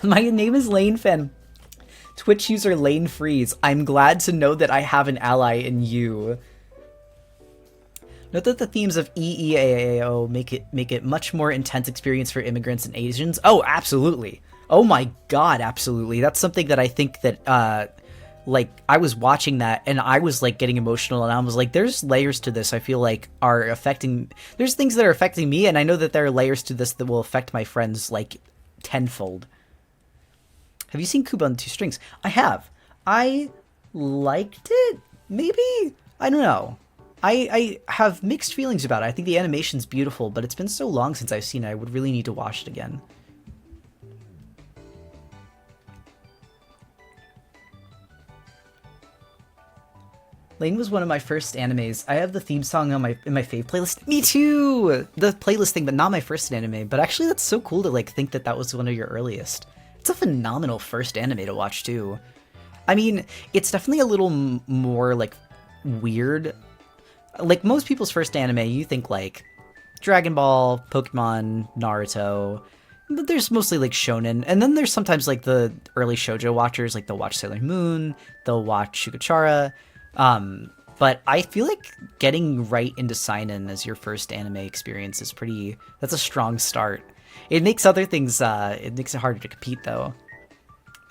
My name is Lane Fen. Twitch user Lane Freeze. I'm glad to know that I have an ally in you. Note that the themes of EEAAO make it much more intense experience for immigrants and Asians. Oh, absolutely. Oh my god, absolutely. That's something that I think that like I was watching that and I was like getting emotional, and I was like, there's layers to this I feel like are affecting, there's things that are affecting me, and I know that there are layers to this that will affect my friends like tenfold. Have you seen Kuba on Two Strings? I have. I liked it, maybe? I don't know. I have mixed feelings about it. I think the animation's beautiful, but it's been so long since I've seen it, I would really need to watch it again. Lane was one of my first animes. I have the theme song on in my fave playlist. Me too! The playlist thing, but not my first anime. But actually, that's so cool to like think that that was one of your earliest. It's a phenomenal first anime to watch too. I mean, it's definitely a little more like weird. Like most people's first anime, you think like Dragon Ball, Pokemon, Naruto. But there's mostly like shonen, and then there's sometimes like the early shoujo watchers, like they'll watch Sailor Moon, they'll watch Shugachara. But I feel like getting right into seinen as your first anime experience is that's a strong start. It makes other things, it makes it harder to compete though.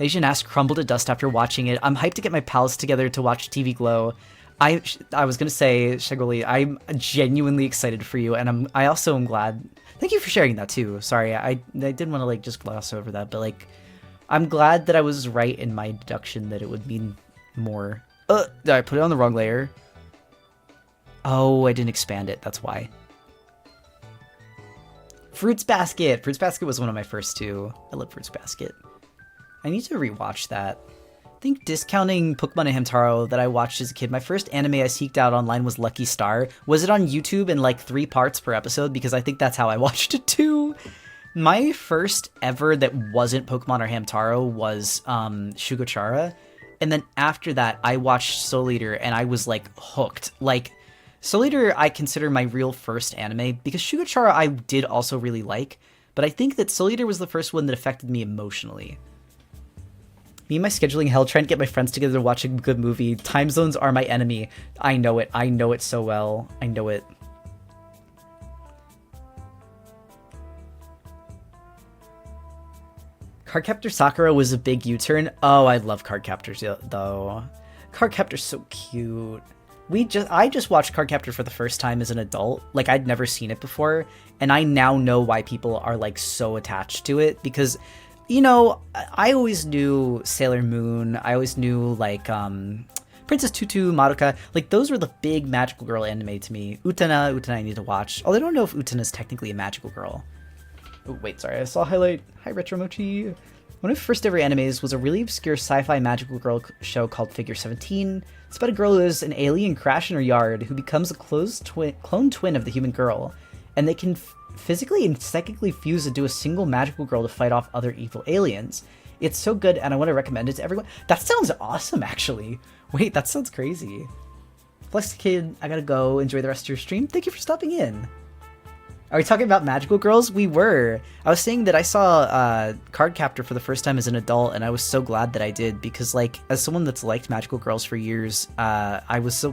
Asian ass crumbled to dust after watching it. I'm hyped to get my pals together to watch TV Glow. I was gonna say, Shagoli, I'm genuinely excited for you, and I also am glad. Thank you for sharing that too. Sorry, I didn't want to like just gloss over that, but like, I'm glad that I was right in my deduction that it would mean more. Did I put it on the wrong layer? Oh, I didn't expand it. That's why. Fruits Basket. Fruits Basket was one of my first two. I love Fruits Basket. I need to rewatch that. I think discounting Pokemon and Hamtaro that I watched as a kid, my first anime I seeked out online was Lucky Star. Was it on YouTube in like 3 parts per episode? Because I think that's how I watched it too. My first ever that wasn't Pokemon or Hamtaro was Shugachara. And then after that, I watched Soul Eater, and I was, like, hooked. Like, Soul Eater I consider my real first anime, because Shugachara I did also really like, but I think that Soul Eater was the first one that affected me emotionally. Me and my scheduling hell, trying to get my friends together to watch a good movie. Time zones are my enemy. I know it. I know it so well. I know it. Cardcaptor Sakura was a big U-turn. Oh, I love Cardcaptors though. Cardcaptor's so cute. I just watched Cardcaptor for the first time as an adult. Like, I'd never seen it before, and I now know why people are like so attached to it, because, you know, I always knew Sailor Moon. I always knew like Princess Tutu, Madoka. Like, those were the big magical girl anime to me. Utena I need to watch. Although I don't know if Utena is technically a magical girl. Oh, wait, sorry, I saw a highlight. Hi, Retro Mochi. One of my first ever animes was a really obscure sci-fi magical girl show called Figure 17. It's about a girl who has an alien crash in her yard who becomes a clone twin of the human girl, and they can physically and psychically fuse into a single magical girl to fight off other evil aliens. It's so good, and I want to recommend it to everyone. That sounds awesome, actually. Wait, that sounds crazy. Flex Kid, I gotta go. Enjoy the rest of your stream. Thank you for stopping in. Are we talking about magical girls? We were. I was saying that I saw Card Captor for the first time as an adult, and I was so glad that I did because, like, as someone that's liked magical girls for years, I was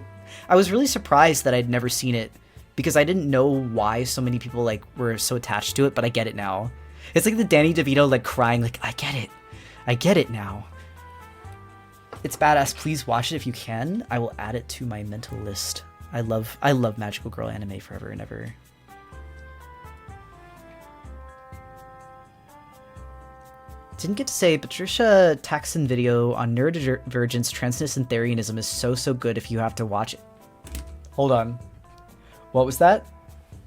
really surprised that I'd never seen it because I didn't know why so many people like were so attached to it, but I get it now. It's like the Danny DeVito like crying, like I get it now. It's badass. Please watch it if you can. I will add it to my mental list. I love magical girl anime forever and ever. Didn't get to say, Patricia Taxon video on neurodivergence, transness, and Therianism is so good if you have to watch it. Hold on. What was that?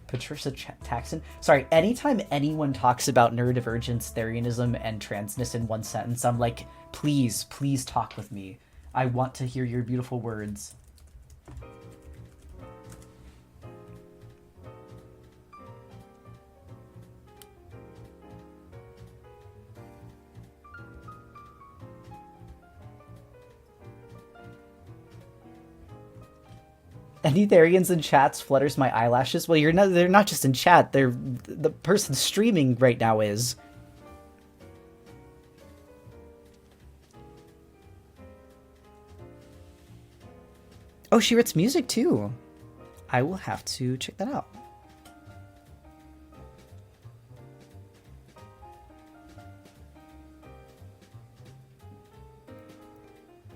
Patricia Taxon? Sorry, anytime anyone talks about neurodivergence, Therianism, and transness in one sentence, I'm like, please talk with me. I want to hear your beautiful words. Any Therians in chats flutters my eyelashes. Well, they're not just in chat. They're the person streaming right now is. Oh, she writes music too. I will have to check that out.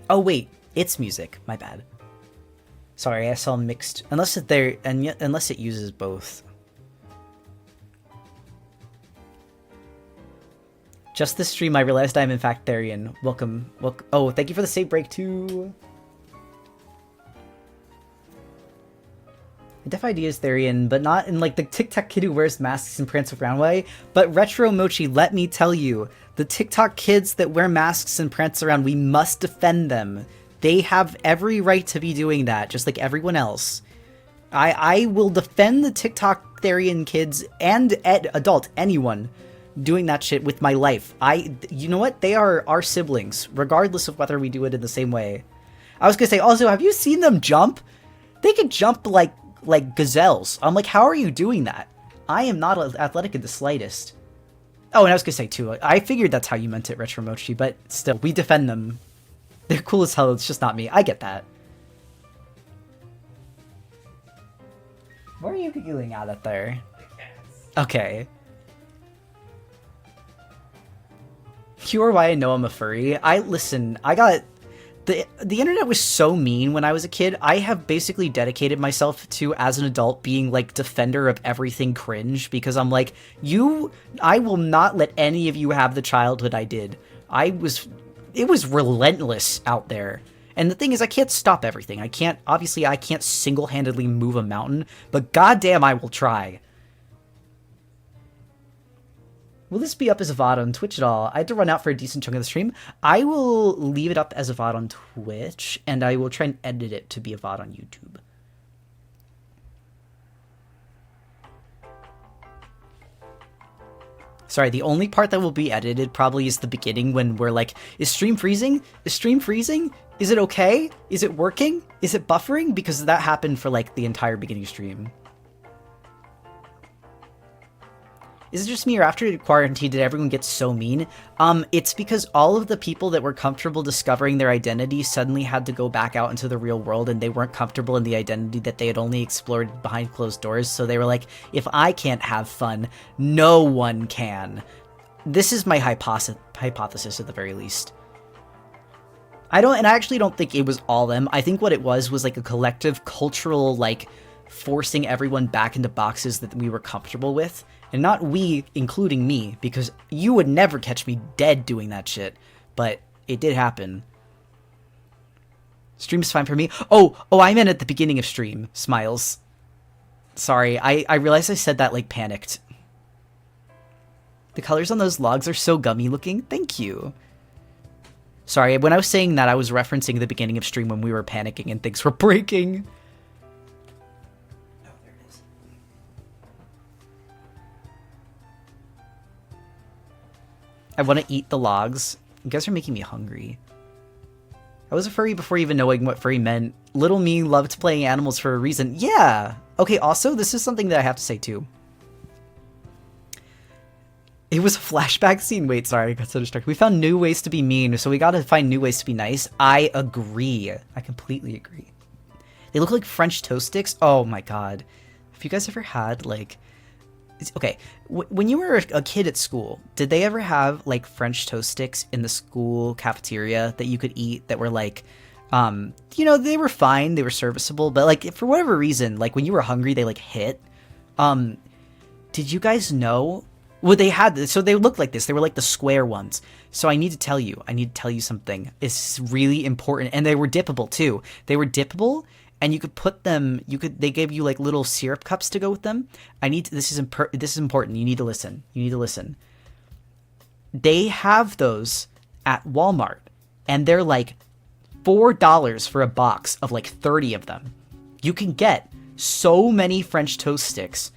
Oh wait, it's music. My bad. Sorry, I saw mixed. Unless it uses both. Just this stream, I realized I'm in fact Therian. Welcome. Oh, thank you for the save break too. Def ID is Therian, but not in like the TikTok kid who wears masks and prance around way. But Retro Mochi, let me tell you, the TikTok kids that wear masks and prance around, we must defend them. They have every right to be doing that, just like everyone else. I will defend the TikTok Therian kids and adult, anyone doing that shit with my life. You know what? They are our siblings, regardless of whether we do it in the same way. I was gonna say, also, have you seen them jump? They can jump like gazelles. I'm like, how are you doing that? I am not athletic in the slightest. Oh, and I was gonna say too, I figured that's how you meant it, Retro Mochi, but still, we defend them. They're cool as hell, it's just not me. I get that. What are you giggling at there? The cats. Okay. You are why I know I'm a furry. Listen, I got... The internet was so mean when I was a kid. I have basically dedicated myself to, as an adult, being like defender of everything cringe because I'm like, I will not let any of you have the childhood I did. It was relentless out there. And the thing is, I can't stop everything. Obviously I can't single-handedly move a mountain, but goddamn I will try. Will this be up as a VOD on Twitch at all? I had to run out for a decent chunk of the stream. I will leave it up as a VOD on Twitch, and I will try and edit it to be a VOD on YouTube. Sorry, the only part that will be edited probably is the beginning when we're like, is stream freezing? Is stream freezing? Is it okay? Is it working? Is it buffering? Because that happened for like the entire beginning stream. Is it just me, or after quarantine did everyone get so mean? It's because all of the people that were comfortable discovering their identity suddenly had to go back out into the real world, and they weren't comfortable in the identity that they had only explored behind closed doors, so they were like, if I can't have fun, no one can. This is my hypothesis at the very least. I actually don't think it was all them. I think what it was like a collective cultural, like, forcing everyone back into boxes that we were comfortable with. And not we, including me, because you would never catch me dead doing that shit. But it did happen. Stream's fine for me. Oh, I meant at the beginning of stream. Smiles. Sorry, I realized I said that like panicked. The colors on those logs are so gummy looking. Thank you. Sorry, when I was saying that, I was referencing the beginning of stream when we were panicking and things were breaking. I want to eat the logs. You guys are making me hungry. I was a furry before even knowing what furry meant. Little me loved playing animals for a reason. Yeah! Okay, also, this is something that I have to say too. It was a flashback scene. Wait, sorry, I got so distracted. We found new ways to be mean, so we gotta find new ways to be nice. I agree. I completely agree. They look like French toast sticks. Oh my god. Have you guys ever had, like... Okay, when you were a kid at school, did they ever have, like, French toast sticks in the school cafeteria that you could eat that were, like... you know, they were fine, they were serviceable, but, like, for whatever reason, like, when you were hungry, they, like, hit. Did you guys know... Well, they had... So they looked like this. They were, like, the square ones. So I need to tell you something. It's really important. And they were dippable, too. They were dippable... And you could put them. They gave you like little syrup cups to go with them. This is important. You need to listen. They have those at Walmart, and they're like $4 for a box of like 30 of them. You can get so many French toast sticks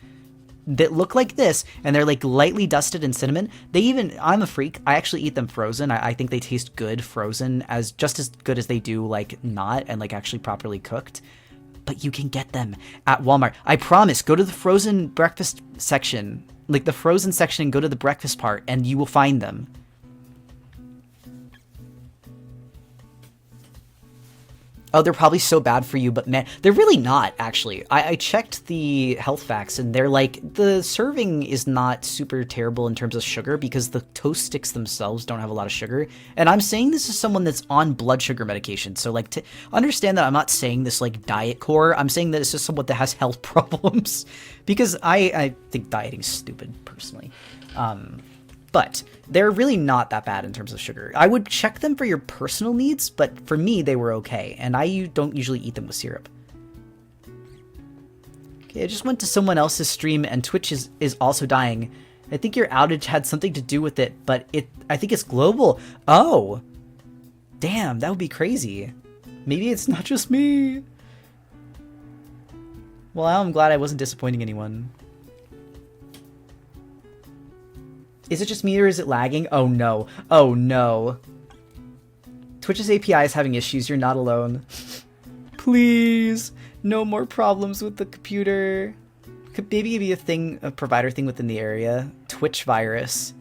that look like this, and they're like lightly dusted in cinnamon. I'm a freak. I actually eat them frozen. I think they taste good frozen, just as good as they do like not and like actually properly cooked. But you can get them at Walmart. I promise. Go to the frozen breakfast section, like the frozen section, and go to the breakfast part, and you will find them. Oh, they're probably so bad for you, but man, they're really not, actually. I checked the health facts, and they're like, the serving is not super terrible in terms of sugar because the toast sticks themselves don't have a lot of sugar. And I'm saying this as someone that's on blood sugar medication. So, like, to understand that I'm not saying this, like, diet core. I'm saying that it's just someone that has health problems because I think dieting's stupid, personally. But they're really not that bad in terms of sugar. I would check them for your personal needs, but for me, they were okay. And I don't usually eat them with syrup. Okay, I just went to someone else's stream and Twitch is also dying. I think your outage had something to do with it, but I think it's global. Oh, damn, that would be crazy. Maybe it's not just me. Well, I'm glad I wasn't disappointing anyone. Is it just me or is it lagging? Oh no. Oh no. Twitch's API is having issues. You're not alone. Please. No more problems with the computer. Could maybe be a provider thing within the area. Twitch virus.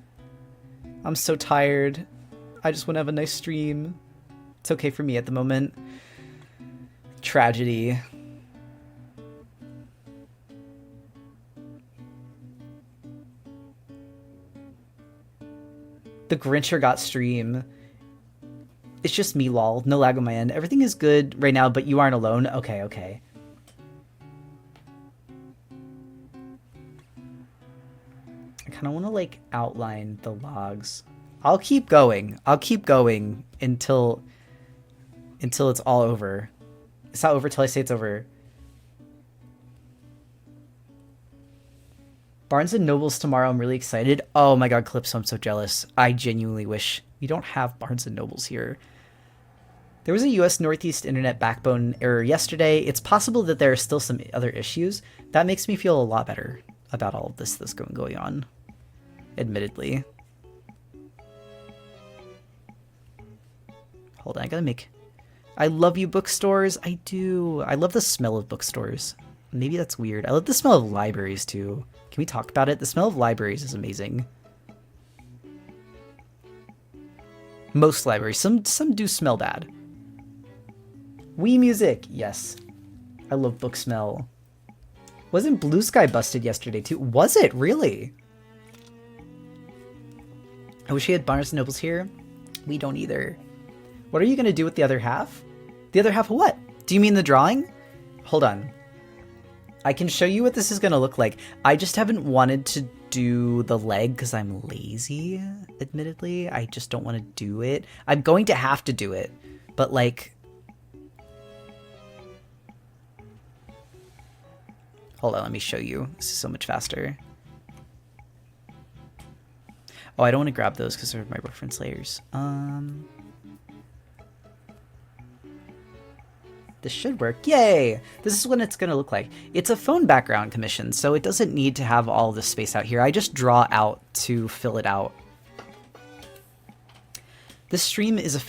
I'm so tired. I just want to have a nice stream. It's okay for me at the moment. Tragedy. The Grincher got stream. It's just me, lol. No lag on my end. Everything is good right now, but you aren't alone. Okay. I kind of want to, like, outline the logs. I'll keep going. Until it's all over. It's not over till I say it's over. Barnes & Noble's tomorrow. I'm really excited. Oh my god, Calypso, I'm so jealous. I genuinely wish we don't have Barnes & Noble's here. There was a US Northeast Internet backbone error yesterday. It's possible that there are still some other issues. That makes me feel a lot better about all of this that's going on. Admittedly. Hold on, I gotta make... I love you, bookstores. I do. I love the smell of bookstores. Maybe that's weird. I love the smell of libraries, too. Can we talk about it? The smell of libraries is amazing. Most libraries. Some do smell bad. Wii Music. Yes. I love book smell. Wasn't Blue Sky busted yesterday, too? Was it? Really? I wish we had Barnes & Nobles here. We don't either. What are you going to do with the other half? The other half of what? Do you mean the drawing? Hold on. I can show you what this is going to look like. I just haven't wanted to do the leg because I'm lazy, admittedly. I just don't want to do it. I'm going to have to do it. But, like... Hold on, let me show you. This is so much faster. Oh, I don't want to grab those because they're my reference layers. This should work. Yay! This is what it's going to look like. It's a phone background commission, so it doesn't need to have all this space out here. I just draw out to fill it out. This stream is a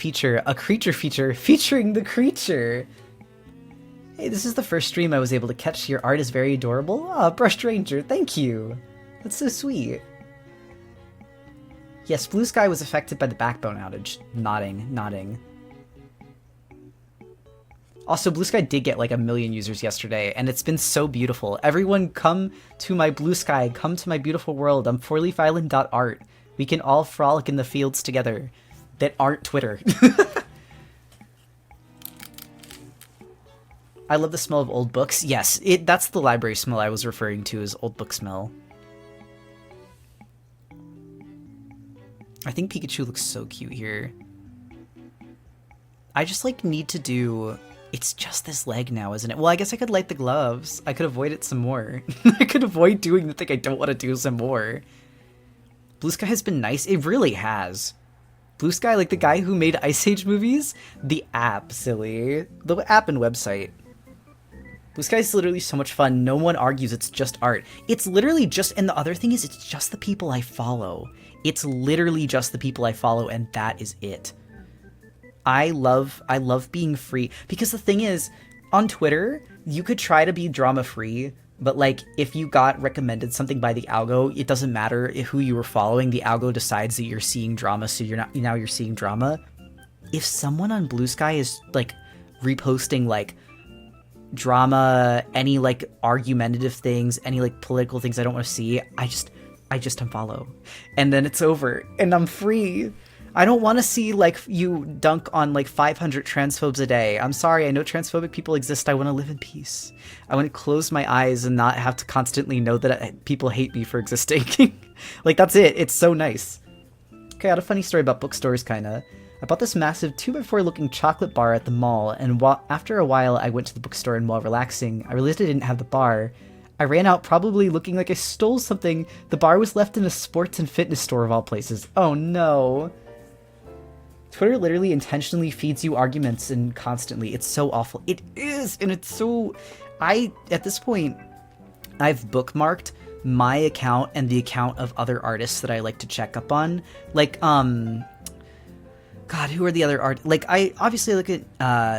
creature feature, featuring the creature. Hey, this is the first stream I was able to catch. Your art is very adorable. Ah, Brushed Ranger, thank you. That's so sweet. Yes, Blue Sky was affected by the backbone outage. Nodding. Also, Blue Sky did get like 1 million users yesterday, and it's been so beautiful. Everyone come to my Blue Sky, come to my beautiful world. I'm fourleafisland.art. We can all frolic in the fields together that aren't Twitter. I love the smell of old books. Yes, that's the library smell I was referring to as old book smell. I think Pikachu looks so cute here. I just like need to do... It's just this leg now, isn't it? Well, I guess I could light the gloves. I could avoid it some more. I could avoid doing the thing I don't want to do some more. Blue Sky has been nice. It really has. Blue Sky, like the guy who made Ice Age movies? The app, silly. The app and website. Blue Sky is literally so much fun. No one argues. It's just art. It's literally just... And the other thing is, it's just the people I follow. It's literally just the people I follow, and that is it. I love being free, because the thing is, on Twitter, you could try to be drama free, but like if you got recommended something by the algo, it doesn't matter who you were following. The algo decides that you're seeing drama, so you're seeing drama. If someone on Blue Sky is like reposting like drama, any like argumentative things, any like political things I don't want to see, I just unfollow, and then it's over, and I'm free. I don't want to see, like, you dunk on, like, 500 transphobes a day. I'm sorry, I know transphobic people exist. I want to live in peace. I want to close my eyes and not have to constantly know that people hate me for existing. Like, that's it. It's so nice. Okay, I had a funny story about bookstores, kinda. I bought this massive 2x4 looking chocolate bar at the mall, and after a while I went to the bookstore, and while relaxing, I realized I didn't have the bar. I ran out probably looking like I stole something. The bar was left in a sports and fitness store of all places. Oh no. Twitter literally intentionally feeds you arguments and constantly. It's so awful. It is, and it's so... At this point, I've bookmarked my account and the account of other artists that I like to check up on. Like, God, who are the other artists? Like, I obviously look at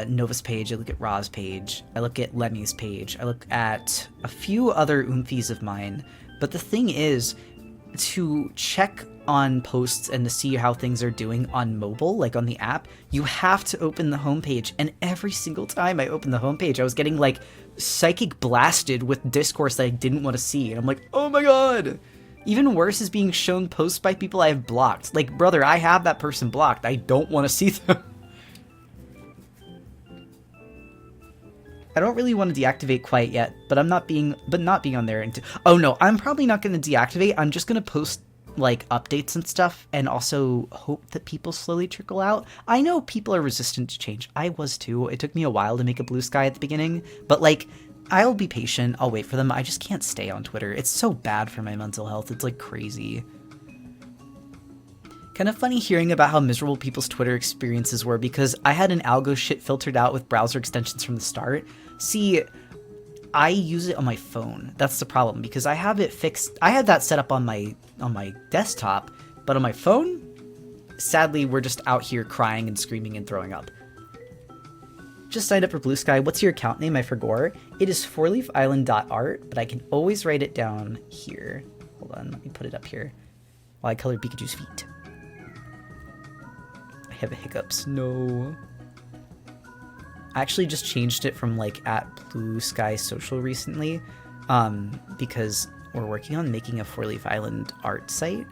Nova's page, I look at Ra's page, I look at Lemmy's page, I look at a few other oomphies of mine. But the thing is, to check on posts and to see how things are doing on mobile, like on the app, you have to open the homepage. And every single time I opened the homepage, I was getting like psychic blasted with discourse that I didn't want to see. And I'm like, oh my god. Even worse is being shown posts by people I have blocked. Like, brother, I have that person blocked. I don't want to see them. I don't really want to deactivate quite yet, but not being on there. Oh no, I'm probably not going to deactivate. I'm just going to post like updates and stuff, and also hope that people slowly trickle out. I know people are resistant to change. I was too. It took me a while to make a Blue Sky at the beginning, but like, I'll be patient. I'll wait for them. I just can't stay on Twitter. It's so bad for my mental health. It's like crazy. Kind of funny hearing about how miserable people's Twitter experiences were, because I had an algo shit filtered out with browser extensions from the start. See, I use it on my phone. That's the problem, because I have it fixed. I had that set up on my desktop, but on my phone, sadly, we're just out here crying and screaming and throwing up. Just signed up for Blue Sky. What's your account name? I forgot. It is fourleafisland.art, but I can always write it down here. Hold on, let me put it up here while I color Pikachu's feet. I have hiccups. No. I actually just changed it from like at Blue Sky Social recently, because we're working on making a 4-Leaf Island art site.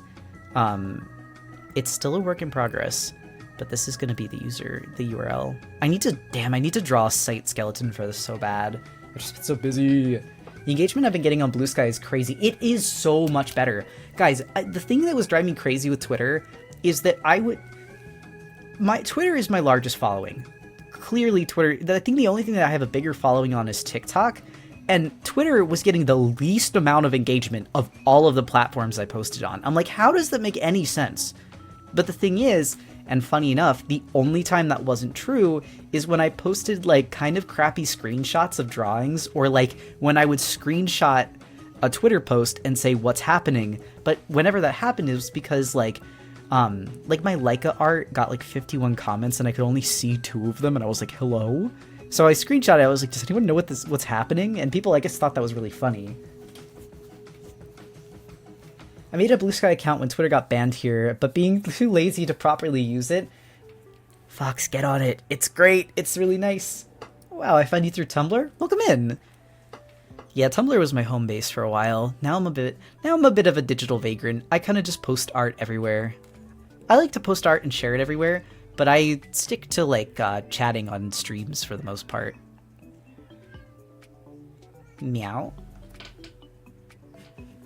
It's still a work in progress, but this is going to be the URL. I need to draw a site skeleton for this so bad. I've just been so busy. The engagement I've been getting on Blue Sky is crazy. It is so much better. Guys, the thing that was driving me crazy with Twitter is that my Twitter is my largest following. Clearly Twitter, I think the only thing that I have a bigger following on is TikTok, and Twitter was getting the least amount of engagement of all of the platforms I posted on. I'm like, how does that make any sense? But the thing is, and funny enough, the only time that wasn't true is when I posted like kind of crappy screenshots of drawings, or like when I would screenshot a Twitter post and say what's happening. But whenever that happened, it was because like my Leica art got like 51 comments and I could only see 2 of them, and I was like, hello? So I screenshot it. I was like, does anyone know what's happening? And people, I guess, thought that was really funny. I made a Blue Sky account when Twitter got banned here, but being too lazy to properly use it. Fox, get on it. It's great. It's really nice. Wow, I found you through Tumblr? Welcome in. Yeah, Tumblr was my home base for a while. Now I'm a bit of a digital vagrant. I kind of just post art everywhere. I like to post art and share it everywhere, but I stick to like chatting on streams for the most part. Meow.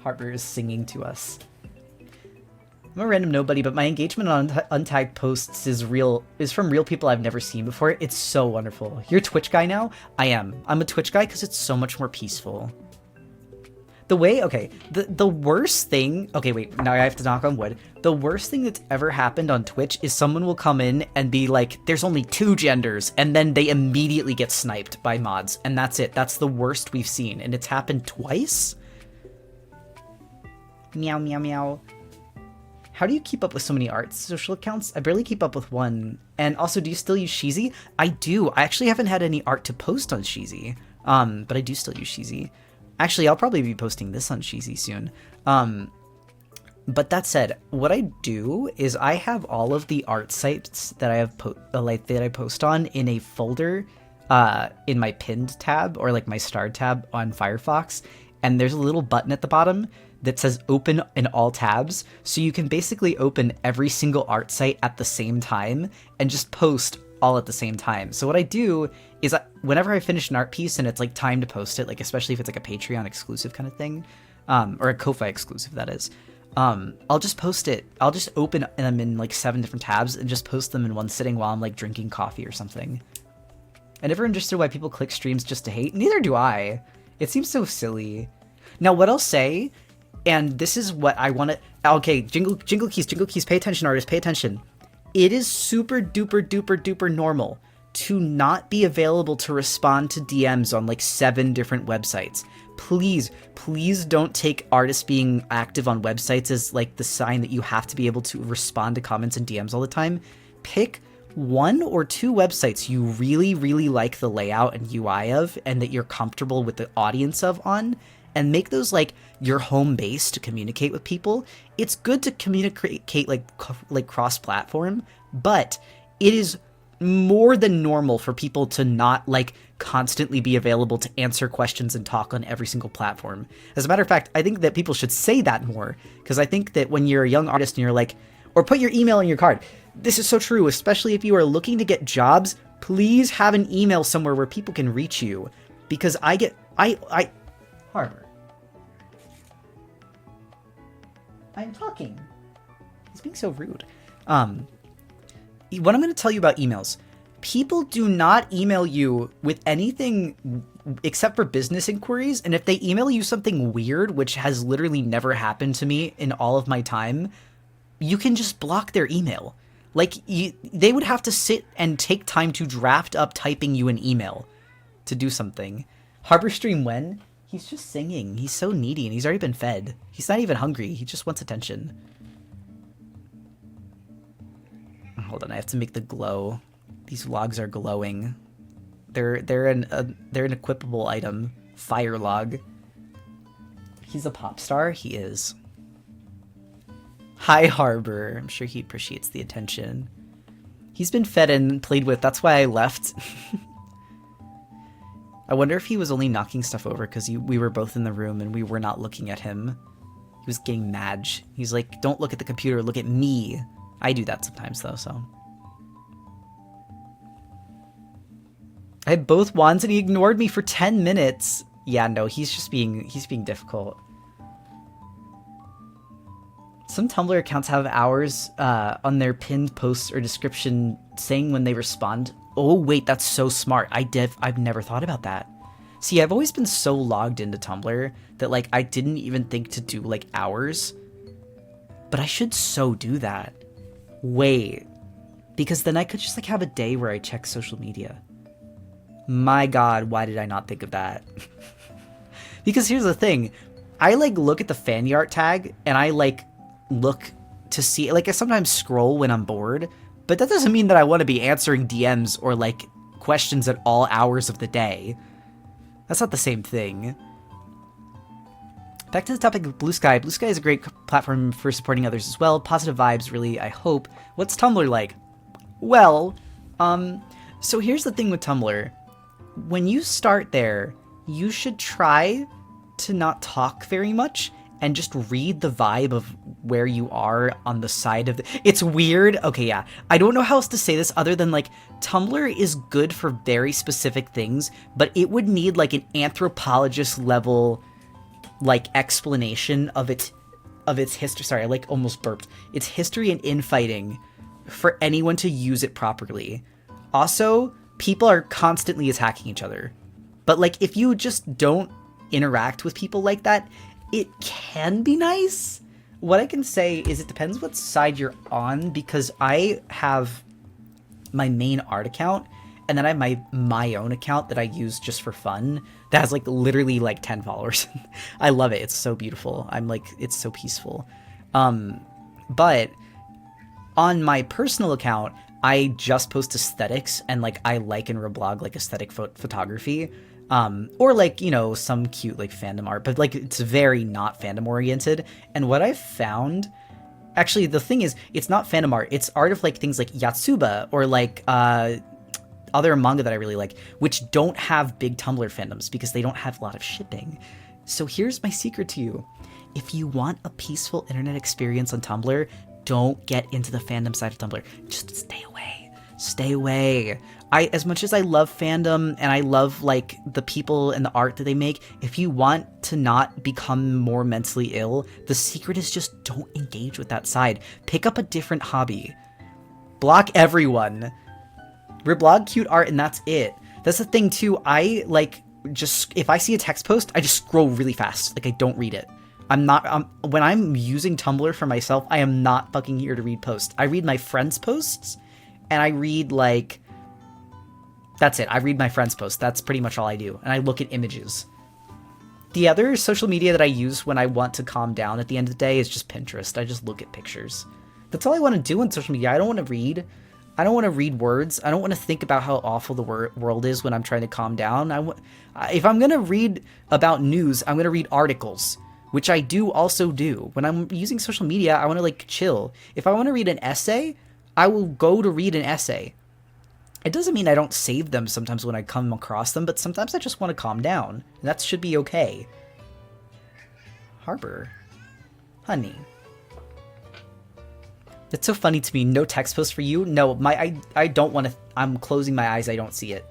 Harper is singing to us. I'm a random nobody, but my engagement on untagged posts is from real people I've never seen before. It's so wonderful. You're a Twitch guy now? I am. I'm a Twitch guy because it's so much more peaceful. The worst thing... Okay, wait, now I have to knock on wood. The worst thing that's ever happened on Twitch is someone will come in and be like, there's only 2 genders, and then they immediately get sniped by mods, and that's it. That's the worst we've seen, and it's happened twice? Meow, meow, meow. How do you keep up with so many art social accounts? I barely keep up with one. And also, do you still use Sheezy? I do. I actually haven't had any art to post on Sheezy. But I do still use Sheezy. Actually, I'll probably be posting this on Sheezy soon. But that said, what I do is I have all of the art sites that I have that I post on in a folder in my pinned tab or like my starred tab on Firefox. And there's a little button at the bottom that says open in all tabs, so you can basically open every single art site at the same time and just post all at the same time. So what I do is whenever I finish an art piece and it's like time to post it, like especially if it's like a Patreon exclusive kind of thing, or a Ko-Fi exclusive that is, I'll just post it. I'll just open them in like 7 different tabs and just post them in one sitting while I'm like drinking coffee or something. I never understood why people click streams just to hate. Neither do I. It seems so silly. Now what I'll say, and this is what I want to... Okay, jingle keys, pay attention, artists, pay attention. It is super duper duper duper normal to not be available to respond to DMs on like 7 different websites. Please don't take artists being active on websites as like the sign that you have to be able to respond to comments and DMs all the time. Pick 1 or 2 websites you really, really like the layout and UI of and that you're comfortable with the audience of on, and make those like your home base to communicate with people. It's good to communicate like cross-platform, but it is more than normal for people to not like constantly be available to answer questions and talk on every single platform. As a matter of fact, I think that people should say that more, because I think that when you're a young artist and you're like, or put your email in your card. This is so true, especially if you are looking to get jobs, please have an email somewhere where people can reach you, because Harbor. I'm talking. He's being so rude. What I'm going to tell you about emails. People do not email you with anything except for business inquiries, and if they email you something weird, which has literally never happened to me in all of my time, you can just block their email. Like, they would have to sit and take time to draft up typing you an email to do something. Harbor stream when? He's just singing. He's so needy, and he's already been fed. He's not even hungry. He just wants attention. Hold on, I have to make the glow. These logs are glowing. They're an equipable item. Fire log. He's a pop star. He is. Hi, Harbor. I'm sure he appreciates the attention. He's been fed and played with. That's why I left. I wonder if he was only knocking stuff over because we were both in the room and we were not looking at him. He was getting mad. He's like, don't look at the computer, look at me. I do that sometimes, though, so. I had both wands and he ignored me for 10 minutes. Yeah, no, he's being difficult. Some Tumblr accounts have hours on their pinned posts or description saying when they respond. Oh, wait, that's so smart. I've never thought about that. See, I've always been so logged into Tumblr that, like, I didn't even think to do, like, hours. But I should so do that. Wait. Because then I could just, like, have a day where I check social media. My god, why did I not think of that? Because here's the thing. I, like, look at the fan art tag, and I, like, look to see... Like, I sometimes scroll when I'm bored, but that doesn't mean that I want to be answering DMs or, like, questions at all hours of the day. That's not the same thing. Back to the topic of Blue Sky. Blue Sky is a great platform for supporting others as well. Positive vibes, really, I hope. What's Tumblr like? Well, so here's the thing with Tumblr. When you start there, you should try to not talk very much and just read the vibe of where you are on the side of the... It's weird. Okay, yeah. I don't know how else to say this other than, like, Tumblr is good for very specific things, but it would need, like, an anthropologist level, like, explanation of its history. Sorry, I, like, almost burped. Its history and infighting for anyone to use it properly. Also, people are constantly attacking each other. But, like, if you just don't interact with people like that, it can be nice. What I can say is it depends what side you're on, because I have my main art account, and then I have my own account that I use just for fun that has, like, literally, like, 10 followers. I love it. It's so beautiful. I'm, like, it's so peaceful. But on my personal account, I just post aesthetics, and, like, I like and reblog, like, aesthetic photography. Or, like, you know, some cute, like, fandom art, but, like, it's very not fandom oriented. And what I've found, actually, the thing is, it's not fandom art, it's art of, like, things like Yatsuba, or, like, other manga that I really like, which don't have big Tumblr fandoms, because they don't have a lot of shipping. So here's my secret to you. If you want a peaceful internet experience on Tumblr, don't get into the fandom side of Tumblr. Just stay away. Stay away. As much as I love fandom and I love, like, the people and the art that they make, if you want to not become more mentally ill, the secret is just don't engage with that side. Pick up a different hobby. Block everyone. Reblog cute art and that's it. That's the thing too. I, like, just, if I see a text post, I just scroll really fast. Like, I don't read it. I'm not, when I'm using Tumblr for myself, I am not fucking here to read posts. I read my friends' posts, and I read, like, that's it. I read my friends' posts. That's pretty much all I do. And I look at images. The other social media that I use when I want to calm down at the end of the day is just Pinterest. I just look at pictures. That's all I want to do on social media. I don't want to read. I don't want to read words. I don't want to think about how awful the world is when I'm trying to calm down. If I'm going to read about news, I'm going to read articles, which I do also do. When I'm using social media, I want to, like, chill. If I want to read an essay, I will go to read an essay. It doesn't mean I don't save them sometimes when I come across them, but sometimes I just want to calm down. And that should be okay. Harbor. Honey. It's so funny to me. No text post for you? No, I don't want to... I'm closing my eyes. I don't see it.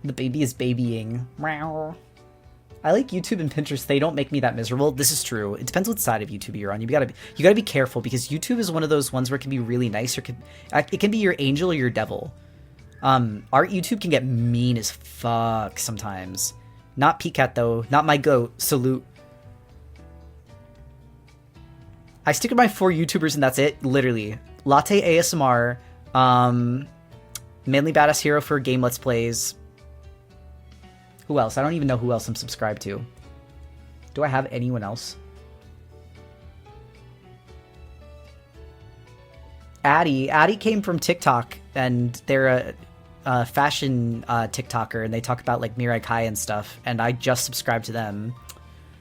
The baby is babying. Meow. I like YouTube and Pinterest. They don't make me that miserable. This is true. It depends what side of YouTube you're on. You gotta be careful, because YouTube is one of those ones where it can be really nice, or it can be your angel or your devil. Art YouTube can get mean as fuck sometimes. Not Pcat though. Not my goat. Salute. I stick with my 4 YouTubers and that's it. Literally. Latte ASMR. Manly Badass Hero for game Let's Plays. Who else? I don't even know who else I'm subscribed to. Do I have anyone else? Addy. Addy came from TikTok, and they're a fashion TikToker, and they talk about, like, Mirai Kai and stuff, and I just subscribed to them.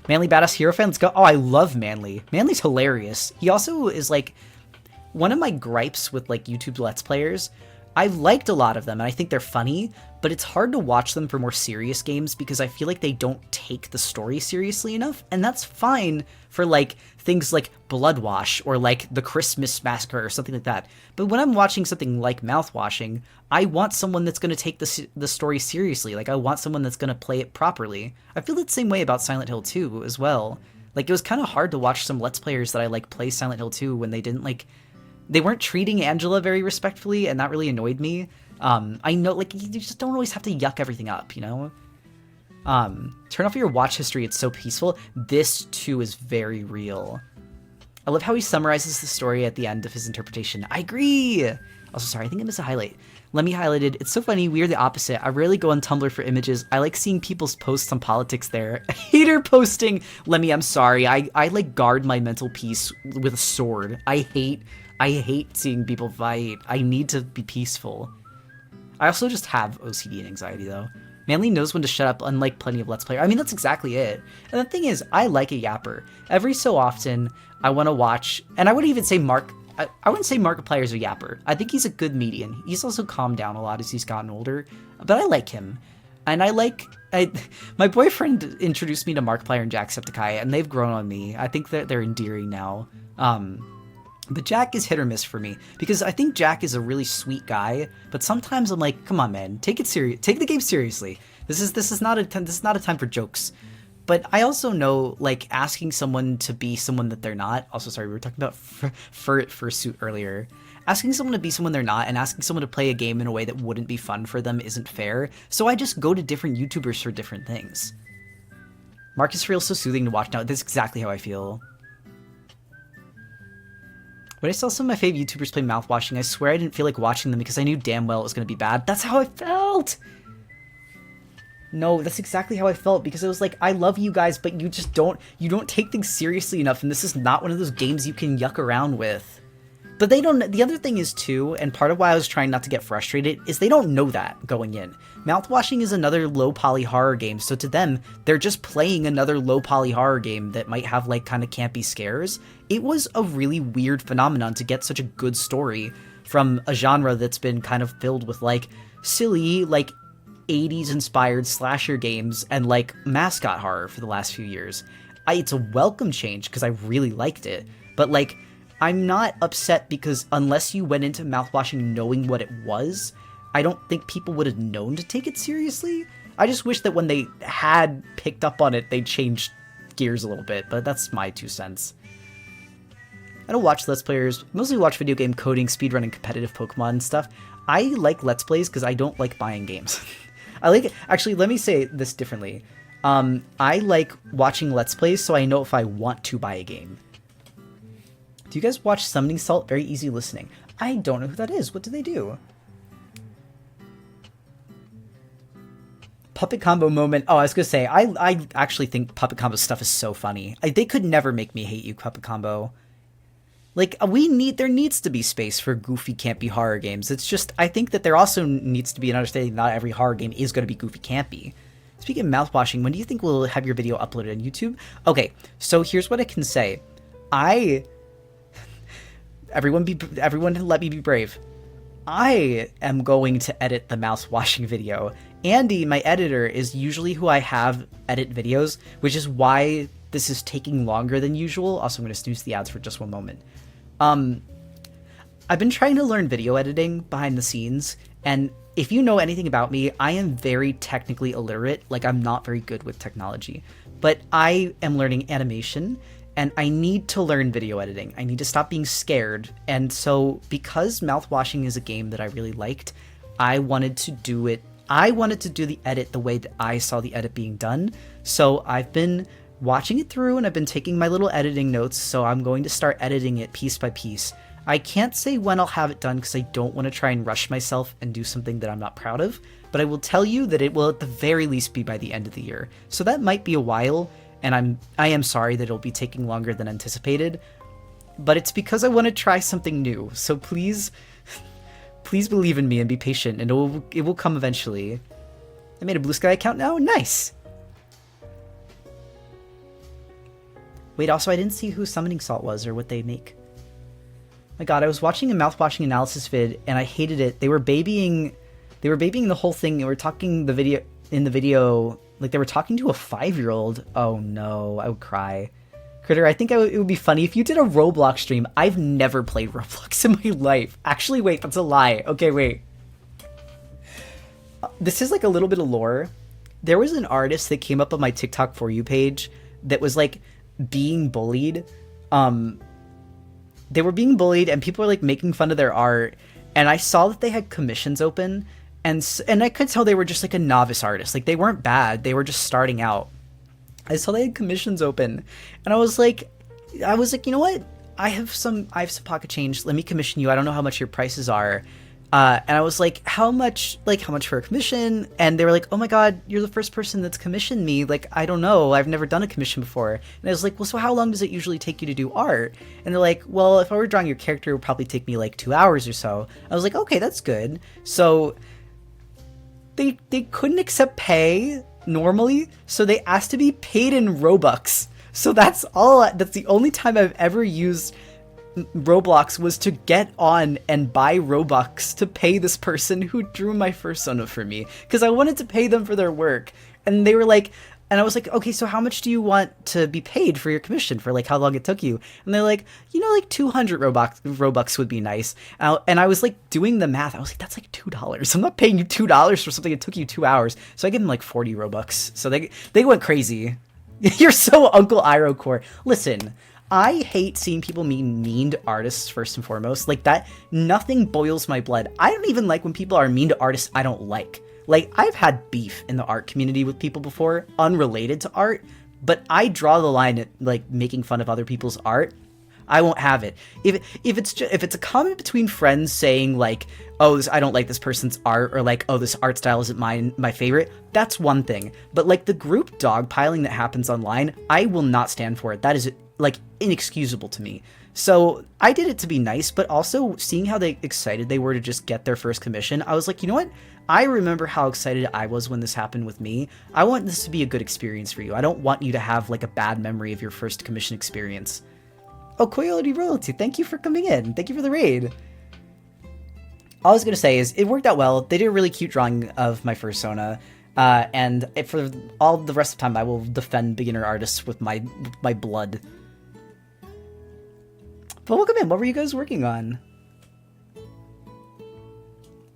Manly Badass Hero fan, let's go. Oh, I love Manly. Manly's hilarious. He also is, like, one of my gripes with, like, YouTube Let's Players. I've liked a lot of them, and I think they're funny, but it's hard to watch them for more serious games because I feel like they don't take the story seriously enough, and that's fine for, like, things like Bloodwash or, like, the Christmas Massacre or something like that. But when I'm watching something like Mouthwashing, I want someone that's going to take the story seriously. Like, I want someone that's going to play it properly. I feel the same way about Silent Hill 2 as well. Like, it was kind of hard to watch some Let's Players that I, like, play Silent Hill 2 when they didn't, like... They weren't treating Angela very respectfully, and that really annoyed me. I know, like, you just don't always have to yuck everything up, you know? Turn off your watch history, it's so peaceful. This, too, is very real. I love how he summarizes the story at the end of his interpretation. I agree! Also, sorry, I think I missed a highlight. Let me highlight it. It's so funny, we're the opposite. I rarely go on Tumblr for images. I like seeing people's posts on politics there. Hater posting! Lemmy, I'm sorry. I like, guard my mental peace with a sword. I hate seeing people fight. I need to be peaceful. I also just have OCD and anxiety, though. Manly knows when to shut up, unlike plenty of Let's Players. I mean, that's exactly it. And the thing is, I like a yapper. Every so often, I want to watch, and I wouldn't even say I wouldn't say Markiplier's a yapper. I think he's a good median. He's also calmed down a lot as he's gotten older, but I like him. And my boyfriend introduced me to Markiplier and Jacksepticeye, and they've grown on me. I think that they're endearing now. But Jack is hit or miss for me, because I think Jack is a really sweet guy, but sometimes I'm like, come on, man, take the game seriously. This is not a time for jokes. But I also know, like, asking someone to be someone that they're not. Also, sorry, we were talking about fursuit earlier. Asking someone to be someone they're not and asking someone to play a game in a way that wouldn't be fun for them isn't fair. So I just go to different YouTubers for different things. Marcus feels so soothing to watch now. That's exactly how I feel. When I saw some of my fave YouTubers play mouthwashing, I swear I didn't feel like watching them because I knew damn well it was going to be bad. That's how I felt! No, that's exactly how I felt, because it was like, I love you guys, but you don't take things seriously enough, and this is not one of those games you can yuck around with. But they don't, the other thing is too, and part of why I was trying not to get frustrated, is they don't know that going in. Mouthwashing is another low-poly horror game, so to them, they're just playing another low-poly horror game that might have, like, kind of campy scares. It was a really weird phenomenon to get such a good story from a genre that's been kind of filled with, like, silly, like, 80s inspired slasher games and like mascot horror for the last few years. It's a welcome change because I really liked it, but like I'm not upset because unless you went into mouthwashing knowing what it was, I don't think people would have known to take it seriously. I just wish that when they had picked up on it, they changed gears a little bit, but that's my 2 cents. I don't watch Let's Players, mostly watch video game coding, speedrunning, competitive Pokemon and stuff. I like Let's Plays because I don't like buying games. Actually, let me say this differently. I like watching Let's Plays so I know if I want to buy a game. Do you guys watch Summoning Salt? Very easy listening. I don't know who that is. What do they do? Puppet Combo moment. Oh, I was gonna say, I actually think Puppet Combo stuff is so funny. They could never make me hate you, Puppet Combo. Like, there needs to be space for goofy, campy horror games. It's just, I think that there also needs to be an understanding that not every horror game is going to be goofy, campy. Speaking of mouthwashing, when do you think we'll have your video uploaded on YouTube? Okay, so here's what I can say. Everyone let me be brave. I am going to edit the mouthwashing video. Andy, my editor, is usually who I have edit videos, which is why this is taking longer than usual. Also, I'm going to snooze the ads for just one moment. I've been trying to learn video editing behind the scenes, and if you know anything about me, I am very technically illiterate. Like, I'm not very good with technology, but I am learning animation, and I need to learn video editing. I need to stop being scared, and so because mouthwashing is a game that I really liked, I wanted to do it. I wanted to do the edit the way that I saw the edit being done, so I've been watching it through and I've been taking my little editing notes, so I'm going to start editing it piece by piece. I can't say when I'll have it done because I don't want to try and rush myself and do something that I'm not proud of, but I will tell you that it will at the very least be by the end of the year. So that might be a while, and I am sorry that it'll be taking longer than anticipated, but it's because I want to try something new. So please believe in me and be patient, and it will come eventually. I made a Blue Sky account now? Nice! Wait, also, I didn't see who Summoning Salt was or what they make. My god, I was watching a mouthwashing analysis vid, and I hated it. They were babying the whole thing. They were talking in the video, like they were talking to a 5-year-old. Oh no, I would cry. Critter, I think it would be funny if you did a Roblox stream. I've never played Roblox in my life. Actually, wait, that's a lie. Okay, wait. This is like a little bit of lore. There was an artist that came up on my TikTok For You page that was like being bullied. They were being bullied and people were like making fun of their art, and I saw that they had commissions open, and I could tell they were just like a novice artist. Like, they weren't bad, they were just starting out. I saw they had commissions open, and I was like, you know what? I have some pocket change. Let me commission you. I don't know how much your prices are. And I was like, how much for a commission? And they were like, oh my god, you're the first person that's commissioned me. Like, I don't know, I've never done a commission before. And I was like, well, so how long does it usually take you to do art? And they're like, well, if I were drawing your character, it would probably take me like 2 hours or so. I was like, okay, that's good. So they couldn't accept pay normally, so they asked to be paid in Robux. So that's the only time I've ever used Roblox was to get on and buy Robux to pay this person who drew my fursona for me, because I wanted to pay them for their work. And they were like, and I was like, okay, so how much do you want to be paid for your commission, for like how long it took you? And they're like, like 200 Robux would be nice. And I was like doing the math. I was like, that's like $2. I'm not paying you $2 for something that took you 2 hours. So I gave them like 40 Robux. So they went crazy. You're so Uncle Irocore. Listen, I hate seeing people be mean to artists first and foremost. Like that, nothing boils my blood. I don't even like when people are mean to artists I don't like. Like, I've had beef in the art community with people before, unrelated to art, but I draw the line at, like, making fun of other people's art. I won't have it. If it's a comment between friends saying, like, oh, I don't like this person's art, or like, oh, this art style isn't my favorite, that's one thing. But, like, the group dogpiling that happens online, I will not stand for it. That is, like, inexcusable to me. So I did it to be nice, but also seeing how excited they were to just get their first commission, I was like, you know what? I remember how excited I was when this happened with me. I want this to be a good experience for you. I don't want you to have like a bad memory of your first commission experience. Oh, Coyote Royalty, thank you for coming in. Thank you for the raid. All I was going to say is it worked out well. They did a really cute drawing of my fursona. And for all the rest of the time, I will defend beginner artists with my blood. But welcome in. What were you guys working on?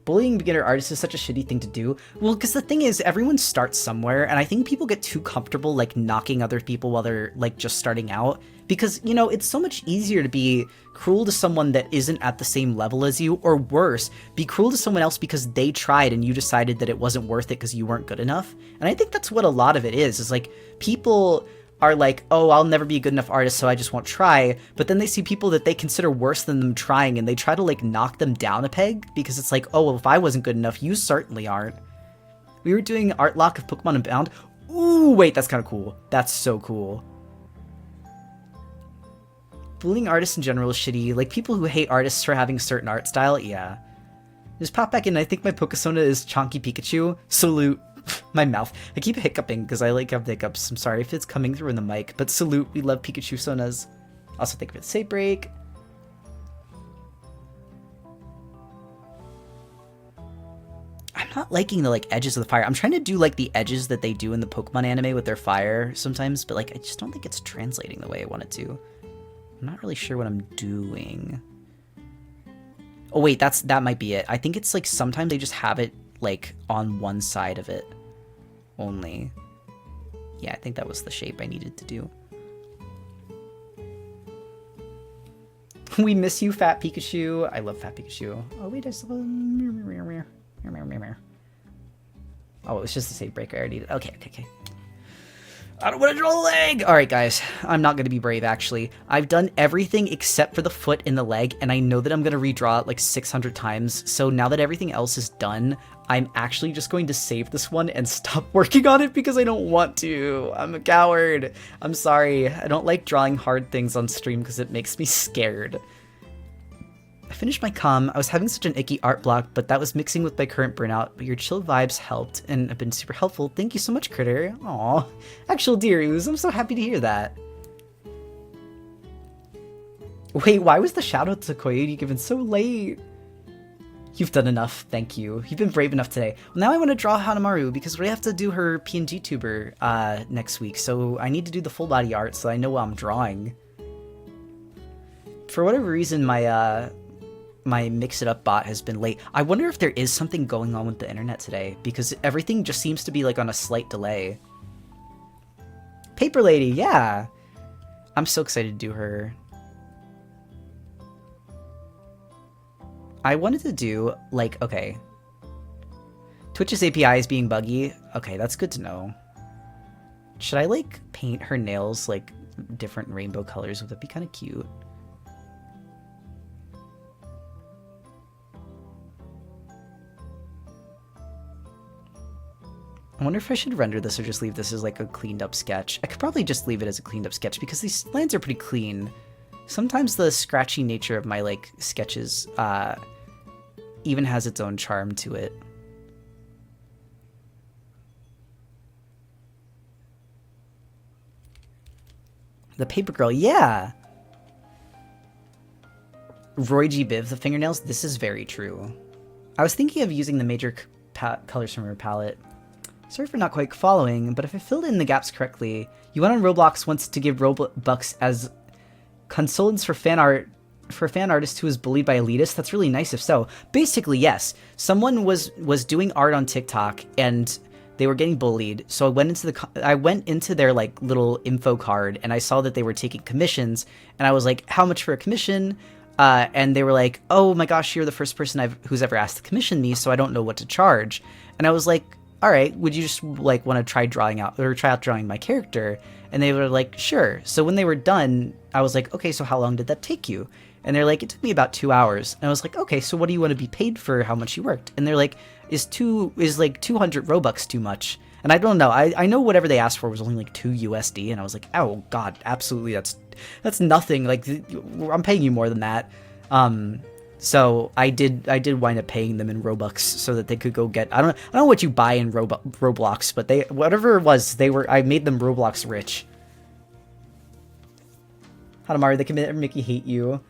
Bullying beginner artists is such a shitty thing to do. Well, because the thing is, everyone starts somewhere, and I think people get too comfortable, like, knocking other people while they're, like, just starting out. Because, it's so much easier to be cruel to someone that isn't at the same level as you, or worse, be cruel to someone else because they tried and you decided that it wasn't worth it because you weren't good enough. And I think that's what a lot of it is like, people are like, oh, I'll never be a good enough artist, so I just won't try. But then they see people that they consider worse than them trying, and they try to, like, knock them down a peg, because it's like, oh, well, if I wasn't good enough, you certainly aren't. We were doing art lock of Pokemon Unbound. Ooh, wait, that's kind of cool. That's so cool. Bullying artists in general is shitty. Like, people who hate artists for having a certain art style, yeah. Just pop back in. I think my Pokesona is Chonky Pikachu. Salute. My mouth. I keep hiccuping because I like have hiccups. I'm sorry if it's coming through in the mic, but salute. We love Pikachu Sonas. Also, thank you for the save break. I'm not liking the, like, edges of the fire. I'm trying to do, like, the edges that they do in the Pokemon anime with their fire sometimes, but, like, I just don't think it's translating the way I want it to. I'm not really sure what I'm doing. Oh, wait, that might be it. I think it's, like, sometimes they just have it, like, on one side of it only. Yeah, I think that was the shape I needed to do. We miss you, Fat Pikachu. I love Fat Pikachu. Oh, wait, I still... Oh, it was just a save break. I already did. Okay. I don't want to draw the leg! Alright, guys. I'm not going to be brave, actually. I've done everything except for the foot and the leg, and I know that I'm going to redraw it like 600 times, so now that everything else is done, I'm actually just going to save this one and stop working on it because I don't want to. I'm a coward. I'm sorry. I don't like drawing hard things on stream because it makes me scared. I finished my comm. I was having such an icky art block, but that was mixing with my current burnout, but your chill vibes helped and have been super helpful. Thank you so much, Critter. Aw. Actual dearoos, I'm so happy to hear that. Wait, why was the shout out to Coyote given so late? You've done enough, thank you. You've been brave enough today. Well, now I want to draw Hanamaru because we have to do her PNG tuber next week, so I need to do the full body art so I know what I'm drawing. For whatever reason, my Mix It Up bot has been late. I wonder if there is something going on with the internet today, because everything just seems to be like on a slight delay. Paper Lady, yeah! I'm so excited to do her. I wanted to do, like, okay. Twitch's API is being buggy. Okay, that's good to know. Should I, like, paint her nails, like, different rainbow colors? Would that be kind of cute? I wonder if I should render this or just leave this as like a cleaned up sketch. I could probably just leave it as a cleaned up sketch because these lines are pretty clean. Sometimes the scratchy nature of my like sketches even has its own charm to it. The paper girl, yeah. Roy G. Biv, the fingernails, this is very true. I was thinking of using the major colors from her palette. Sorry for not quite following, but if I filled in the gaps correctly, you went on Roblox once to give Robux as consultants for fan art for a fan artist who was bullied by elitists. That's really nice if so. Basically, yes. Someone was doing art on TikTok and they were getting bullied. So I went into their like little info card and I saw that they were taking commissions and I was like, how much for a commission? And they were like, oh my gosh, you're the first person who's ever asked to commission me, so I don't know what to charge. And I was like, all right, would you just like want to try out drawing my character? And they were like, sure. So when they were done, I was like, okay, so how long did that take you? And they're like, it took me about 2 hours. And I was like, okay, so what do you want to be paid for how much you worked? And they're like, is like 200 Robux too much? And I don't know. I know whatever they asked for was only like 2 USD. And I was like, oh God, absolutely. That's nothing. Like I'm paying you more than that. So I did wind up paying them in Robux so that they could go get, I don't know what you buy in Roblox, but whatever it was, I made them Roblox rich. Hanamaru, they can make you hate you.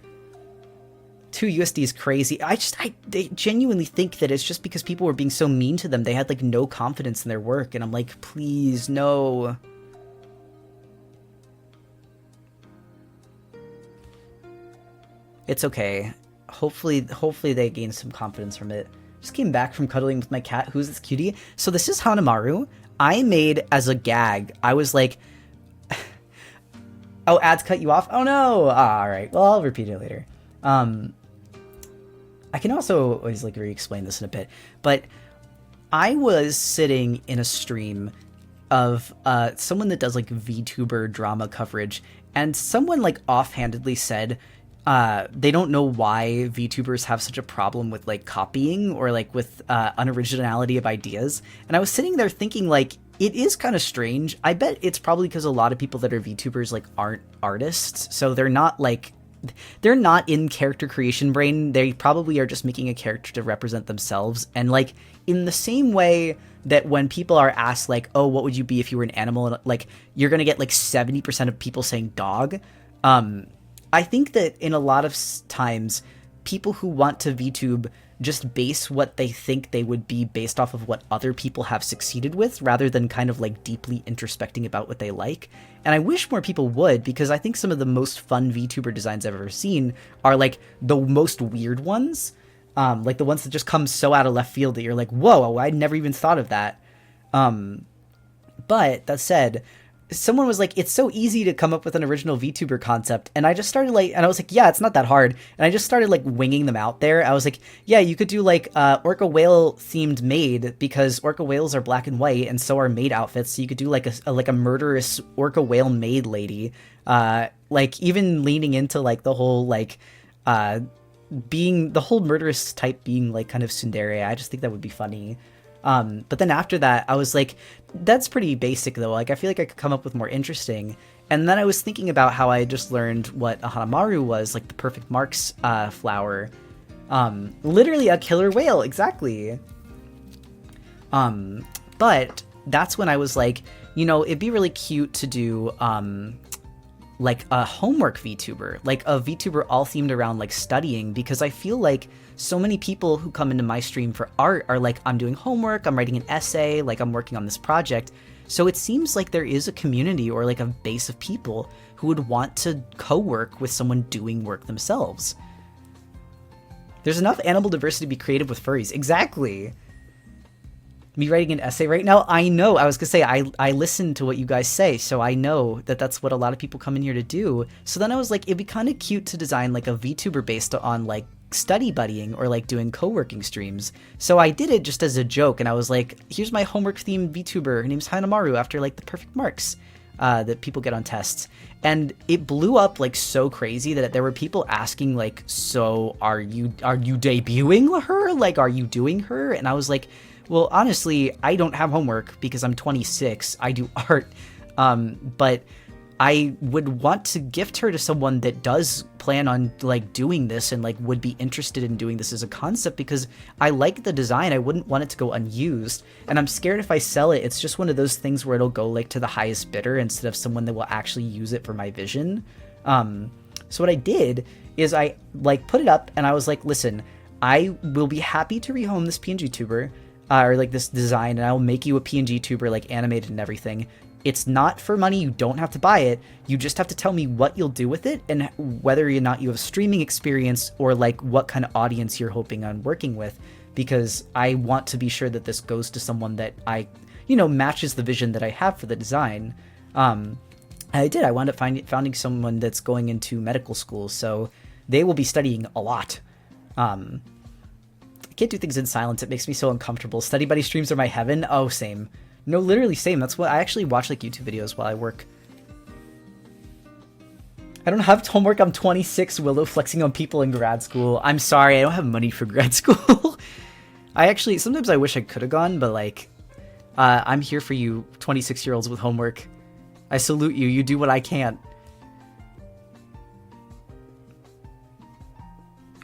2 USD is crazy. They genuinely think that it's just because people were being so mean to them. They had like no confidence in their work. And I'm like, please, no. It's okay. Hopefully they gain some confidence from it. Just came back from cuddling with my cat. Who's this cutie? So this is Hanamaru. I made as a gag. I was like, oh, ads cut you off? Oh no. All right. Well, I'll repeat it later. I can also always like re-explain this in a bit, but I was sitting in a stream of someone that does like VTuber drama coverage, and someone like offhandedly said they don't know why VTubers have such a problem with like copying or like with unoriginality of ideas. And I was sitting there thinking like, it is kind of strange. I bet it's probably because a lot of people that are VTubers like aren't artists, so they're not in character creation brain. They probably are just making a character to represent themselves. And like in the same way that when people are asked like, oh, what would you be if you were an animal? And like, you're going to get like 70% of people saying dog. I think that in a lot of times people who want to VTube just base what they think they would be based off of what other people have succeeded with, rather than kind of like deeply introspecting about what they like. And I wish more people would, because I think some of the most fun VTuber designs I've ever seen are like the most weird ones. Like the ones that just come so out of left field that you're like, whoa, I never even thought of that. But that said, someone was like, it's so easy to come up with an original VTuber concept. And I just started like, and I was like, yeah, it's not that hard. And I just started like winging them out there. I was like, yeah, you could do like orca whale themed maid, because orca whales are black and white and so are maid outfits. So you could do like a murderous orca whale maid lady. Like even leaning into like the whole like being the whole murderous type being like kind of tsundere. I just think that would be funny. But then after that, I was like, that's pretty basic though. Like, I feel like I could come up with more interesting. And then I was thinking about how I just learned what a Hanamaru was, like the perfect marks flower. Literally a killer whale, exactly. But that's when I was like, you know, it'd be really cute to do like a homework VTuber, like a VTuber all themed around like studying, because I feel like so many people who come into my stream for art are like, I'm doing homework, I'm writing an essay, like I'm working on this project. So it seems like there is a community or like a base of people who would want to co-work with someone doing work themselves. There's enough animal diversity to be creative with furries. Exactly. Me writing an essay right now? I know. I was going to say, I listen to what you guys say, so I know that that's what a lot of people come in here to do. So then I was like, it'd be kind of cute to design like a VTuber based on like study buddying or like doing co-working streams. So I did it just as a joke, and I was like, here's my homework themed VTuber. Her name's Hanamaru, after like the perfect marks that people get on tests. And it blew up like so crazy that there were people asking like, so are you debuting her? Like, are you doing her? And I was like, well, honestly, I don't have homework because I'm 26. I do art. But I would want to gift her to someone that does plan on like doing this and like would be interested in doing this as a concept, because I like the design. I wouldn't want it to go unused, and I'm scared if I sell it, it's just one of those things where it'll go like to the highest bidder instead of someone that will actually use it for my vision. So what I did is I like put it up and I was like, listen, I will be happy to rehome this PNG tuber, or like this design, and I will make you a PNG tuber like animated and everything. It's not for money. You don't have to buy it. You just have to tell me what you'll do with it and whether or not you have streaming experience or like what kind of audience you're hoping on working with, because I want to be sure that this goes to someone that I, matches the vision that I have for the design. I did. I wound up finding someone that's going into medical school, so they will be studying a lot. I can't do things in silence. It makes me so uncomfortable. Study buddy streams are my heaven. Oh, same. No, literally same. That's what I actually watch, like YouTube videos while I work. I don't have homework. I'm 26. Willow flexing on people in grad school. I'm sorry. I don't have money for grad school. Sometimes I wish I could have gone, but like, I'm here for you 26-year-olds with homework. I salute you. You do what I can't.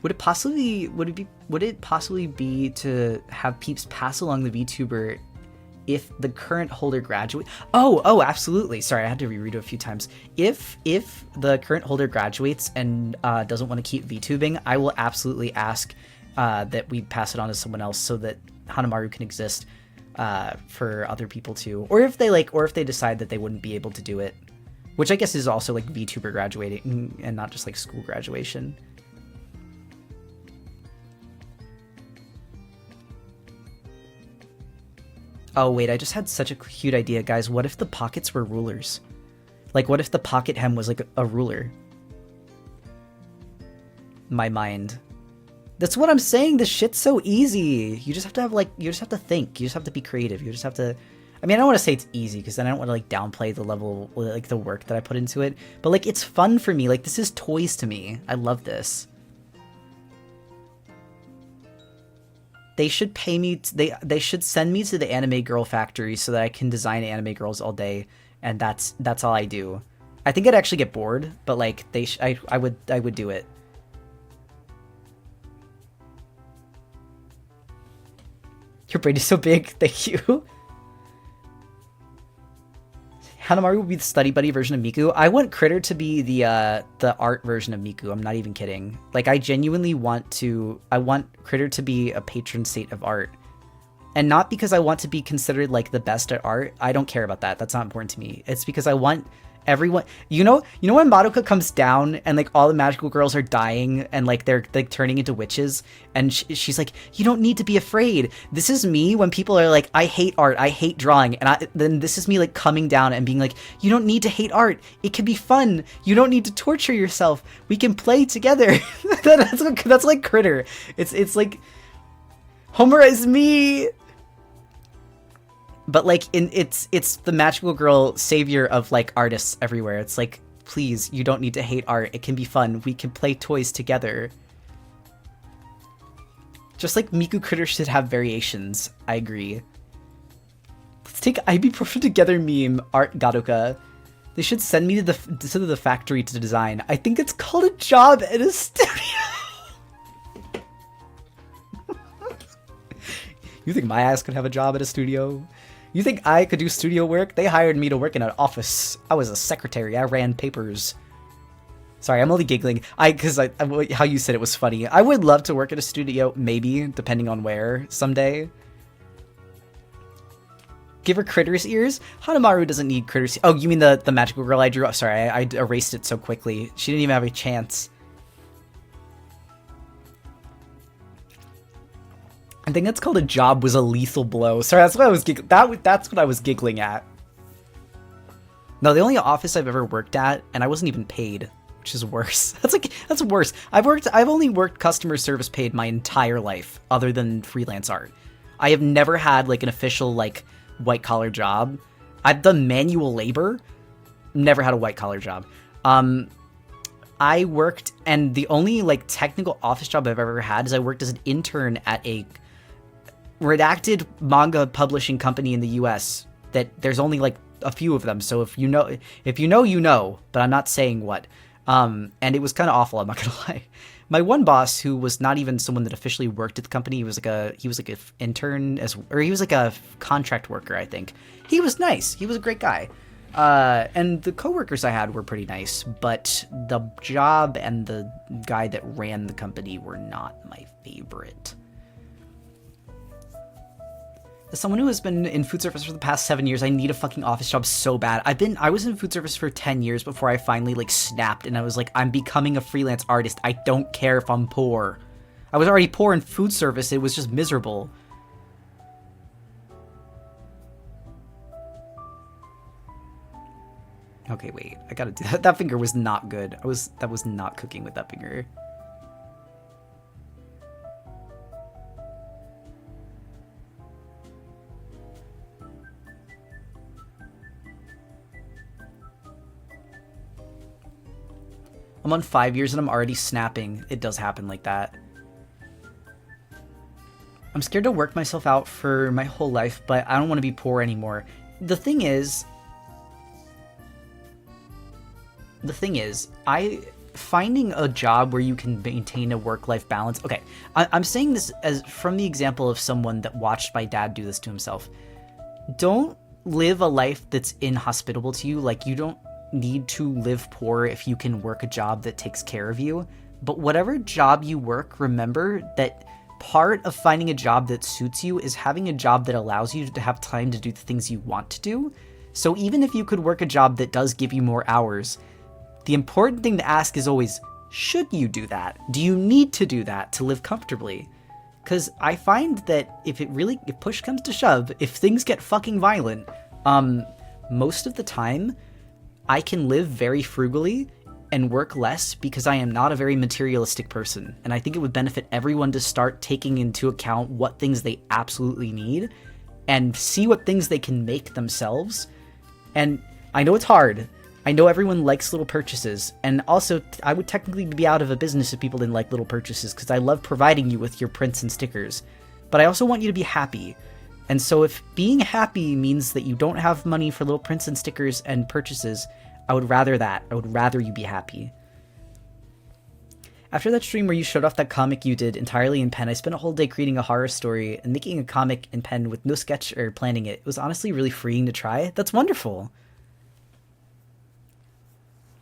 Would it possibly be to have peeps pass along the VTuber if the current holder graduate? Oh, absolutely. Sorry, I had to reread it a few times. If the current holder graduates and doesn't want to keep VTubing, I will absolutely ask that we pass it on to someone else so that Hanamaru can exist for other people too. Or if they decide that they wouldn't be able to do it, which I guess is also like VTuber graduating and not just like school graduation. Oh wait, I just had such a cute idea, guys. What if the pockets were rulers? Like, what if the pocket hem was like a ruler? My mind. That's what I'm saying. This shit's so easy. You just have to have you just have to think. You just have to be creative. You just have to. I mean, I don't want to say it's easy because then I don't want to like downplay the level, like the work that I put into it. But like, it's fun for me. Like, this is toys to me. I love this. They should pay me. They should send me to the anime girl factory so that I can design anime girls all day, and that's all I do. I think I'd actually get bored, but like I would do it. Your brain is so big. Thank you. Hanamaru will be the study buddy version of Miku. I want Critter to be the art version of Miku. I'm not even kidding. Like, I genuinely want Critter to be a patron saint of art. And not because I want to be considered like the best at art. I don't care about that. That's not important to me. It's because I want everyone, you know when Madoka comes down and like all the magical girls are dying and like they're like turning into witches, and she's like, you don't need to be afraid. This is me when people are like, I hate art, I hate drawing, and then this is me like coming down and being like, you don't need to hate art, it can be fun, you don't need to torture yourself, we can play together. that's like Critter. It's like Homura is me. But like it's the magical girl savior of like artists everywhere. It's like, please, you don't need to hate art. It can be fun. We can play toys together. Just like Miku Critter should have variations. I agree. Let's take ibuprofen together meme art Gadoka. They should send me to the factory to design. I think it's called a job at a studio. You think my ass could have a job at a studio? You think I could do studio work? They hired me to work in an office. I was a secretary. I ran papers. Sorry, I'm only giggling. Because how you said it was funny. I would love to work at a studio, maybe, depending on where, someday. Give her Critter's ears? Hanamaru doesn't need Critter's. Oh, you mean the magical girl I drew? Oh, sorry, I erased it so quickly. She didn't even have a chance. I think that's called a job was a lethal blow. Sorry, that's what I was that's what I was giggling at. No, the only office I've ever worked at, and I wasn't even paid, which is worse. That's worse. I've only worked customer service paid my entire life, other than freelance art. I have never had like an official like white collar job. I've done manual labor, never had a white collar job. I worked, and the only like technical office job I've ever had is I worked as an intern at a redacted manga publishing company in the US that there's only like a few of them. So if you know, you know, but I'm not saying what. And it was kind of awful. I'm not gonna lie. My one boss, who was not even someone that officially worked at the company, he was like a intern or he was like a contract worker, I think. He was nice. He was a great guy. And the coworkers I had were pretty nice, but the job and the guy that ran the company were not my favorite. As someone who has been in food service for the past 7 years, I need a fucking office job so bad. I was in food service for 10 years before I finally like snapped and I was like, I'm becoming a freelance artist. I don't care if I'm poor. I was already poor in food service. It was just miserable. Okay, wait. I gotta do that. That finger was not good. That was not cooking with that finger. I'm on 5 years and I'm already snapping. It does happen like that. I'm scared to work myself out for my whole life, but I don't want to be poor anymore. The thing is, finding a job where you can maintain a work-life balance. Okay, I'm saying this as from the example of someone that watched my dad do this to himself. Don't live a life that's inhospitable to you. Like, you don't need to live poor if you can work a job that takes care of you. But whatever job you work, remember that part of finding a job that suits you is having a job that allows you to have time to do the things you want to do. So even if you could work a job that does give you more hours, the important thing to ask is always, should you do that? Do you need to do that to live comfortably? Because I find that if push comes to shove, if things get fucking violent, most of the time, I can live very frugally and work less because I am not a very materialistic person. And I think it would benefit everyone to start taking into account what things they absolutely need and see what things they can make themselves. And I know it's hard. I know everyone likes little purchases. And also, I would technically be out of a business if people didn't like little purchases because I love providing you with your prints and stickers. But I also want you to be happy. And so if being happy means that you don't have money for little prints and stickers and purchases, I would rather that. I would rather you be happy. After that stream where you showed off that comic you did entirely in pen, I spent a whole day creating a horror story and making a comic in pen with no sketch or planning it. It was honestly really freeing to try. That's wonderful.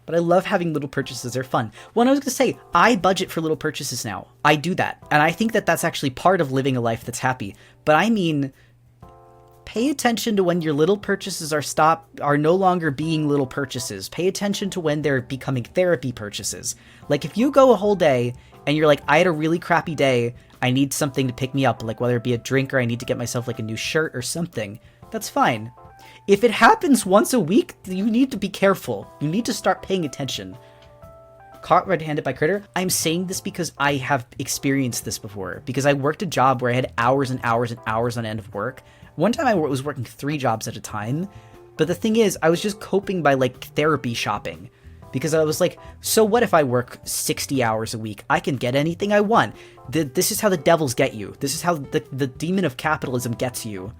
But I love having little purchases. They're fun. Well, I was going to say, I budget for little purchases now. I do that. And I think that that's actually part of living a life that's happy. But I mean, pay attention to when your little purchases are no longer being little purchases. Pay attention to when they're becoming therapy purchases. Like if you go a whole day and you're like, I had a really crappy day, I need something to pick me up, like whether it be a drink or I need to get myself like a new shirt or something, that's fine. If it happens once a week, you need to be careful. You need to start paying attention. Caught red-handed by Critter? I'm saying this because I have experienced this before. Because I worked a job where I had hours and hours and hours on end of work. One time I was working 3 jobs at a time. But the thing is, I was just coping by like therapy shopping. Because I was like, so what if I work 60 hours a week? I can get anything I want. This is how the devils get you. This is how the demon of capitalism gets you.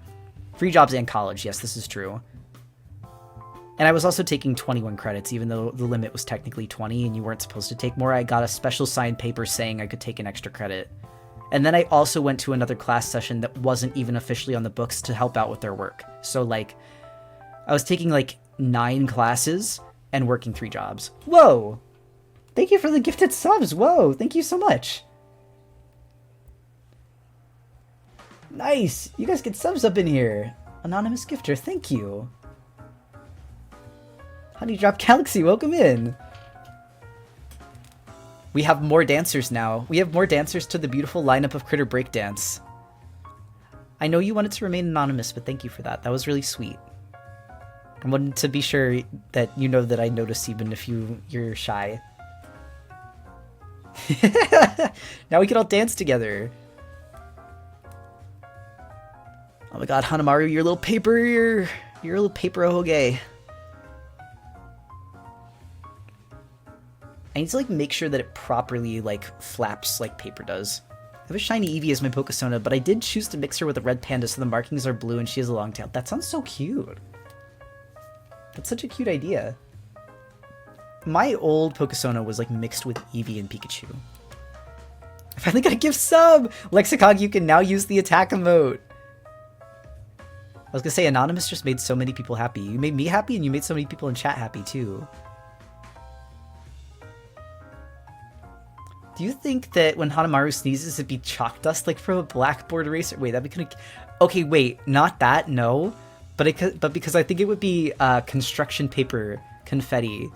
3 jobs and college, yes, this is true. And I was also taking 21 credits, even though the limit was technically 20 and you weren't supposed to take more. I got a special signed paper saying I could take an extra credit. And then I also went to another class session that wasn't even officially on the books to help out with their work. So, like, I was taking, like, 9 classes and working 3 jobs. Whoa! Thank you for the gifted subs! Whoa! Thank you so much! Nice! You guys get subs up in here! Anonymous gifter, thank you! Honey Drop Galaxy, welcome in! We have more dancers now. We have more dancers to the beautiful lineup of Critter Breakdance. I know you wanted to remain anonymous, but thank you for that. That was really sweet. I wanted to be sure that you know that I notice even if you're shy. Now we can all dance together. Oh my god, Hanamaru, your little paper ohoge. I need to like make sure that it properly like flaps like paper does. I have a shiny Eevee as my Pokesona, but I did choose to mix her with a red panda so the markings are blue and she has a long tail. That sounds so cute. That's such a cute idea. My old Pokesona was like mixed with Eevee and Pikachu. I finally got a gift sub! Lexicog, you can now use the attack emote. I was gonna say, Anonymous just made so many people happy. You made me happy and you made so many people in chat happy too. Do you think that when Hanamaru sneezes it'd be chalk dust like from a blackboard eraser? Wait, that'd be kind of... Okay, wait, not that, no. But because I think it would be construction paper confetti.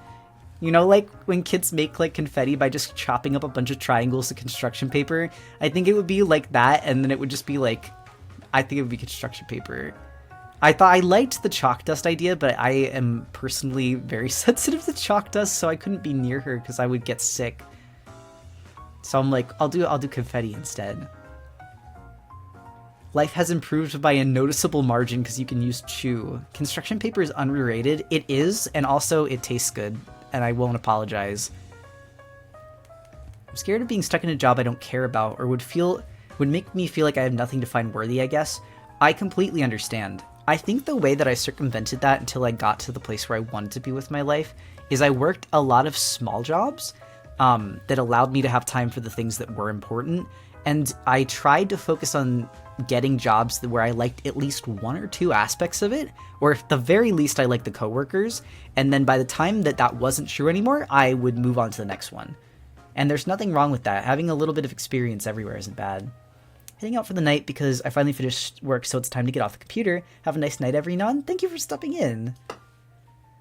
You know, like when kids make like confetti by just chopping up a bunch of triangles of construction paper? I think it would be like that, and then it would just be like... I think it would be construction paper. I thought I liked the chalk dust idea, but I am personally very sensitive to chalk dust, so I couldn't be near her because I would get sick. So I'm like, I'll do confetti instead. Life has improved by a noticeable margin because you can use chew. Construction paper is underrated. It is, and also it tastes good, and I won't apologize. I'm scared of being stuck in a job I don't care about, or would make me feel like I have nothing to find worthy, I guess. I completely understand. I think the way that I circumvented that until I got to the place where I wanted to be with my life is I worked a lot of small jobs that allowed me to have time for the things that were important. And I tried to focus on getting jobs where I liked at least one or two aspects of it, or at the very least I liked the coworkers. And then by the time that wasn't true anymore, I would move on to the next one. And there's nothing wrong with that. Having a little bit of experience everywhere isn't bad. Heading out for the night because I finally finished work, so it's time to get off the computer. Have a nice night, everyone. Thank you for stopping in.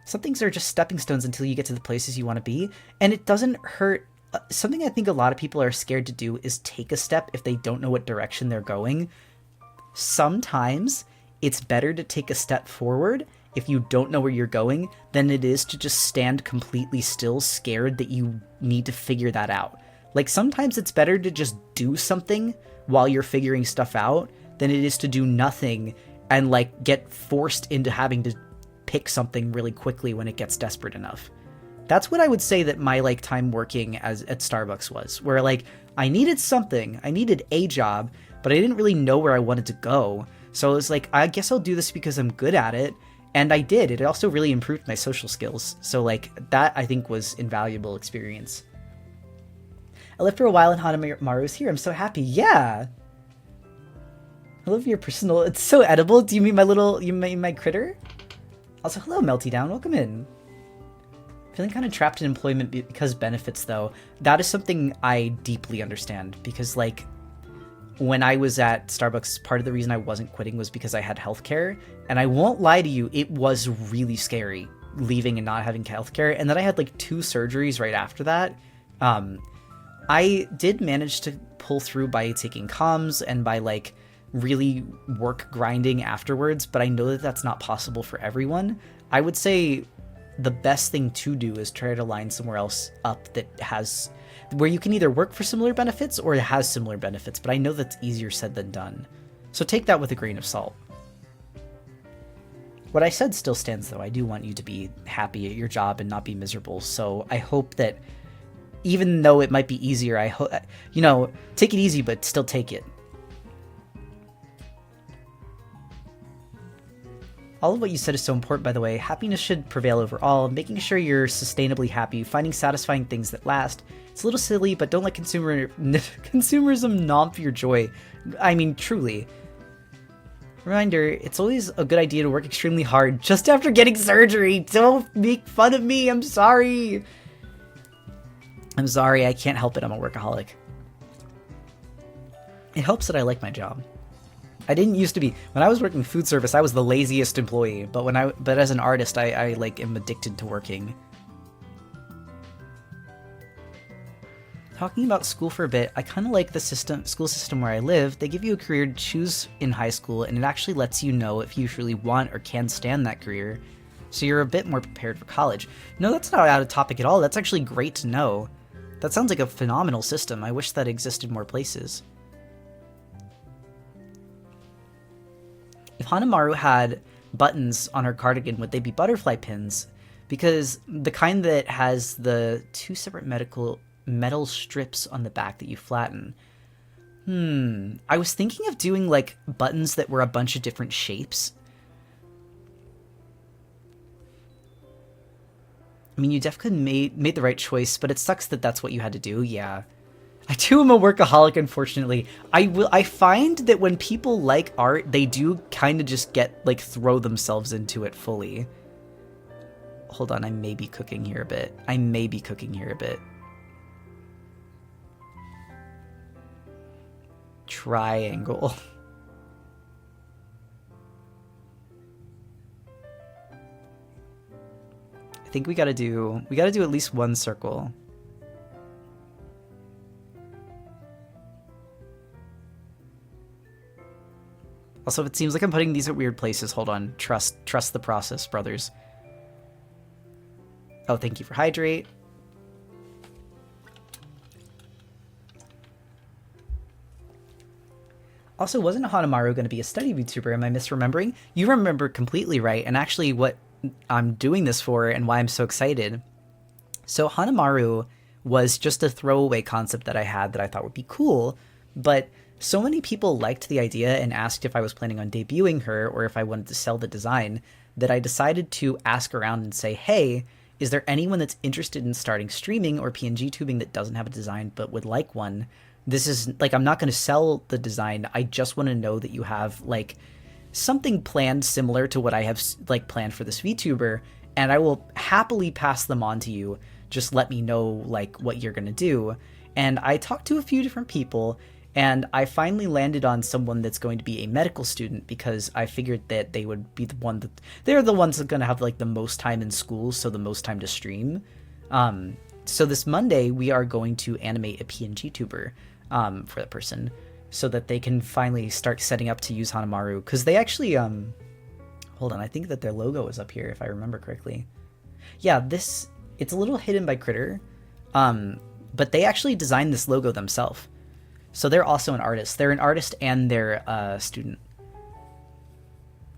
Some things are just stepping stones until you get to the places you want to be, and it doesn't hurt. Something I think a lot of people are scared to do is take a step if they don't know what direction they're going. Sometimes it's better to take a step forward if you don't know where you're going than it is to just stand completely still, scared that you need to figure that out. Like, sometimes it's better to just do something while you're figuring stuff out than it is to do nothing and like get forced into having to pick something really quickly when it gets desperate enough. That's what I would say that my like time working at Starbucks was, where like I needed something, I needed a job, but I didn't really know where I wanted to go. So I was like, I guess I'll do this because I'm good at it. And I did. It also really improved my social skills. So like that I think was invaluable experience. I lived for a while and Hanamaru's here. I'm so happy. Yeah. I love your personal. It's so edible. Do you mean my critter? Also, hello, Melty Down. Welcome in. Feeling kind of trapped in employment because benefits, though. That is something I deeply understand because, like, when I was at Starbucks, part of the reason I wasn't quitting was because I had healthcare. And I won't lie to you, it was really scary leaving and not having healthcare. And then I had, like, 2 surgeries right after that. I did manage to pull through by taking comms and by, like, really work grinding afterwards, but I know that that's not possible for everyone. I would say the best thing to do is try to line somewhere else up that has, where you can either work for similar benefits or it has similar benefits, but I know that's easier said than done. So take that with a grain of salt. What I said still stands, though. I do want you to be happy at your job and not be miserable, so I hope that even though it might be easier, I hope, you know, take it easy, but still take it. All of what you said is so important, by the way. Happiness should prevail over all, making sure you're sustainably happy, finding satisfying things that last. It's a little silly, but don't let consumerism nomp your joy. I mean, truly. Reminder, it's always a good idea to work extremely hard just after getting surgery. Don't make fun of me, I'm sorry. I'm sorry, I can't help it, I'm a workaholic. It helps that I like my job. I didn't used to be. When I was working food service, I was the laziest employee. But as an artist, I like am addicted to working. Talking about school for a bit, I kind of like the school system where I live. They give you a career to choose in high school, and it actually lets you know if you truly want or can stand that career. So you're a bit more prepared for college. No, that's not out of topic at all. That's actually great to know. That sounds like a phenomenal system. I wish that existed more places. If Hanamaru had buttons on her cardigan, would they be butterfly pins? Because the kind that has the 2 separate metal strips on the back that you flatten. I was thinking of doing, like, buttons that were a bunch of different shapes. I mean, you definitely made the right choice, but it sucks that that's what you had to do. Yeah. I too am a workaholic, unfortunately. I find that when people like art, they do kind of just throw themselves into it fully. Hold on, I may be cooking here a bit. Triangle. I think we gotta do at least one circle. Also, if it seems like I'm putting these at weird places, hold on. Trust the process, brothers. Oh, thank you for hydrate. Also, wasn't Hanamaru going to be a study VTuber? Am I misremembering? You remember completely right, and actually what I'm doing this for and why I'm so excited. So Hanamaru was just a throwaway concept that I had that I thought would be cool, but so many people liked the idea and asked if I was planning on debuting her or if I wanted to sell the design that I decided to ask around and say, hey, is there anyone that's interested in starting streaming or PNG tubing that doesn't have a design but would like one? This is, like, I'm not going to sell the design. I just want to know that you have, like, something planned similar to what I have, like, planned for this VTuber, and I will happily pass them on to you. Just let me know, like, what you're going to do. And I talked to a few different people, and I finally landed on someone that's going to be a medical student because I figured that they would be the one that... They're the ones that are going to have, like, the most time in school, so the most time to stream. So this Monday, we are going to animate a PNG tuber for that person so that they can finally start setting up to use Hanamaru. Because they actually... hold on, I think that their logo is up here, if I remember correctly. Yeah, this... It's a little hidden by Critter, but they actually designed this logo themselves. So they're also an artist. They're an artist and they're a student.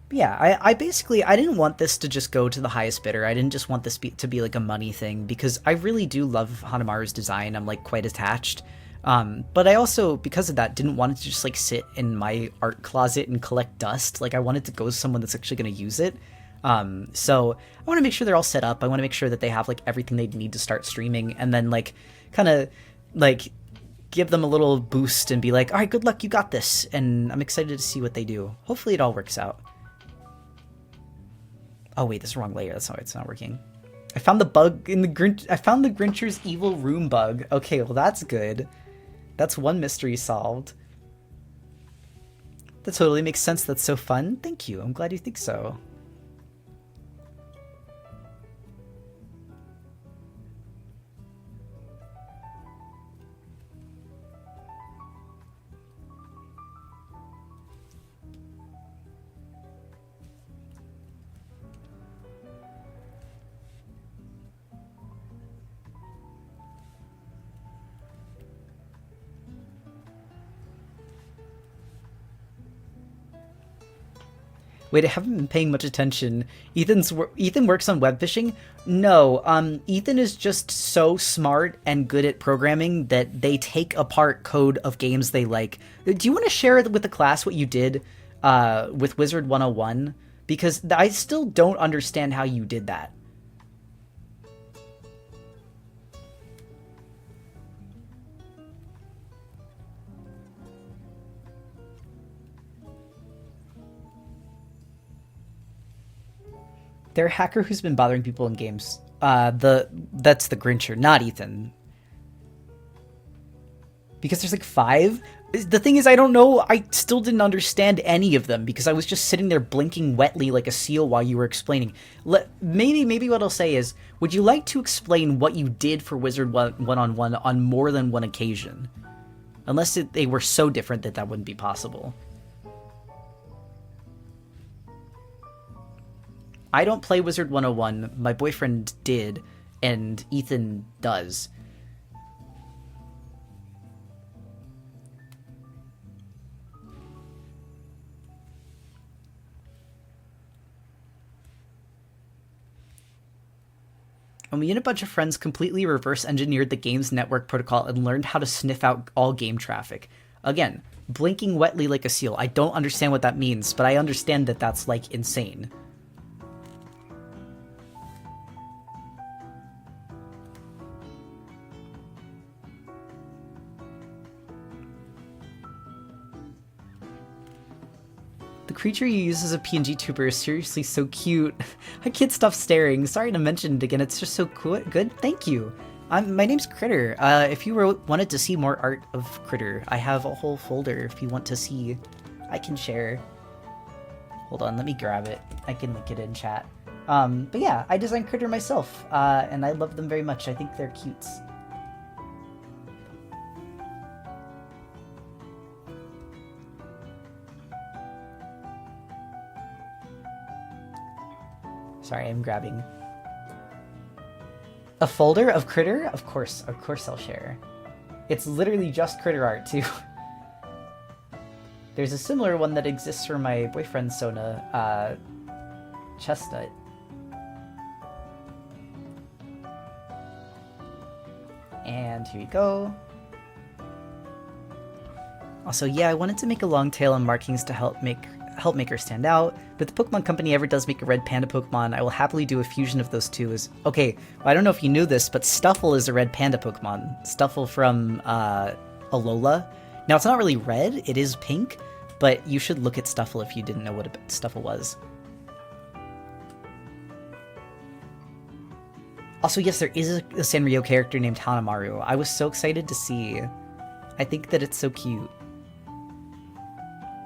But yeah, I basically, I didn't want this to just go to the highest bidder. I didn't just want this to be like a money thing because I really do love Hanamaru's design. I'm like quite attached. But I also, because of that, didn't want it to just like sit in my art closet and collect dust. Like I wanted to go to someone that's actually going to use it. So I want to make sure they're all set up. I want to make sure that they have like everything they need to start streaming and then like kind of like give them a little boost and be like, all right, good luck. You got this. And I'm excited to see what they do. Hopefully it all works out. Oh wait, this is the wrong layer. That's why it's not working. I found the bug in the Grinch. I found the Grincher's evil room bug. Okay, well that's good. That's one mystery solved. That totally makes sense. That's so fun. Thank you. I'm glad you think so. Wait, I haven't been paying much attention. Ethan works on web phishing? No, Ethan is just so smart and good at programming that they take apart code of games they like. Do you want to share with the class what you did with Wizard 101? Because I still don't understand how you did that. They're a hacker who's been bothering people in games. That's the Grincher, not Ethan. Because there's like 5? The thing is, I don't know, I still didn't understand any of them because I was just sitting there blinking wetly like a seal while you were explaining. Maybe what I'll say is, would you like to explain what you did for Wizard 1-on-1 on more than one occasion? Unless they were so different that wouldn't be possible. I don't play Wizard 101, my boyfriend did, and Ethan does. And me and a bunch of friends completely reverse engineered the game's network protocol and learned how to sniff out all game traffic. Again, blinking wetly like a seal. I don't understand what that means, but I understand that that's like insane. The creature you use as a PNG tuber is seriously so cute. I can't stop staring. Sorry to mention it again, it's just so cool. Good, thank you. My name's Critter. If you wanted to see more art of Critter, I have a whole folder if you want to see. I can share. Hold on, let me grab it. I can link it in chat. But yeah, I designed Critter myself, and I love them very much. I think they're cute. Sorry, I'm grabbing. A folder of Critter? Of course I'll share. It's literally just Critter art, too. There's a similar one that exists for my boyfriend, Sona, Chestnut. And here you go. Also, yeah, I wanted to make a long tail and markings to help make her stand out, but if the Pokemon Company ever does make a red panda Pokemon, I will happily do a fusion of those two. Okay, well, I don't know if you knew this, but Stuffle is a red panda Pokemon. Stuffle from Alola. Now, it's not really red, it is pink, but you should look at Stuffle if you didn't know what Stuffle was. Also, yes, there is a Sanrio character named Hanamaru. I was so excited to see. I think that it's so cute.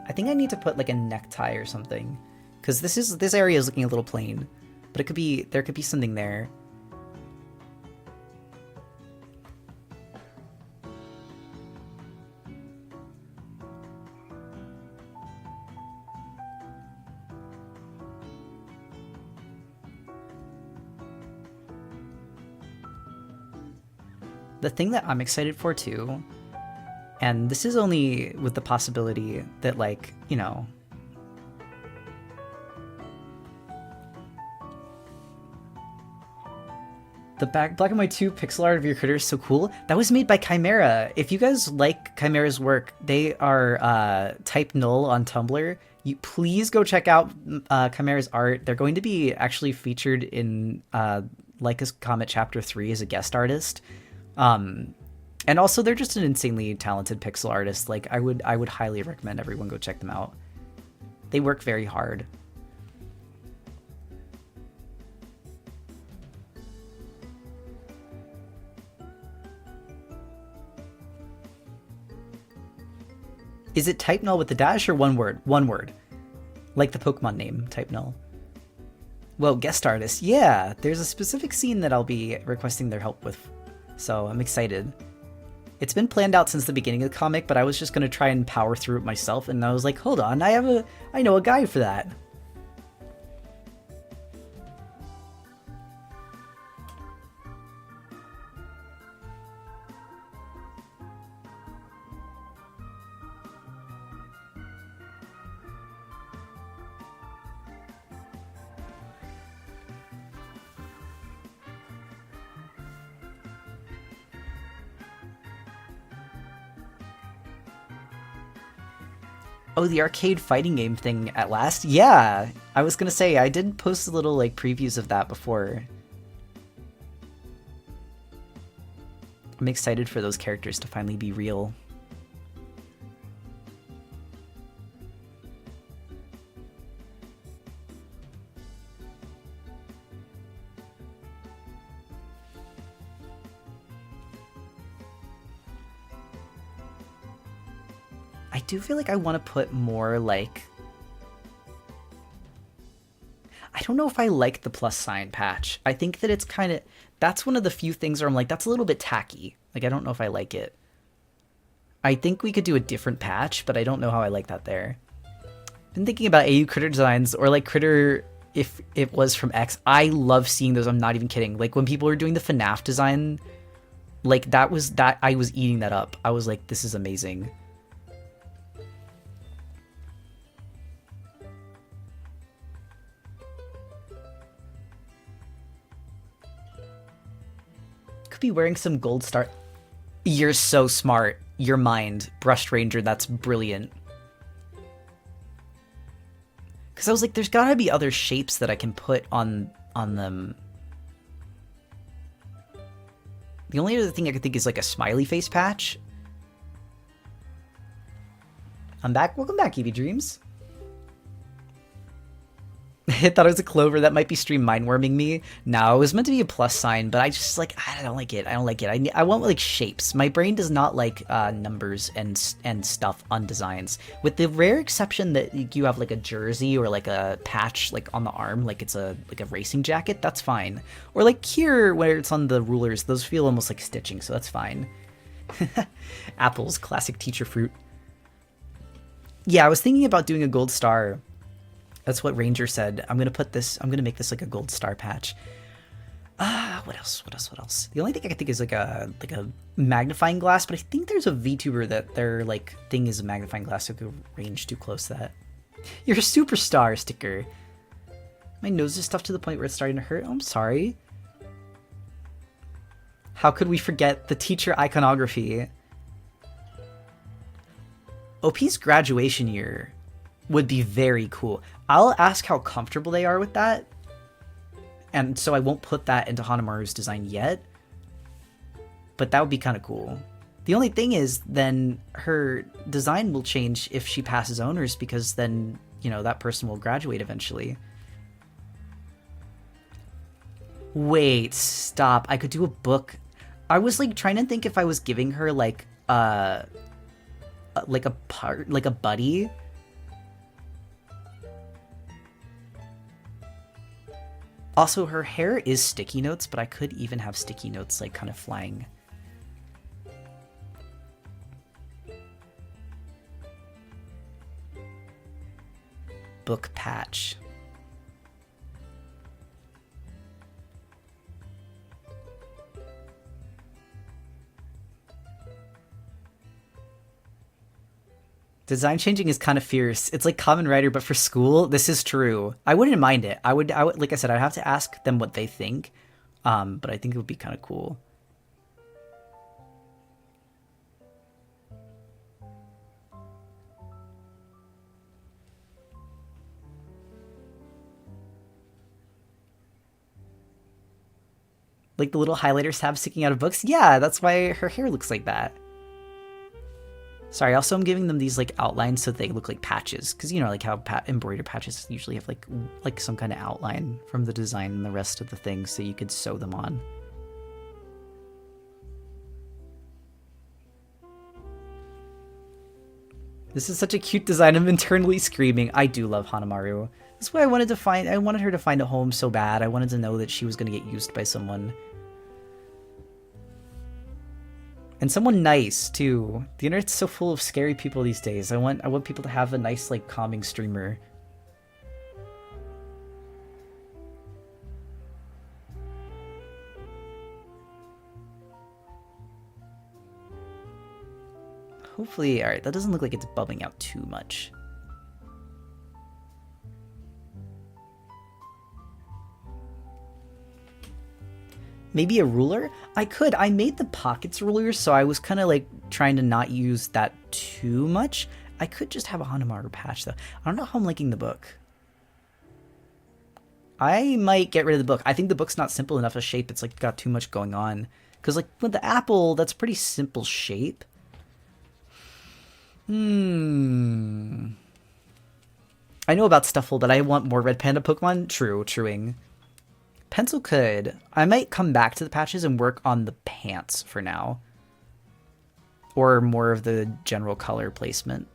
I think I need to put like a necktie or something, because this area is looking a little plain, but there could be something there. The thing that I'm excited for too, and this is only with the possibility that, like, you know, the black and white 2 pixel art of your critter is so cool. That was made by Chimera. If you guys like Chimera's work, they are Type Null on Tumblr. Please go check out Chimera's art. They're going to be actually featured in Like a Comet Chapter 3 as a guest artist. And also they're just an insanely talented pixel artist. Like, I would highly recommend everyone go check them out. They work very hard. Is it Type Null with the dash or one word? One word. Like the Pokemon name, Type Null. Well, guest artist, yeah. There's a specific scene that I'll be requesting their help with. So I'm excited. It's been planned out since the beginning of the comic, but I was just going to try and power through it myself, and I was like, hold on, I know a guy for that. Oh, the arcade fighting game thing at last? Yeah! I was gonna say, I did post a little, like, previews of that before. I'm excited for those characters to finally be real. I do feel like I want to put more, like... I don't know if I like the plus sign patch. I think that it's kind of... That's one of the few things where I'm like, that's a little bit tacky. Like, I don't know if I like it. I think we could do a different patch, but I don't know how I like that there. Been thinking about AU Critter designs, or like Critter if it was from X. I love seeing those, I'm not even kidding. Like, when people were doing the FNAF design, like, I was eating that up. I was like, this is amazing. Be wearing some gold star. You're so smart. Your mind, Brushed Ranger, that's brilliant. Because I was like, there's gotta be other shapes that I can put on them. The only other thing I could think is like a smiley face patch. I'm back. Welcome back, EV Dreams. I thought it was a clover. That might be stream mind worming me. No, it was meant to be a plus sign, but I just like I don't like it. I don't like it. I want like shapes. My brain does not like numbers and stuff on designs. With the rare exception that you have like a jersey or like a patch like on the arm, like it's a racing jacket. That's fine. Or like here where it's on the rulers, those feel almost like stitching, so that's fine. Apples, classic teacher fruit. Yeah, I was thinking about doing a gold star. That's what Ranger said. I'm gonna make this like a gold star patch. What else? What else? The only thing I can think is like a magnifying glass, but I think there's a VTuber that their like thing is a magnifying glass, so I could range too close to that. You're a superstar sticker. My nose is stuffed to the point where it's starting to hurt. Oh, I'm sorry. How could we forget the teacher iconography? OP's graduation year would be very cool. I'll ask how comfortable they are with that. And so I won't put that into Hanamaru's design yet. But that would be kind of cool. The only thing is then her design will change if she passes owners because then, you know, that person will graduate eventually. Wait, stop. I could do a book. I was like trying to think if I was giving her like a buddy. Also, her hair is sticky notes, but I could even have sticky notes like kind of flying. Book patch. Design changing is kind of fierce. It's like Kamen Rider, but for school. This is true. I wouldn't mind it. I would, like I said, I'd have to ask them what they think. But I think it would be kind of cool. Like the little highlighters tab sticking out of books? Yeah, that's why her hair looks like that. Sorry, also I'm giving them these like outlines so they look like patches. Because you know like how embroidered patches usually have like some kind of outline from the design and the rest of the things so you could sew them on. This is such a cute design. I'm internally screaming. I do love Hanamaru. That's why I wanted her to find a home so bad. I wanted to know that she was going to get used by someone. And someone nice, too. The internet's so full of scary people these days. I want people to have a nice, like, calming streamer. Hopefully, alright, that doesn't look like it's bubbling out too much. Maybe a ruler? I could. I made the pockets rulers, so I was kind of like trying to not use that too much. I could just have a Hanamaru patch, though. I don't know how I'm liking the book. I might get rid of the book. I think the book's not simple enough a shape. It's like got too much going on. Because like with the apple, that's a pretty simple shape. I know about Stuffle, but I want more Red Panda Pokemon. Truing. Pencil could. I might come back to the patches and work on the pants for now. Or more of the general color placement.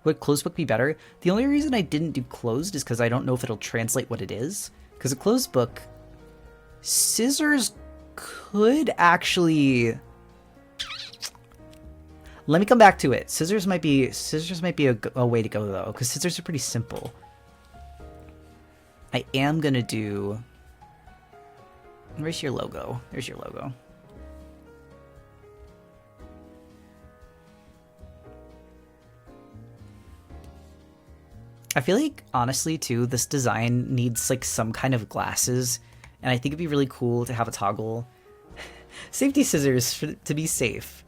Would closed book be better? The only reason I didn't do closed is because I don't know if it'll translate what it is. Because a closed book, scissors could actually... Let me come back to it. Scissors might be a way to go though, because scissors are pretty simple. I am gonna do... Where's your logo? There's your logo. I feel like, honestly, too, this design needs, like, some kind of glasses. And I think it'd be really cool to have a toggle. Safety scissors to be safe.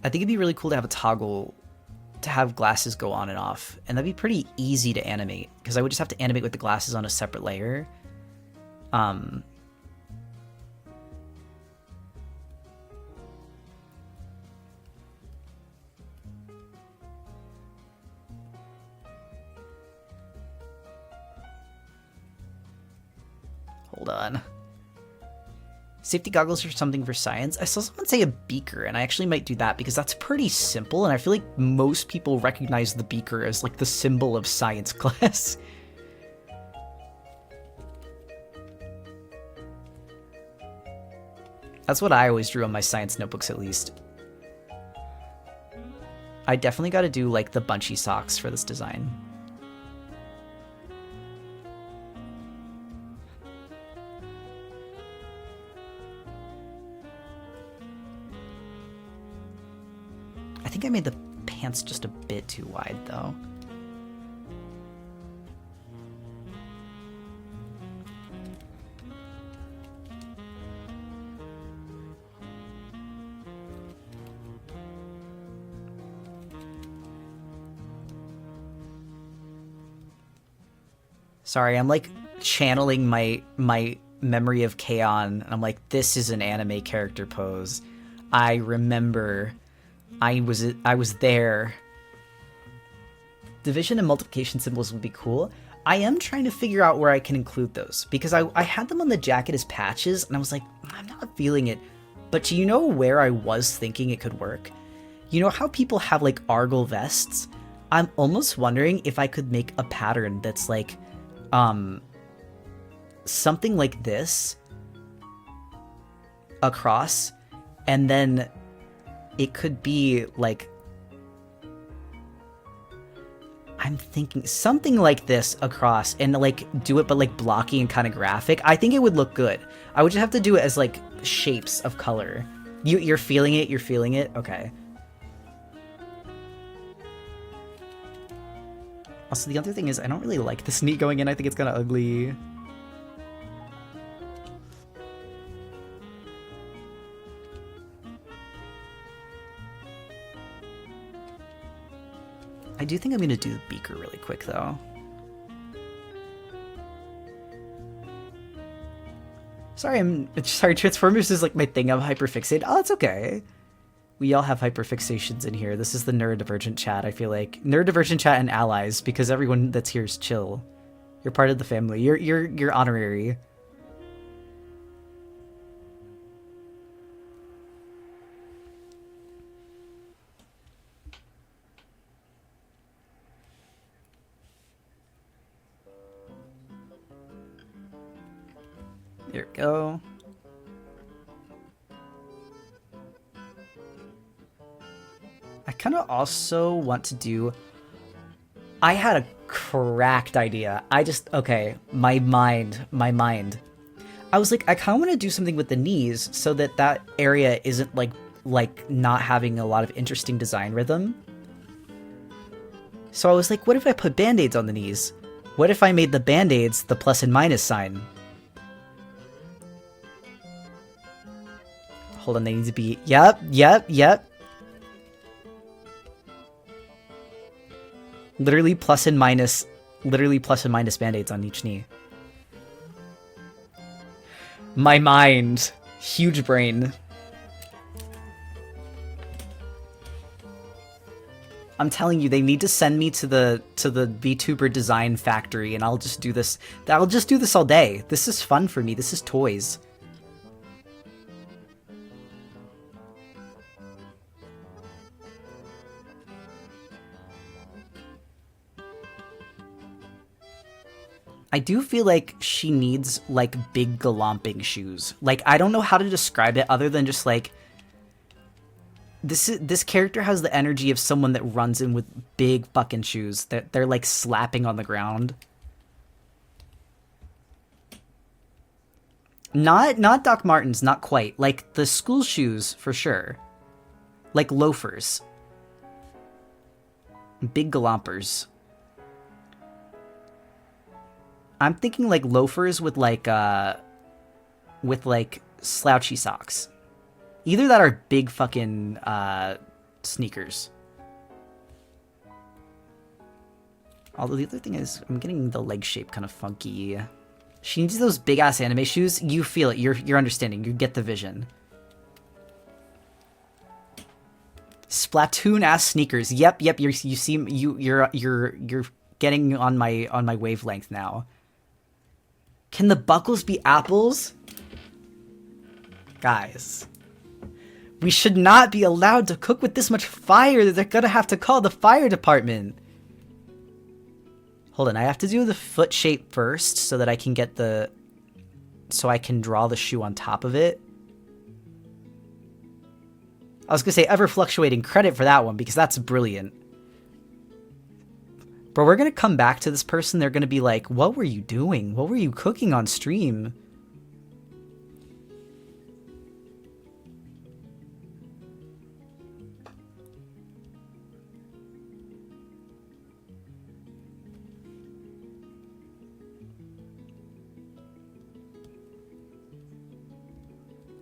I think it'd be really cool to have a toggle to have glasses go on and off. And that'd be pretty easy to animate. Because I would just have to animate with the glasses on a separate layer. Hold on. Safety goggles or something for science. I saw someone say a beaker, and I actually might do that because that's pretty simple, and I feel like most people recognize the beaker as like the symbol of science class. That's what I always drew on my science notebooks, at least. I definitely got to do like the bunchy socks for this design. I think I made the pants just a bit too wide, though. Sorry, I'm like channeling my memory of K-On! And I'm like, this is an anime character pose. I remember. I was there. Division and multiplication symbols would be cool. I am trying to figure out where I can include those because I had them on the jacket as patches and I was like, I'm not feeling it. But you know where I was thinking it could work? You know how people have like Argyle vests? I'm almost wondering if I could make a pattern that's like something like this across, and then it could be like, I'm thinking something like this across and like do it but like blocky and kind of graphic. I think it would look good. I would just have to do it as like shapes of color. You're feeling it? You're feeling it? Okay. Also, the other thing is I don't really like this knee going in. I think it's kind of ugly. I do think I'm going to do the beaker really quick, though. Sorry, Transformers is like my thing. I'm hyperfixated. Oh, it's okay. We all have hyperfixations in here. This is the neurodivergent chat, I feel like. Neurodivergent chat and allies, because everyone that's here is chill. You're part of the family. You're honorary. There we go. I kind of also want to do... I had a cracked idea. Okay, my mind. I was like, I kind of want to do something with the knees so that that area isn't like not having a lot of interesting design rhythm. So I was like, what if I put band-aids on the knees? What if I made the band-aids the plus and minus sign? Hold on, they need to be... Yep. Literally plus and minus band-aids on each knee. My mind. Huge brain. I'm telling you, they need to send me to the VTuber design factory and I'll just do this. I'll just do this all day. This is fun for me. This is toys. I do feel like she needs, like, big galomping shoes. Like, I don't know how to describe it other than just, like... This character has the energy of someone that runs in with big fucking shoes. They're like, slapping on the ground. Not Doc Martens, not quite. Like, the school shoes, for sure. Like, loafers. Big galompers. I'm thinking like loafers with like slouchy socks. Either that or big fucking sneakers. Although the other thing is I'm getting the leg shape kind of funky. She needs those big ass anime shoes. You feel it. You're understanding. You get the vision. Splatoon ass sneakers. Yep. You're getting on my wavelength now. Can the buckles be apples? Guys. We should not be allowed to cook with this much fire that they're gonna have to call the fire department. Hold on, I have to do the foot shape first so that I can get the... so I can draw the shoe on top of it. I was gonna say ever fluctuating credit for that one because that's brilliant. Bro, we're gonna come back to this person. They're gonna be like, what were you doing? What were you cooking on stream?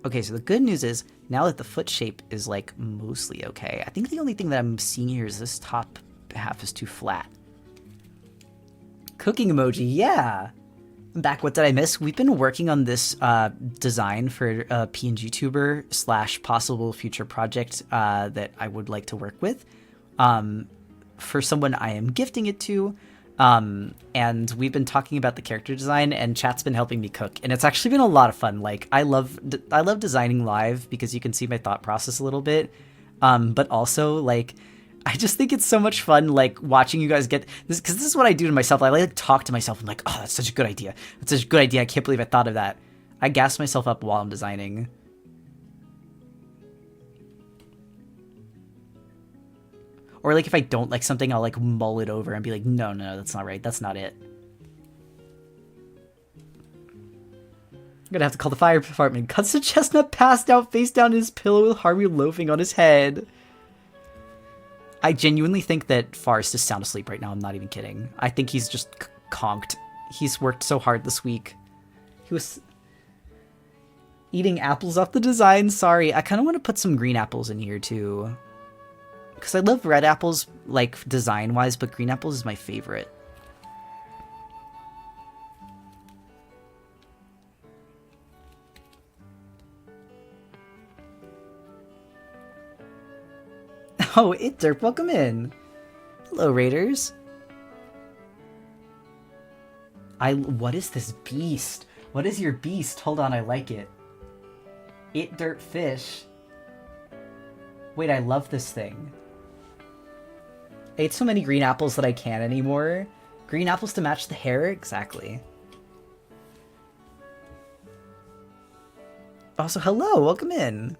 Okay, so the good news is, now that the foot shape is, like, mostly okay, I think the only thing that I'm seeing here is this top half is too flat. Cooking emoji, yeah! I'm back, what did I miss? We've been working on this design for a PNG tuber / possible future project that I would like to work with. For someone I am gifting it to. And we've been talking about the character design, and chat's been helping me cook, and it's actually been a lot of fun. Like, I love designing live because you can see my thought process a little bit, but also, like, I just think it's so much fun, like, watching you guys get this, because this is what I do to myself. I like talk to myself. I'm like, oh, that's such a good idea. That's such a good idea. I can't believe I thought of that. I gas myself up while I'm designing. Or, like, if I don't like something, I'll, like, mull it over and be like, no, that's not right. That's not it. I'm gonna have to call the fire department. Cuts the chestnut passed out face down in his pillow with Harvey loafing on his head. I genuinely think that Forrest is sound asleep right now. I'm not even kidding. I think he's just conked. He's worked so hard this week. He was eating apples off the design. Sorry, I kind of want to put some green apples in here, too. Because I love red apples, like, design-wise, but green apples is my favorite. Oh, Derp, welcome in. Hello, Raiders. What is this beast? What is your beast? Hold on, I like it. Dirt Fish. Wait, I love this thing. I ate so many green apples that I can't anymore. Green apples to match the hair? Exactly. Also, hello, welcome in.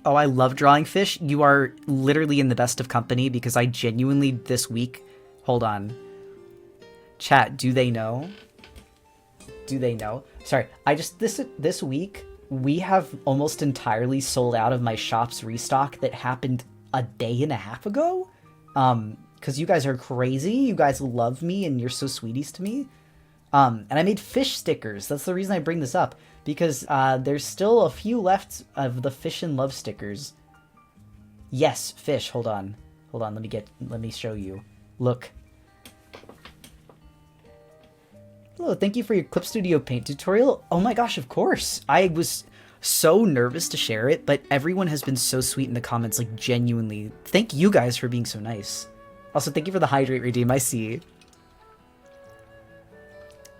Oh, I love drawing fish. You are literally in the best of company because I genuinely this week... Hold on. Chat, do they know? Do they know? Sorry, this week, we have almost entirely sold out of my shop's restock that happened a day and a half ago. Because you guys are crazy. You guys love me and you're so sweeties to me. And I made fish stickers. That's the reason I bring this up. Because there's still a few left of the fish and love stickers. Yes, fish. Hold on. Hold on. Let me show you. Look. Hello, thank you for your Clip Studio Paint tutorial. Oh my gosh, of course. I was so nervous to share it, but everyone has been so sweet in the comments, like, genuinely. Thank you guys for being so nice. Also, thank you for the hydrate redeem, I see.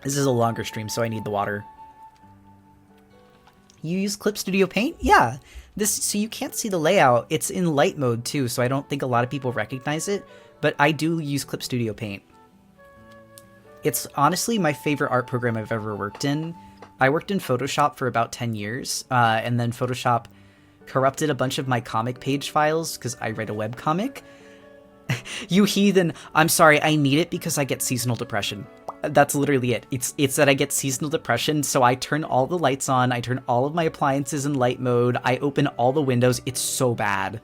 This is a longer stream, so I need the water. You use Clip Studio Paint? Yeah. So you can't see the layout. It's in light mode, too, so I don't think a lot of people recognize it, but I do use Clip Studio Paint. It's honestly my favorite art program I've ever worked in. I worked in Photoshop for about 10 years, and then Photoshop corrupted a bunch of my comic page files because I write a webcomic. You heathen, I'm sorry, I need it because I get seasonal depression. That's literally it. It's that I get seasonal depression, so I turn all the lights on, I turn all of my appliances in light mode, I open all the windows, it's so bad.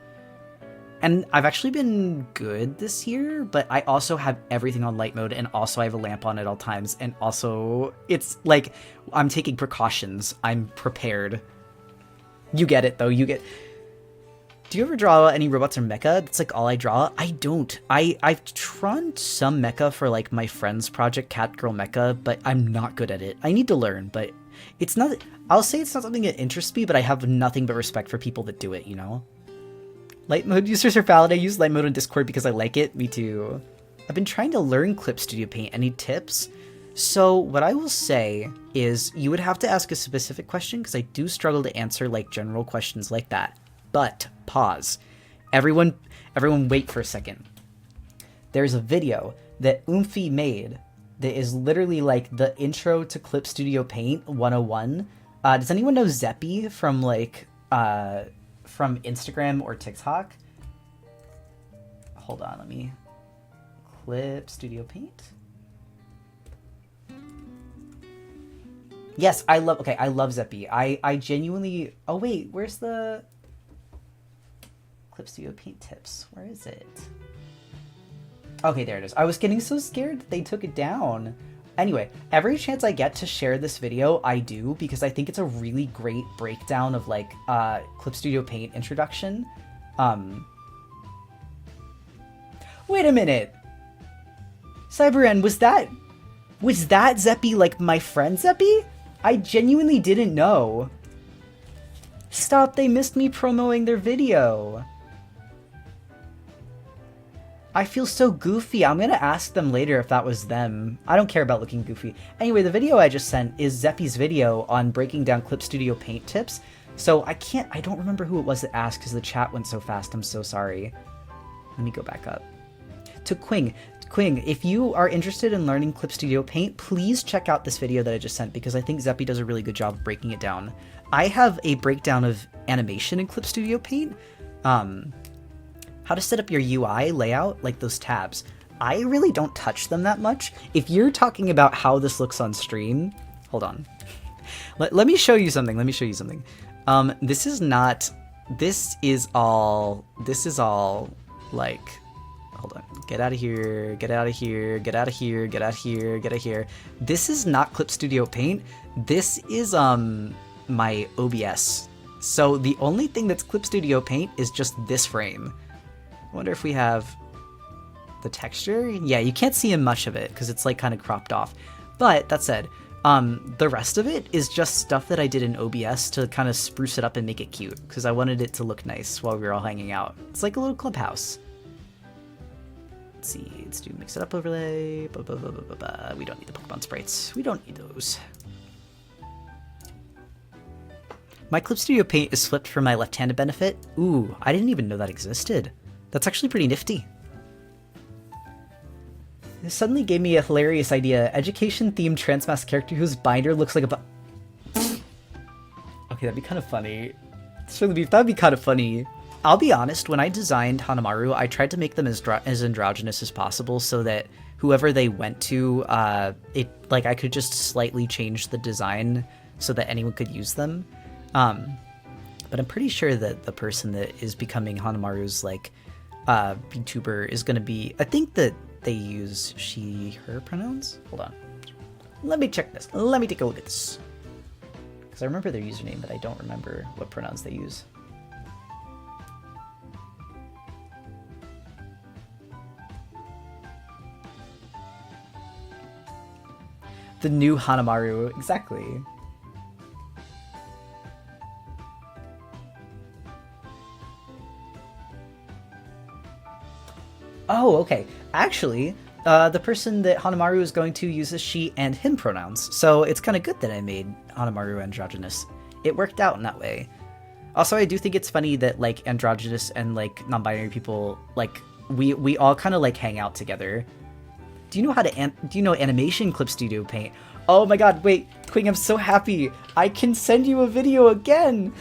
And I've actually been good this year, but I also have everything on light mode, and also I have a lamp on at all times, and also it's like I'm taking precautions. I'm prepared. You get it, though. You get... Do you ever draw any robots or mecha? That's like all I draw. I don't. I've drawn some mecha for like my friend's project, Cat Girl Mecha, but I'm not good at it. I need to learn, but it's not... I'll say it's not something that interests me, but I have nothing but respect for people that do it, you know? Light mode users are valid. I use light mode on Discord because I like it. Me too. I've been trying to learn Clip Studio Paint. Any tips? So what I will say is you would have to ask a specific question because I do struggle to answer like general questions like that. But pause. Everyone wait for a second. There's a video that Oomphy made that is literally like the intro to Clip Studio Paint 101. Does anyone know Zeppy from like from Instagram or TikTok? Hold on, let me Clip Studio Paint. Yes, I love Zeppy. I genuinely, oh wait, where's the Clip Studio Paint tips? Where is it? Okay, there it is. I was getting so scared that they took it down. Anyway, every chance I get to share this video, I do, because I think it's a really great breakdown of like Clip Studio Paint introduction. Wait a minute. Cyberan, was that Zeppy like my friend Zeppy? I genuinely didn't know. Stop, they missed me promoting their video. I feel so goofy. I'm gonna ask them later if that was them. I don't care about looking goofy. Anyway, the video I just sent is Zeppy's video on breaking down Clip Studio Paint tips. So I don't remember who it was that asked because the chat went so fast. I'm so sorry. Let me go back up. To Quing. Quing, if you are interested in learning Clip Studio Paint, please check out this video that I just sent because I think Zeppy does a really good job of breaking it down. I have a breakdown of animation in Clip Studio Paint. How to set up your UI layout, like those tabs. I really don't touch them that much. If you're talking about how this looks on stream, hold on. Let me show you something. This is all like, hold on. Get out of here, get out of here, get out of here, get out of here, get out of here. This is not Clip Studio Paint. This is my OBS. So the only thing that's Clip Studio Paint is just this frame. I wonder if we have the texture. Yeah, you can't see much of it because it's like kind of cropped off. But that said, the rest of it is just stuff that I did in OBS to kind of spruce it up and make it cute because I wanted it to look nice while we were all hanging out. It's like a little clubhouse. Let's see, let's do mix it up overlay. We don't need the Pokemon sprites. We don't need those. My Clip Studio Paint is flipped for my left-handed benefit. Ooh, I didn't even know that existed. That's actually pretty nifty. This suddenly gave me a hilarious idea. Education-themed transmask character whose binder looks like a okay, that'd be kind of funny. That'd be kind of funny. I'll be honest, when I designed Hanamaru, I tried to make them as androgynous as possible so that whoever they went to, I could just slightly change the design so that anyone could use them. But I'm pretty sure that the person that is becoming Hanamaru's, like, VTuber is going to be... I think that they use she, her pronouns? Hold on. Let me check this. Let me take a look at this. Because I remember their username, but I don't remember what pronouns they use. The new Hanamaru, exactly. Oh, okay. Actually, the person that Hanamaru is going to uses she and him pronouns, so it's kind of good that I made Hanamaru androgynous. It worked out in that way. Also, I do think it's funny that, like, androgynous and, like, non-binary people, like, we all kind of, like, hang out together. Do you know how to do you know Animation Clip Studio Paint? Oh my god, wait, Quing, I'm so happy. I can send you a video again.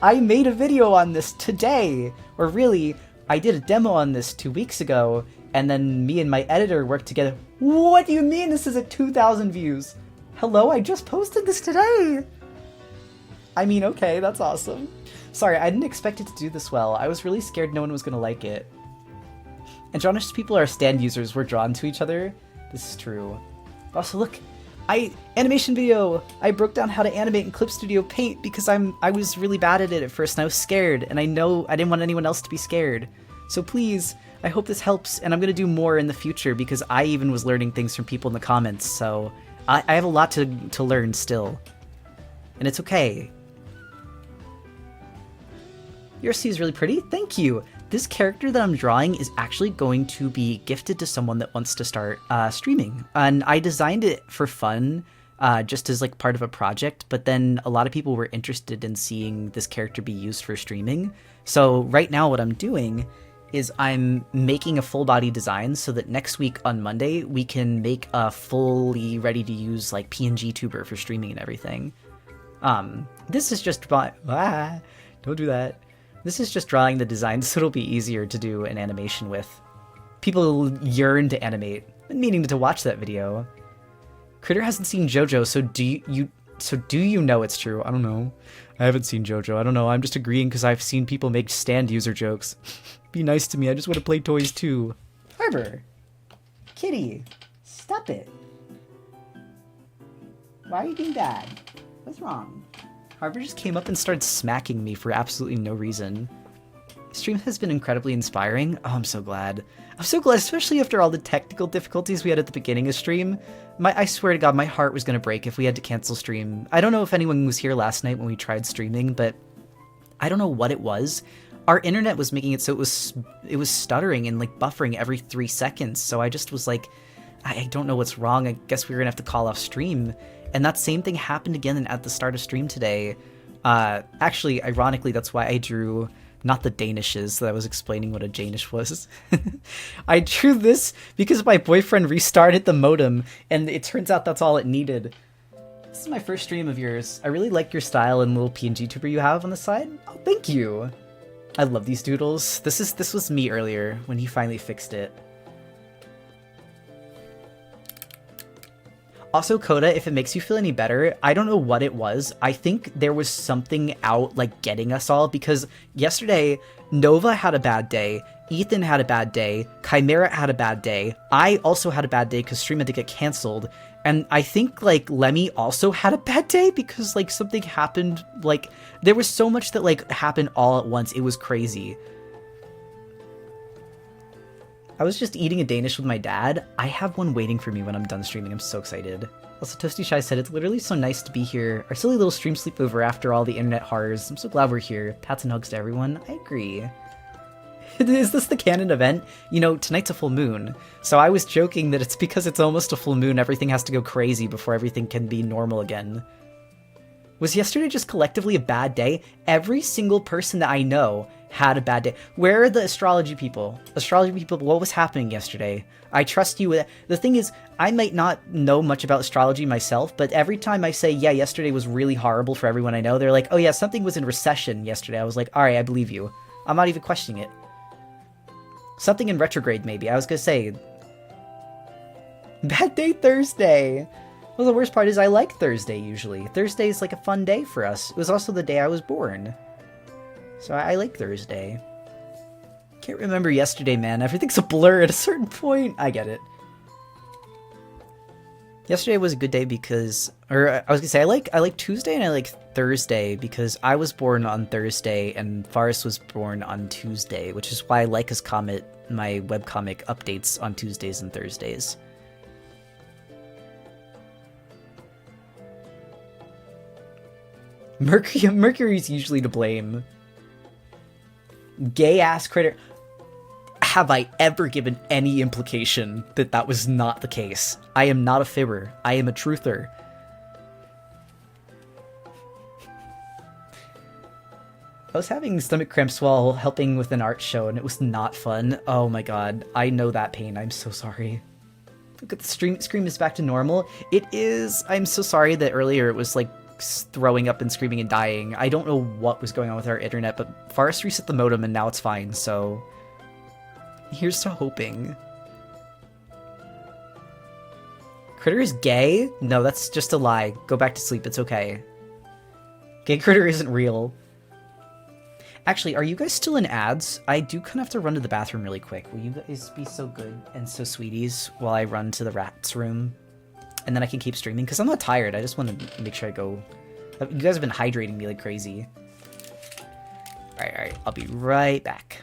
I made a video on this today. Or really, I did a demo on this 2 weeks ago, and then me and my editor worked together. What do you mean this is at 2,000 views? Hello, I just posted this today. I mean, okay, that's awesome. Sorry, I didn't expect it to do this well. I was really scared no one was gonna like it. Androgynous people are stand users. We're drawn to each other. This is true. Also, look, animation video. I broke down how to animate in Clip Studio Paint because I was really bad at it at first and I was scared, and I know I didn't want anyone else to be scared. So please, I hope this helps, and I'm gonna do more in the future because I even was learning things from people in the comments. So I have a lot to learn still, and it's okay. Your C is really pretty. Thank you. this character that I'm drawing is actually going to be gifted to someone that wants to start streaming. And I designed it for fun, just as like part of a project, but then a lot of people were interested in seeing this character be used for streaming. So right now what I'm doing is I'm making a full body design so that next week on Monday we can make a fully ready to use like PNG tuber for streaming and everything. This is just don't do that. This is just drawing the design so it'll be easier to do an animation with. People yearn to animate, meaning to watch that video. Critter hasn't seen JoJo, so do you know it's true? I don't know. I haven't seen JoJo. I don't know. I'm just agreeing because I've seen people make stand user jokes. Be nice to me. I just want to play toys too. Harbor. Kitty. Stop it. Why are you being bad? What's wrong? Harbor just came up and started smacking me for absolutely no reason. Stream has been incredibly inspiring. Oh, I'm so glad. I'm so glad, especially after all the technical difficulties we had at the beginning of stream. I swear to God, my heart was going to break if we had to cancel stream. I don't know if anyone was here last night when we tried streaming, but I don't know what it was. Our internet was making it so it was stuttering and like buffering every 3 seconds. So I just was like, I don't know what's wrong. I guess we were going to have to call off stream. And that same thing happened again at the start of stream today. Actually, ironically, that's why I drew not the Danishes that I was explaining what a Danish was. I drew this because my boyfriend restarted the modem, and it turns out that's all it needed. This is my first stream of yours. I really like your style and little PNG tuber you have on the side. Oh, thank you. I love these doodles. This was me earlier when he finally fixed it. Also, Coda, if it makes you feel any better, I don't know what it was. I think there was something out, like, getting us all, because yesterday, Nova had a bad day, Ethan had a bad day, Chimera had a bad day, I also had a bad day because stream had to get cancelled, and I think, like, Lemmy also had a bad day because, like, something happened, like, there was so much that, like, happened all at once. It was crazy. I was just eating a Danish with my dad. I have one waiting for me when I'm done streaming. I'm so excited. Also, Toasty Shy said, it's literally so nice to be here. Our silly little stream sleepover after all the internet horrors. I'm so glad we're here. Pats and hugs to everyone. I agree. Is this the canon event? You know, tonight's a full moon. So I was joking that it's because it's almost a full moon, everything has to go crazy before everything can be normal again. Was yesterday just collectively a bad day? Every single person that I know had a bad day. Where are the astrology people? Astrology people, what was happening yesterday? I trust you with... The thing is, I might not know much about astrology myself, but every time I say, yeah, yesterday was really horrible for everyone I know, they're like, oh yeah, something was in recession yesterday. I was like, alright, I believe you. I'm not even questioning it. Something in retrograde, maybe. I was gonna say... Bad day Thursday! Well, the worst part is I like Thursday, usually. Thursday is like a fun day for us. It was also the day I was born. So I like Thursday. Can't remember yesterday, man. Everything's a blur at a certain point. I get it. Yesterday was a good day because... Or I was gonna say, I like Tuesday and I like Thursday because I was born on Thursday and Forrest was born on Tuesday, which is why I like his comet, my webcomic updates on Tuesdays and Thursdays. Mercury's usually to blame. Gay-ass critter. Have I ever given any implication that that was not the case? I am not a fibber. I am a truther. I was having stomach cramps while helping with an art show, and it was not fun. Oh my god. I know that pain. I'm so sorry. Look at the scream is back to normal. It is. I'm so sorry that earlier it was like throwing up and screaming and dying. I don't know what was going on with our internet, but Forrest reset the modem and now it's fine, so here's to hoping. Critter is gay? No, that's just a lie. Go back to sleep, it's okay. Gay Critter isn't real. Actually, are you guys still in ads? I do kind of have to run to the bathroom really quick. Will you guys be so good and so sweeties while I run to the rat's room? And then I can keep streaming, because I'm not tired. I just want to make sure I go... You guys have been hydrating me like crazy. Alright, I'll be right back.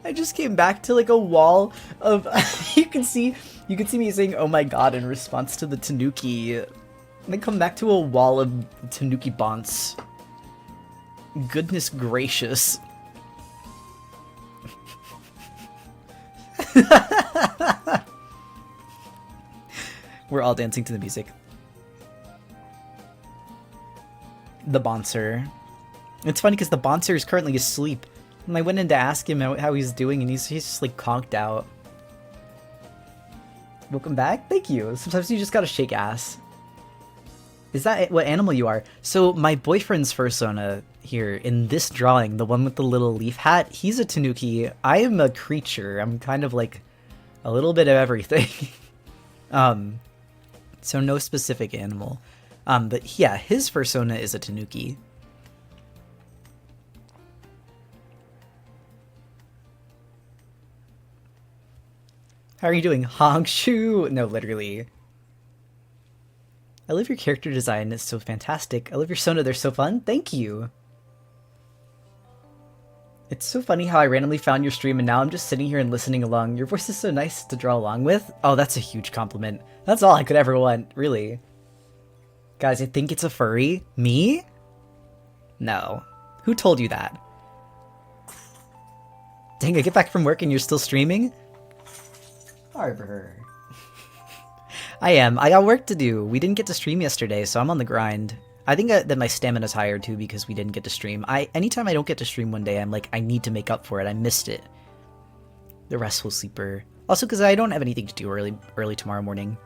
I just came back to like a wall of you can see me saying oh my god in response to the Tanuki. And then come back to a wall of Tanuki bonts. Goodness gracious. We're all dancing to the music. The Bonser. It's funny because the Bonser is currently asleep. And I went in to ask him how he's doing, and he's just like conked out. Welcome back? Thank you. Sometimes you just gotta shake ass. Is that what animal you are? So my boyfriend's fursona here in this drawing, the one with the little leaf hat, he's a Tanuki. I am a creature. I'm kind of like a little bit of everything. So no specific animal. But yeah, his fursona is a Tanuki. How are you doing? Hongshu? No, literally. I love your character design. It's so fantastic. I love your Sona. They're so fun. Thank you. It's so funny how I randomly found your stream and now I'm just sitting here and listening along. Your voice is so nice to draw along with. Oh, that's a huge compliment. That's all I could ever want, really. Guys, I think it's a furry. Me? No. Who told you that? Dang, I get back from work and you're still streaming? Harbor. I am. I got work to do. We didn't get to stream yesterday, so I'm on the grind. I think that my stamina's higher too because we didn't get to stream. Anytime I don't get to stream one day, I'm like, I need to make up for it. I missed it. The restful sleeper. Also because I don't have anything to do early tomorrow morning.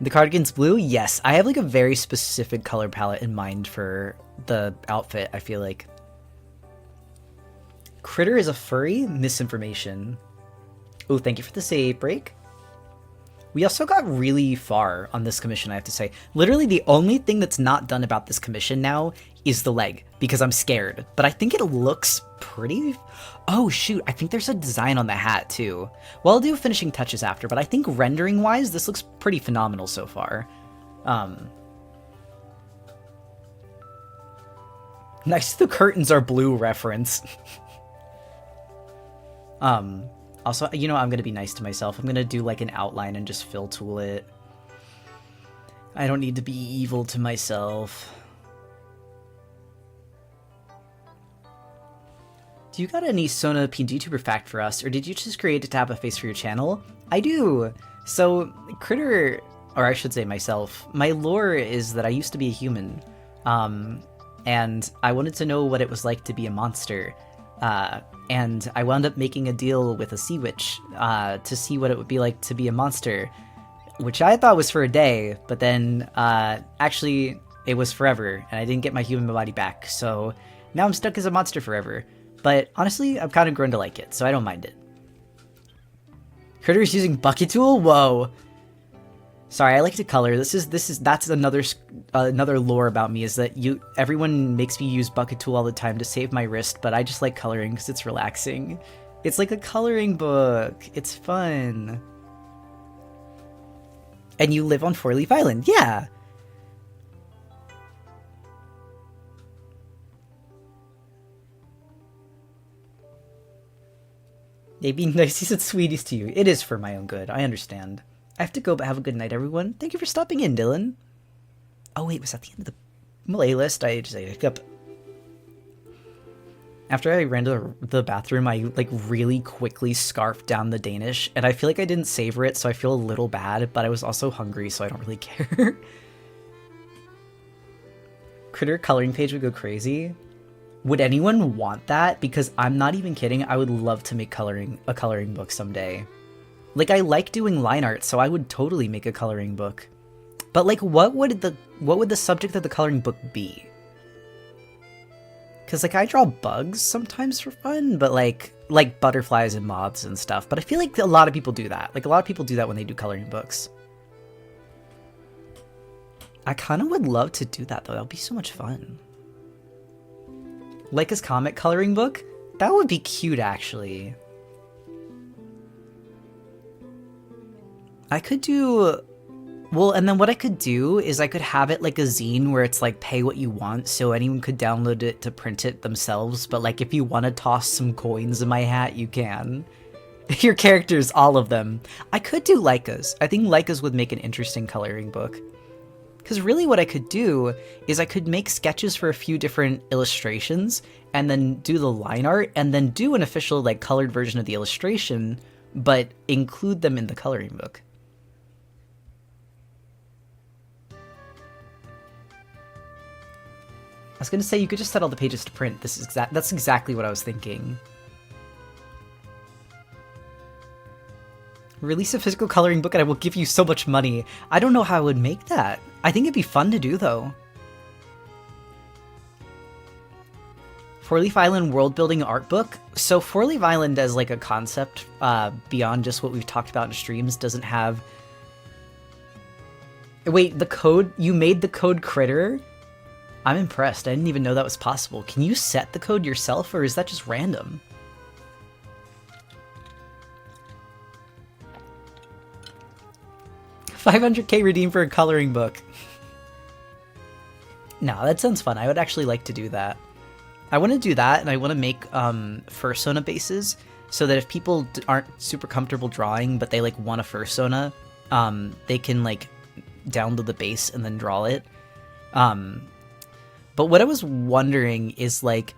The cardigan's blue? Yes. I have like a very specific color palette in mind for the outfit, I feel like. Critter is a furry? Misinformation. Oh, thank you for the save break. We also got really far on this commission, I have to say. Literally, the only thing that's not done about this commission now is the leg, because I'm scared. But I think it looks pretty... Oh, shoot, I think there's a design on the hat, too. Well, I'll do finishing touches after, but I think rendering-wise, this looks pretty phenomenal so far. Nice, the curtains are blue reference. Also, you know, I'm gonna be nice to myself. I'm gonna do like an outline and just fill tool it. I don't need to be evil to myself. Do you got any Sona PGTuber fact for us, or did you just create it to have a face for your channel? I do! So, Critter, or I should say myself, my lore is that I used to be a human. And I wanted to know what it was like to be a monster. And I wound up making a deal with a sea witch to see what it would be like to be a monster, which I thought was for a day, but then actually it was forever, and I didn't get my human body back, so now I'm stuck as a monster forever. But honestly, I've kind of grown to like it, so I don't mind it. Critter's using bucket tool? Whoa. Sorry, I like to color. That's another lore about me, is that everyone makes me use bucket tool all the time to save my wrist, but I just like coloring because it's relaxing. It's like a coloring book. It's fun. And you live on Four Leaf Island. Yeah. They being nice, he said sweeties to you. It is for my own good. I understand. I have to go, but have a good night, everyone. Thank you for stopping in, Dylan. Oh, wait, was that the end of the playlist? I just hiccup. After I ran to the bathroom, I, like, really quickly scarfed down the Danish, and I feel like I didn't savor it, so I feel a little bad, but I was also hungry, so I don't really care. Critter coloring page would go crazy. Would anyone want that? Because I'm not even kidding, I would love to make a coloring book someday. Like, I like doing line art, so I would totally make a coloring book. But, like, what would the subject of the coloring book be? Because, like, I draw bugs sometimes for fun, but, like butterflies and moths and stuff. But I feel like a lot of people do that. Like, a lot of people do that when they do coloring books. I kind of would love to do that, though. That would be so much fun. Like his comic coloring book? That would be cute, actually. I could do Well, and then what I could do is I could have it like a zine where it's like pay what you want, so anyone could download it to print it themselves, but like if you want to toss some coins in my hat, you can. Your characters, all of them. I could do Leica's. I think Leica's would make an interesting coloring book. Because really what I could do is I could make sketches for a few different illustrations, and then do the line art, and then do an official like colored version of the illustration, but include them in the coloring book. I was gonna say you could just set all the pages to print. That's exactly what I was thinking. Release a physical coloring book and I will give you so much money. I don't know how I would make that. I think it'd be fun to do though. Four Leaf Island world building art book. So Four Leaf Island as like a concept beyond just what we've talked about in streams doesn't have... Wait, the code? You made the code critter? I'm impressed. I didn't even know that was possible. Can you set the code yourself, or is that just random? $500k redeemed for a coloring book. No, that sounds fun. I would actually like to do that. I want to do that, and I want to make fursona bases so that if people aren't super comfortable drawing, but they like want a fursona, they can like download the base and then draw it. But what I was wondering is, like,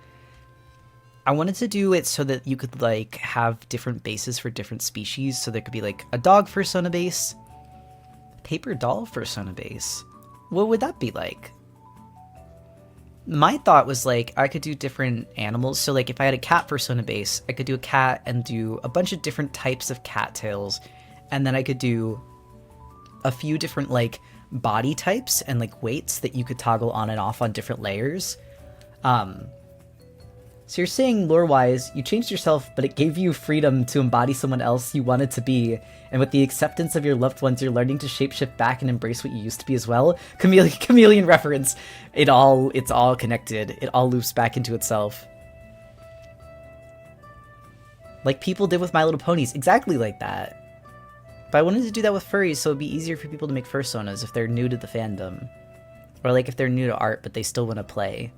I wanted to do it so that you could, like, have different bases for different species. So there could be, like, a dog fursona base, paper doll fursona base. What would that be like? My thought was, like, I could do different animals. So, like, if I had a cat fursona base, I could do a cat and do a bunch of different types of cattails. And then I could do a few different, like, body types and like weights that you could toggle on and off on different layers. So you're saying lore-wise, you changed yourself, but it gave you freedom to embody someone else you wanted to be, and with the acceptance of your loved ones, you're learning to shapeshift back and embrace what you used to be as well. Chameleon reference. It's all connected. It all loops back into itself. Like people did with My Little Ponies. Exactly like that. But I wanted to do that with furries so it'd be easier for people to make fursonas if they're new to the fandom. Or like if they're new to art but they still want to play.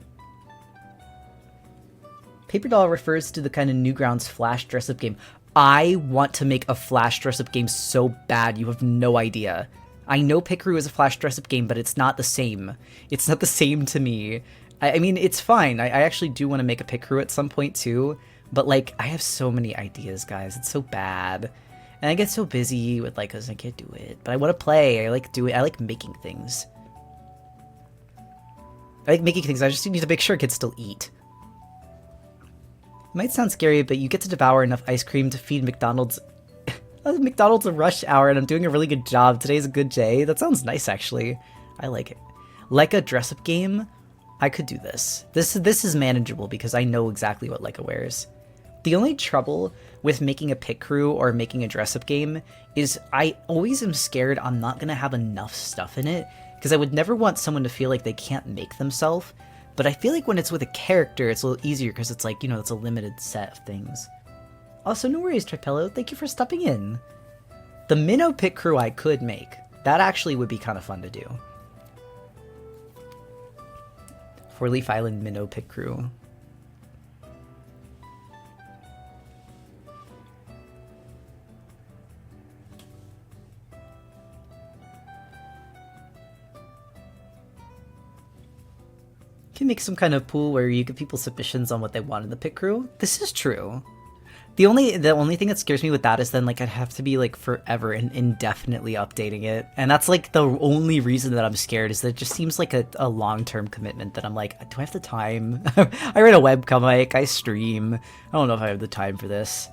Paper Doll refers to the kind of Newgrounds Flash dress-up game. I want to make a Flash dress-up game so bad, you have no idea. I know Pickaroo is a Flash dress-up game, but it's not the same. It's not the same to me. I mean, it's fine. I actually do want to make a Pickaroo at some point too, but like, I have so many ideas, guys. It's so bad. And I get so busy with like, cause I can't do it. But I want to play. I like doing. I like making things. I like making things. I just need to make sure I can still eat. It might sound scary, but you get to devour enough ice cream to feed McDonald's. McDonald's a rush hour, and I'm doing a really good job. Today's a good day. That sounds nice, actually. I like it. Like a dress-up game, I could do this. This is manageable because I know exactly what Leica wears. The only trouble with making a pit crew or making a dress-up game is I always am scared I'm not going to have enough stuff in it, because I would never want someone to feel like they can't make themselves, but I feel like when it's with a character, it's a little easier because it's like, you know, it's a limited set of things. Also, no worries, Tripello, thank you for stopping in. The Minnow pit crew I could make. That actually would be kind of fun to do. Four Leaf Island Minnow pit crew. Can make some kind of pool where you give people submissions on what they want in the pit crew. This is true. The only thing that scares me with that is then like I'd have to be like forever and indefinitely updating it, and that's like the only reason that I'm scared, is that it just seems like a long-term commitment that I'm like, do I have the time? I write a webcomic, I stream. I don't know if I have the time for this.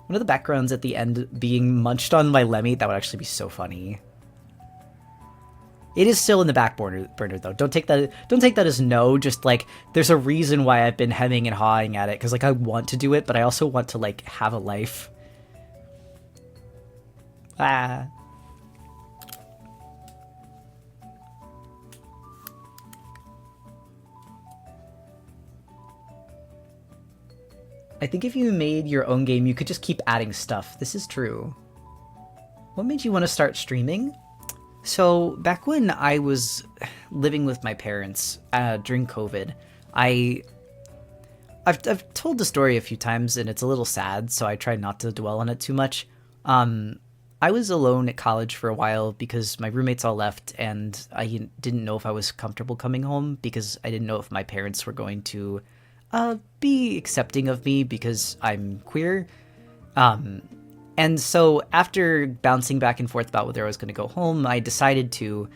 One of the backgrounds at the end being munched on by Lemmy, that would actually be so funny. It is still in the back burner though. Don't take that as no, just like there's a reason why I've been hemming and hawing at it, because like I want to do it, but I also want to like have a life. Ah. I think if you made your own game, you could just keep adding stuff. This is true. What made you want to start streaming? So back when I was living with my parents during COVID, I've told the story a few times and it's a little sad, so I try not to dwell on it too much. I was alone at college for a while because my roommates all left, and I didn't know if I was comfortable coming home because I didn't know if my parents were going to be accepting of me because I'm queer. And so after bouncing back and forth about whether I was going to go home, I decided to,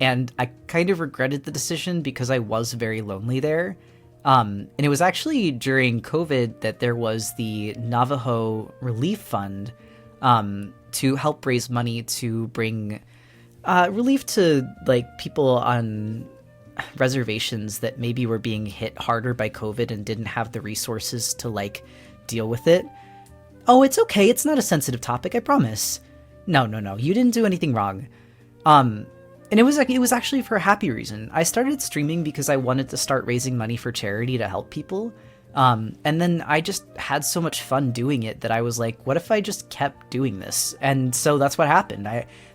and I kind of regretted the decision because I was very lonely there. And it was actually during COVID that there was the Navajo Relief Fund to help raise money to bring relief to like people on reservations that maybe were being hit harder by COVID and didn't have the resources to like deal with it. Oh, it's okay. It's not a sensitive topic, I promise. No. You didn't do anything wrong. And it was actually for a happy reason. I started streaming because I wanted to start raising money for charity to help people. And then I just had so much fun doing it that I was like, what if I just kept doing this? And so that's what happened.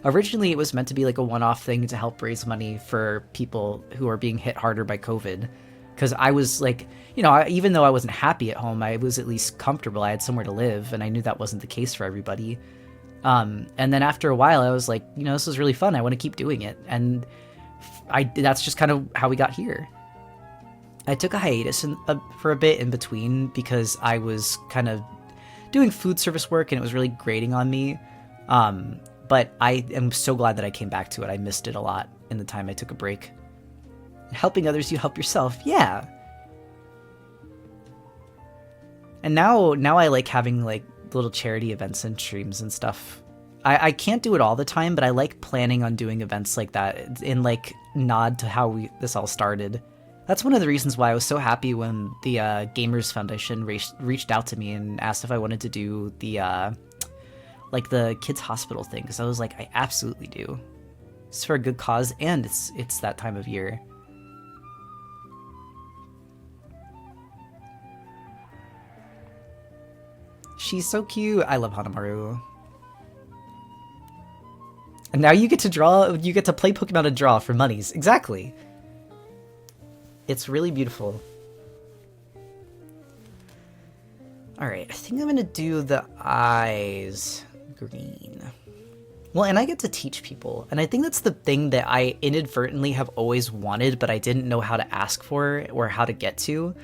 Originally it was meant to be like a one-off thing to help raise money for people who are being hit harder by COVID. Because I was like, even though I wasn't happy at home, I was at least comfortable. I had somewhere to live, and I knew that wasn't the case for everybody. And then after a while, I was like, this is really fun. I want to keep doing it. And that's just kind of how we got here. I took a hiatus for a bit in between because I was kind of doing food service work, and it was really grating on me. But I am so glad that I came back to it. I missed it a lot in the time I took a break. Helping others, you help yourself. Yeah. And now I like having like little charity events and streams and stuff. I can't do it all the time, but I like planning on doing events like that in like nod to how this all started. That's one of the reasons why I was so happy when the Gamers Foundation reached out to me and asked if I wanted to do the like the kids hospital thing, because I was like, I absolutely do. It's for a good cause, and it's that time of year. She's so cute. I love Hanamaru. And now you get to play Pokemon and draw for monies. Exactly. It's really beautiful. Alright, I think I'm gonna do the eyes green. Well, and I get to teach people, and I think that's the thing that I inadvertently have always wanted, but I didn't know how to ask for or how to get to.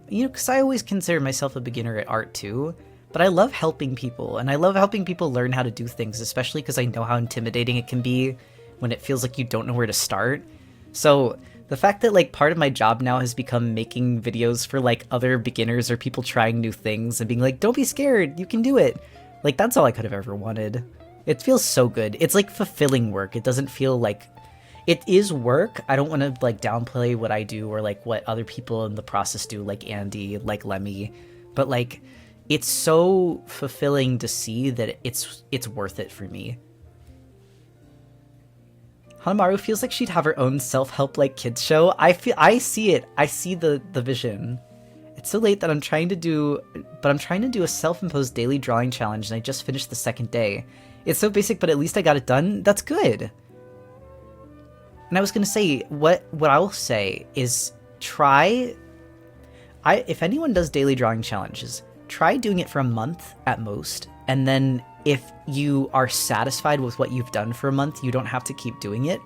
Because I always consider myself a beginner at art too, but I love helping people, and I love helping people learn how to do things, especially because I know how intimidating it can be when it feels like you don't know where to start. So the fact that like part of my job now has become making videos for like other beginners or people trying new things and being like, don't be scared, you can do it. Like, that's all I could have ever wanted. It feels so good. It's like fulfilling work. It doesn't feel like it is work. I don't want to like downplay what I do or like what other people in the process do, like Andy, like Lemmy, but like it's so fulfilling to see that it's worth it for me. Hanamaru feels like she'd have her own self-help like kids show. I see it. I see the vision. It's so late that I'm trying to do a self-imposed daily drawing challenge, and I just finished the second day. It's so basic, but at least I got it done. That's good. And I was gonna say, what I will say is if anyone does daily drawing challenges, try doing it for a month at most, and then if you are satisfied with what you've done for a month, you don't have to keep doing it.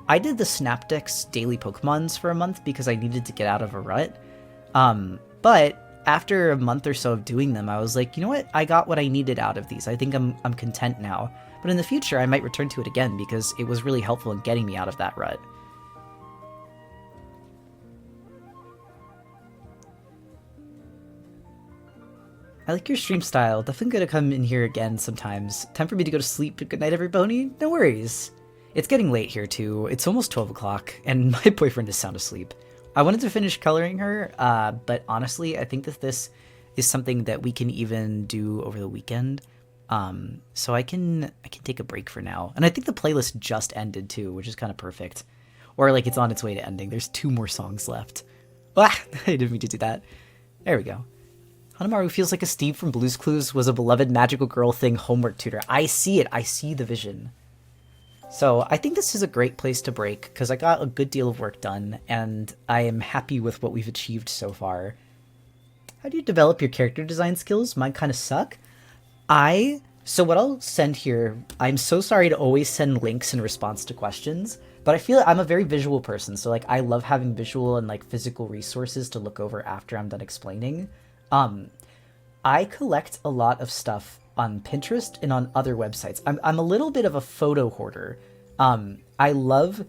I did the Snapdex daily Pokemons for a month because I needed to get out of a rut. But after a month or so of doing them, I was like, you know what? I got what I needed out of these. I think I'm content now. But in the future, I might return to it again because it was really helpful in getting me out of that rut. I like your stream style. Definitely gonna come in here again sometimes. Time for me to go to sleep. Good night, everybody. No worries. It's getting late here too. It's almost 12 o'clock, and my boyfriend is sound asleep. I wanted to finish coloring her, but honestly, I think that this is something that we can even do over the weekend. So I can take a break for now. And I think the playlist just ended too, which is kind of perfect. Or like it's on its way to ending. There's 2 more songs left. Ah, I didn't mean to do that. There we go. Hanamaru feels like a Steve from Blue's Clues was a beloved magical girl thing homework tutor. I see it. I see the vision. So I think this is a great place to break because I got a good deal of work done and I am happy with what we've achieved so far. How do you develop your character design skills? Mine kind of suck. So what I'll send here, I'm so sorry to always send links in response to questions, but I feel I'm a very visual person, so like I love having visual and like physical resources to look over after I'm done explaining. I collect a lot of stuff on Pinterest and on other websites. I'm a little bit of a photo hoarder. I love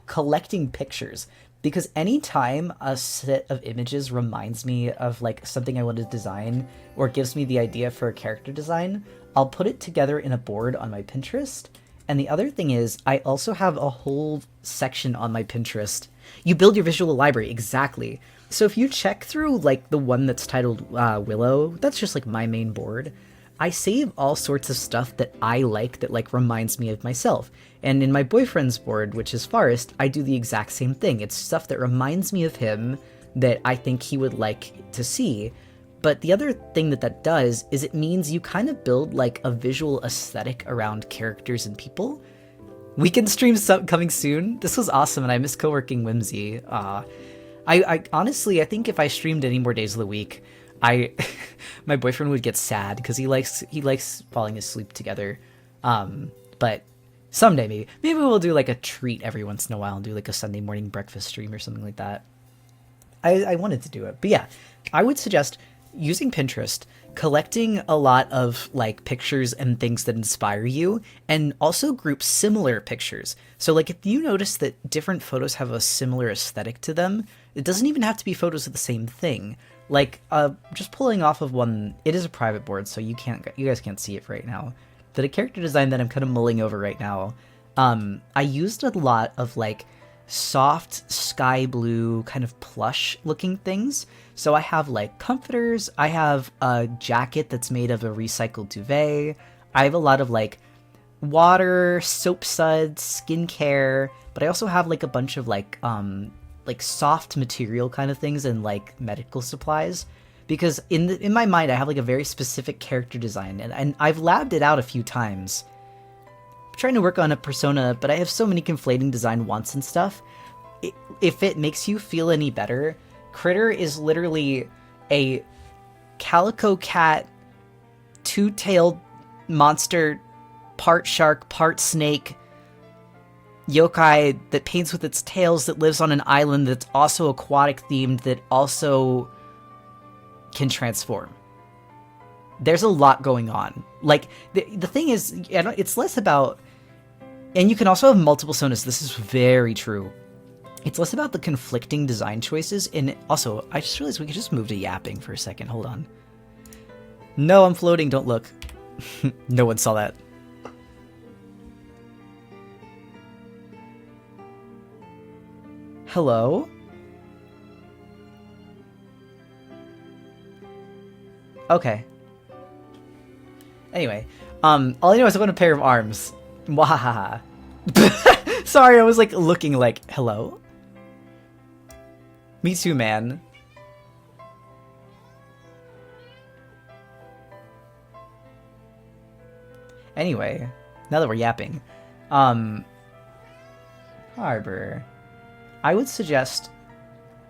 collecting pictures because anytime a set of images reminds me of like something I want to design or gives me the idea for a character design, I'll put it together in a board on my Pinterest. And the other thing is I also have a whole section on my Pinterest. You build your visual library, exactly. So if you check through like the one that's titled Willow, that's just like my main board. I save all sorts of stuff that I like that like reminds me of myself. And in my boyfriend's board, which is Forest, I do the exact same thing. It's stuff that reminds me of him that I think he would like to see. But the other thing that does is it means you kind of build like a visual aesthetic around characters and people. Weekend streams coming soon. This was awesome and I miss co-working Whimsy. I honestly, I think if I streamed any more days of the week, my boyfriend would get sad because he likes falling asleep together. But someday maybe we'll do like a treat every once in a while and do like a Sunday morning breakfast stream or something like that. I wanted to do it, but yeah, I would suggest using Pinterest, collecting a lot of like pictures and things that inspire you, and also group similar pictures. So like if you notice that different photos have a similar aesthetic to them, it doesn't even have to be photos of the same thing. Like just pulling off of one, it is a private board, so you guys can't see it right now. But a character design that I'm kind of mulling over right now, I used a lot of like soft sky blue kind of plush looking things. So I have like comforters, I have a jacket that's made of a recycled duvet, I have a lot of like water, soap suds, skincare, but I also have like a bunch of like soft material kind of things and like medical supplies, because in my mind I have like a very specific character design and I've labbed it out a few times. I'm trying to work on a persona, but I have so many conflating design wants and stuff. If it makes you feel any better, Critter is literally a calico cat, two-tailed monster, part shark, part snake, yokai that paints with its tails, that lives on an island that's also aquatic themed, that also can transform. There's a lot going on. Like the thing is, it's less about, and you can also have multiple sonas. This is very true. It's less about the conflicting design choices, and also I just realized we could just move to yapping for a second. Hold on. No, I'm floating. Don't look. No one saw that. Hello? Okay. Anyway, all I know is I want a pair of arms. Wahaha. Sorry, I was like looking like, hello? Me too, man. Anyway, now that we're yapping, Harbor. I would suggest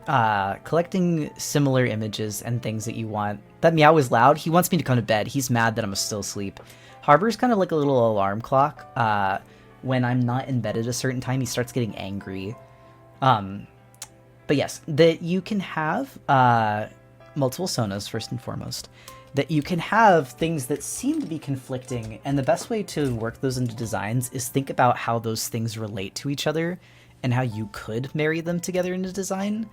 collecting similar images and things that you want. That meow is loud. He wants me to come to bed. He's mad that I'm still asleep. Harbor's kind of like a little alarm clock. When I'm not in bed at a certain time, he starts getting angry. But yes, that you can have multiple sonas, first and foremost. That you can have things that seem to be conflicting, and the best way to work those into designs is think about how those things relate to each other and how you could marry them together in a design.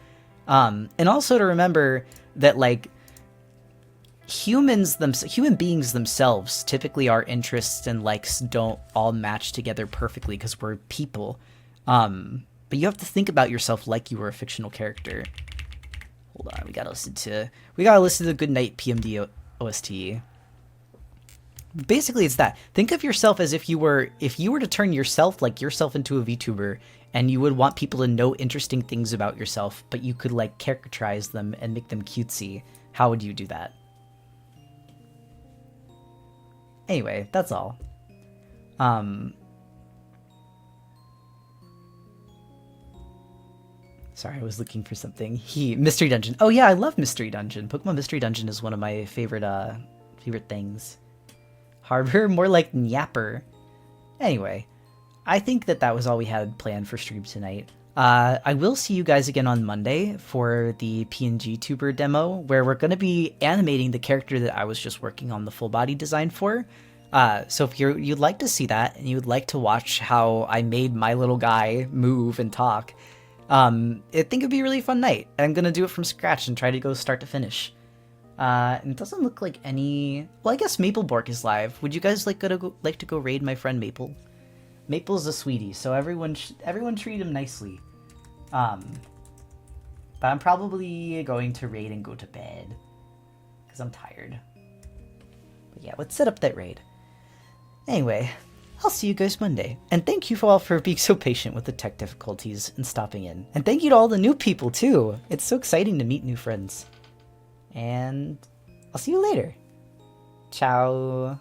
And also to remember that, like, human beings themselves, typically our interests and likes don't all match together perfectly because we're people. But you have to think about yourself like you were a fictional character. Hold on, we gotta listen to the Goodnight PMD OST. Basically, it's that. Think of yourself as if you were to turn yourself into a VTuber, and you would want people to know interesting things about yourself, but you could like characterize them and make them cutesy. How would you do that? Anyway, that's all. Sorry, I was looking for something. Mystery Dungeon. Oh yeah, I love Mystery Dungeon. Pokemon Mystery Dungeon is one of my favorite things. Harbor, more like Nyapper. Anyway, I think that was all we had planned for stream tonight. I will see you guys again on Monday for the PNG Tuber demo, where we're going to be animating the character that I was just working on the full body design for. So if you'd like to see that, and you'd like to watch how I made my little guy move and talk, I think it'd be a really fun night. I'm going to do it from scratch and try to go start to finish. And it doesn't look like any... Well, I guess Maplebork is live. Would you guys like to go raid my friend Maple? Maple's a sweetie, so everyone treat him nicely. But I'm probably going to raid and go to bed, because I'm tired. But yeah, let's set up that raid. Anyway, I'll see you guys Monday. And thank you all for being so patient with the tech difficulties and stopping in. And thank you to all the new people, too. It's so exciting to meet new friends. And I'll see you later. Ciao.